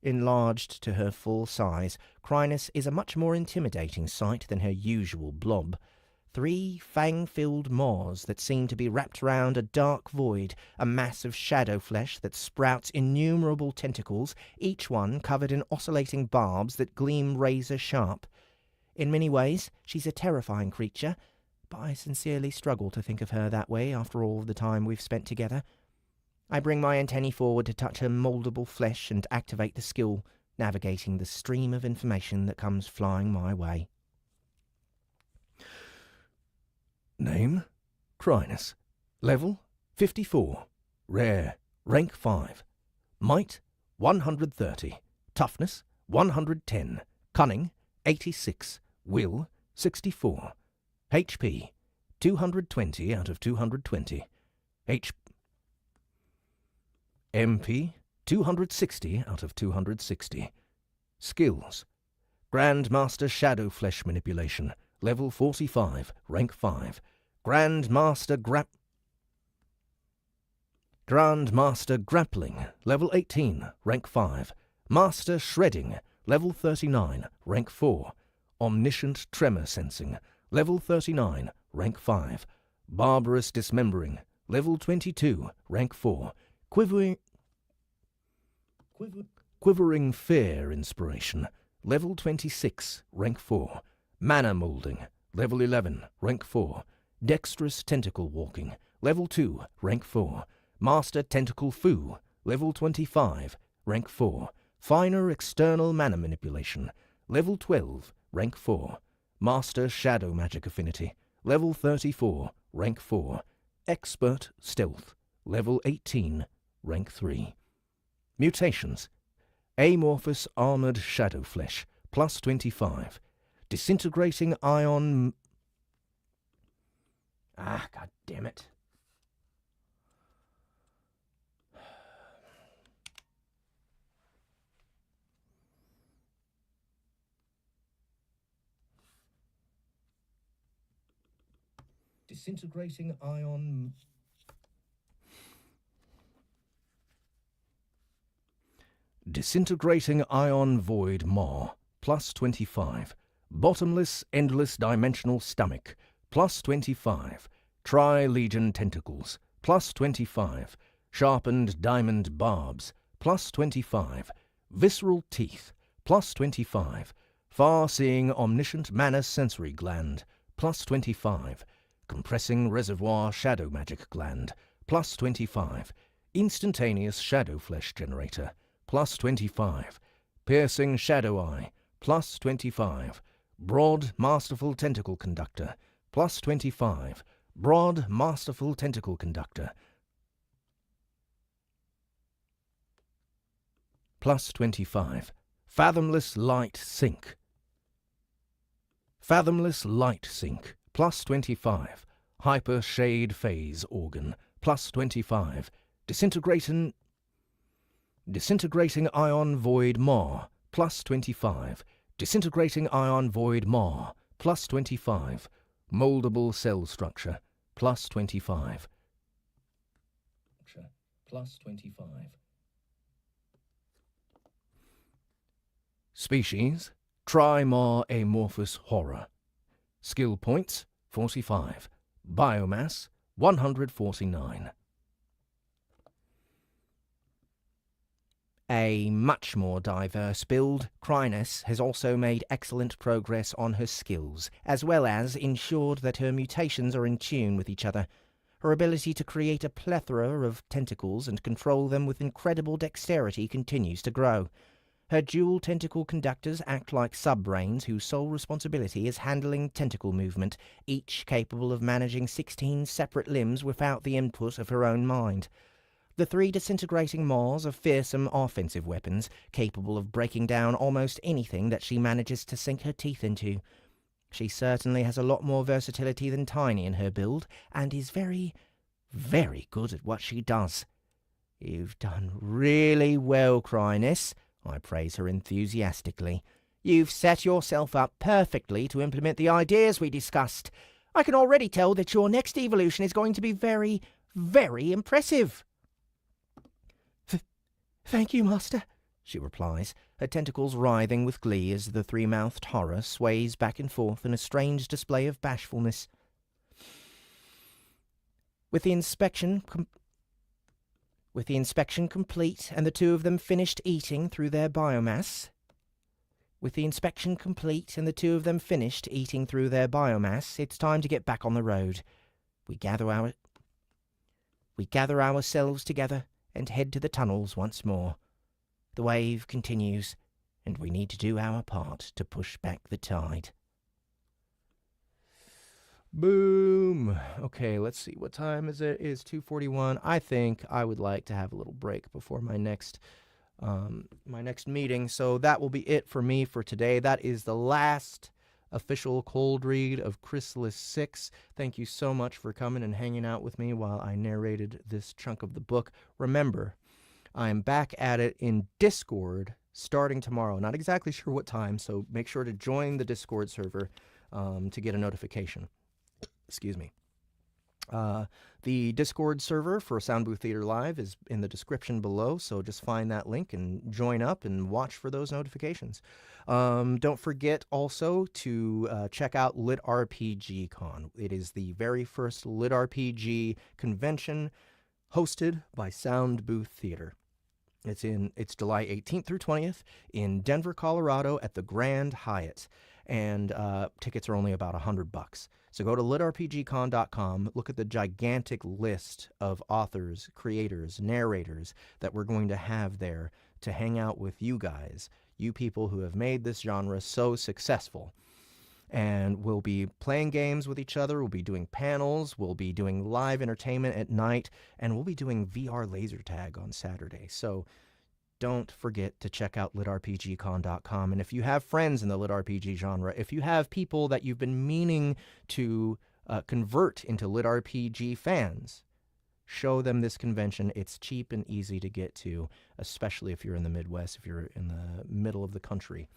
Enlarged to her full size, Chrysalis is a much more intimidating sight than her usual blob. 3 fang-filled maws that seem to be wrapped round a dark void, a mass of shadow flesh that sprouts innumerable tentacles, each one covered in oscillating barbs that gleam razor-sharp. In many ways, she's a terrifying creature, but I sincerely struggle to think of her that way after all the time we've spent together. I bring my antennae forward to touch her mouldable flesh and activate the skill, navigating the stream of information that comes flying my way. Name? Chrysalis. Level? 54. Rare. Rank 5. Might? 130. Toughness? 110. Cunning? 86. Will? 64. HP? 220 out of 220. MP? 260 out of 260. Skills. Grandmaster Shadow Flesh Manipulation. Level 45. Rank 5. Grandmaster Grappling. Level 18. Rank 5. Master Shredding. Level 39. Rank 4. Omniscient Tremor Sensing. Level 39. Rank 5. Barbarous Dismembering. Level 22. Rank 4. Quivering Fear Inspiration. Level 26. Rank 4. Mana Moulding. Level 11. Rank 4. Dexterous Tentacle Walking. Level 2. Rank 4. Master Tentacle Foo. Level 25. Rank 4. Finer External Mana Manipulation. Level 12. Rank 4. Master Shadow Magic Affinity. Level 34. Rank 4. Expert Stealth. Level 18. Rank 3. Mutations. Amorphous Armored Shadow Flesh. Plus 25. Disintegrating Ion... God damn it. Disintegrating Ion... Disintegrating Ion Void Maw. Plus 25. Bottomless Endless Dimensional Stomach. Plus 25. Tri-Legion Tentacles. Plus 25. Sharpened Diamond Barbs. Plus 25. Visceral Teeth. Plus 25. Far-Seeing Omniscient Mana Sensory Gland. Plus 25. Compressing Reservoir Shadow Magic Gland. Plus 25. Instantaneous Shadow Flesh Generator. Plus 25. Piercing Shadow Eye. Plus 25. Broad Masterful Tentacle Conductor. Plus 25. Broad Masterful Tentacle Conductor. Plus 25. Fathomless Light Sink. Fathomless Light Sink. Plus 25. Hyper Shade Phase Organ. Plus 25. Disintegrating Ion Void Maw. Plus 25. Disintegrating Ion Void Maw. Plus 25. Moldable Cell Structure. Plus 25. Plus 25. Species. Tri-Maw Amorphous Horror. Skill points, 45. Biomass, 149. A much more diverse build, Chrysalis has also made excellent progress on her skills, as well as ensured that her mutations are in tune with each other. Her ability to create a plethora of tentacles and control them with incredible dexterity continues to grow. Her dual tentacle conductors act like sub-brains whose sole responsibility is handling tentacle movement, each capable of managing 16 separate limbs without the input of her own mind. The 3 disintegrating maws are fearsome offensive weapons, capable of breaking down almost anything that she manages to sink her teeth into. She certainly has a lot more versatility than Tiny in her build, and is very, very good at what she does. You've done really well, Cryness. I praise her enthusiastically. You've set yourself up perfectly to implement the ideas we discussed. I can already tell that your next evolution is going to be very, very impressive. Thank you, Master, she replies, her tentacles writhing with glee as the 3-mouthed horror sways back and forth in a strange display of bashfulness. With the inspection complete and the 2 of them finished eating through their biomass, it's time to get back on the road. We gather ourselves together and head to the tunnels once more. The wave continues, and we need to do our part to push back the tide. Boom. Okay, let's see. What time is it? It is 2:41. I think I would like to have a little break before my next meeting. So that will be it for me for today. That is the last official cold read of Chrysalis 6. Thank you so much for coming and hanging out with me while I narrated this chunk of the book. Remember, I am back at it in Discord starting tomorrow. Not exactly sure what time, so make sure to join the Discord server to get a notification. Excuse me. The Discord server for Soundbooth Theater Live is in the description below, so just find that link and join up and watch for those notifications. Don't forget also to check out LitRPG Con. It is the very first LitRPG convention hosted by Soundbooth Theater. It's July 18th through 20th in Denver, Colorado at the Grand Hyatt, and tickets are only about $100. So go to litrpgcon.com, look at the gigantic list of authors, creators, narrators that we're going to have there to hang out with you guys, you people who have made this genre so successful. And we'll be playing games with each other, we'll be doing panels, we'll be doing live entertainment at night, and we'll be doing VR laser tag on Saturday. So don't forget to check out litrpgcon.com. And if you have friends in the LitRPG genre, if you have people that you've been meaning to convert into LitRPG fans, show them this convention. It's cheap and easy to get to, especially if you're in the Midwest, if you're in the middle of the country.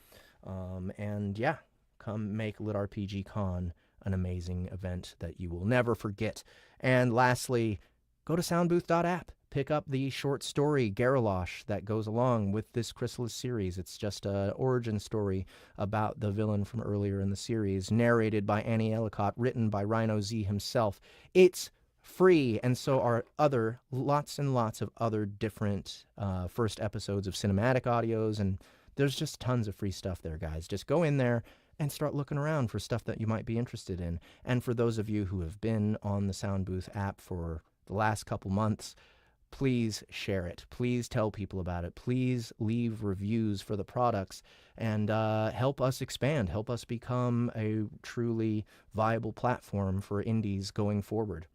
And yeah, come make LitRPG Con an amazing event that you will never forget. And lastly, go to soundbooth.app. Pick up the short story, Garralosh, that goes along with this Chrysalis series. It's just an origin story about the villain from earlier in the series, narrated by Annie Ellicott, written by Rhino Z himself. It's free, and so are lots and lots of other different first episodes of cinematic audios, and there's just tons of free stuff there, guys. Just go in there and start looking around for stuff that you might be interested in. And for those of you who have been on the Soundbooth app for the last couple months, please share it. Please tell people about it. Please leave reviews for the products and help us expand. Help us become a truly viable platform for indies going forward.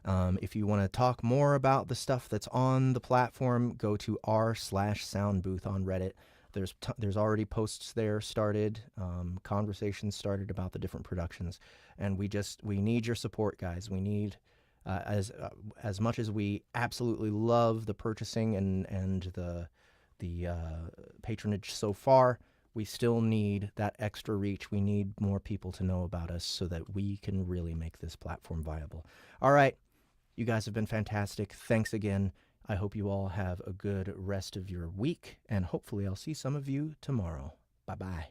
If you want to talk more about the stuff that's on the platform, go to r/soundbooth on Reddit. There's already posts there started, conversations started about the different productions, and we need your support, guys. We need as much as we absolutely love the purchasing and the patronage so far, we still need that extra reach. We need more people to know about us so that we can really make this platform viable. All right, you guys have been fantastic. Thanks again. I hope you all have a good rest of your week, and hopefully I'll see some of you tomorrow. Bye-bye.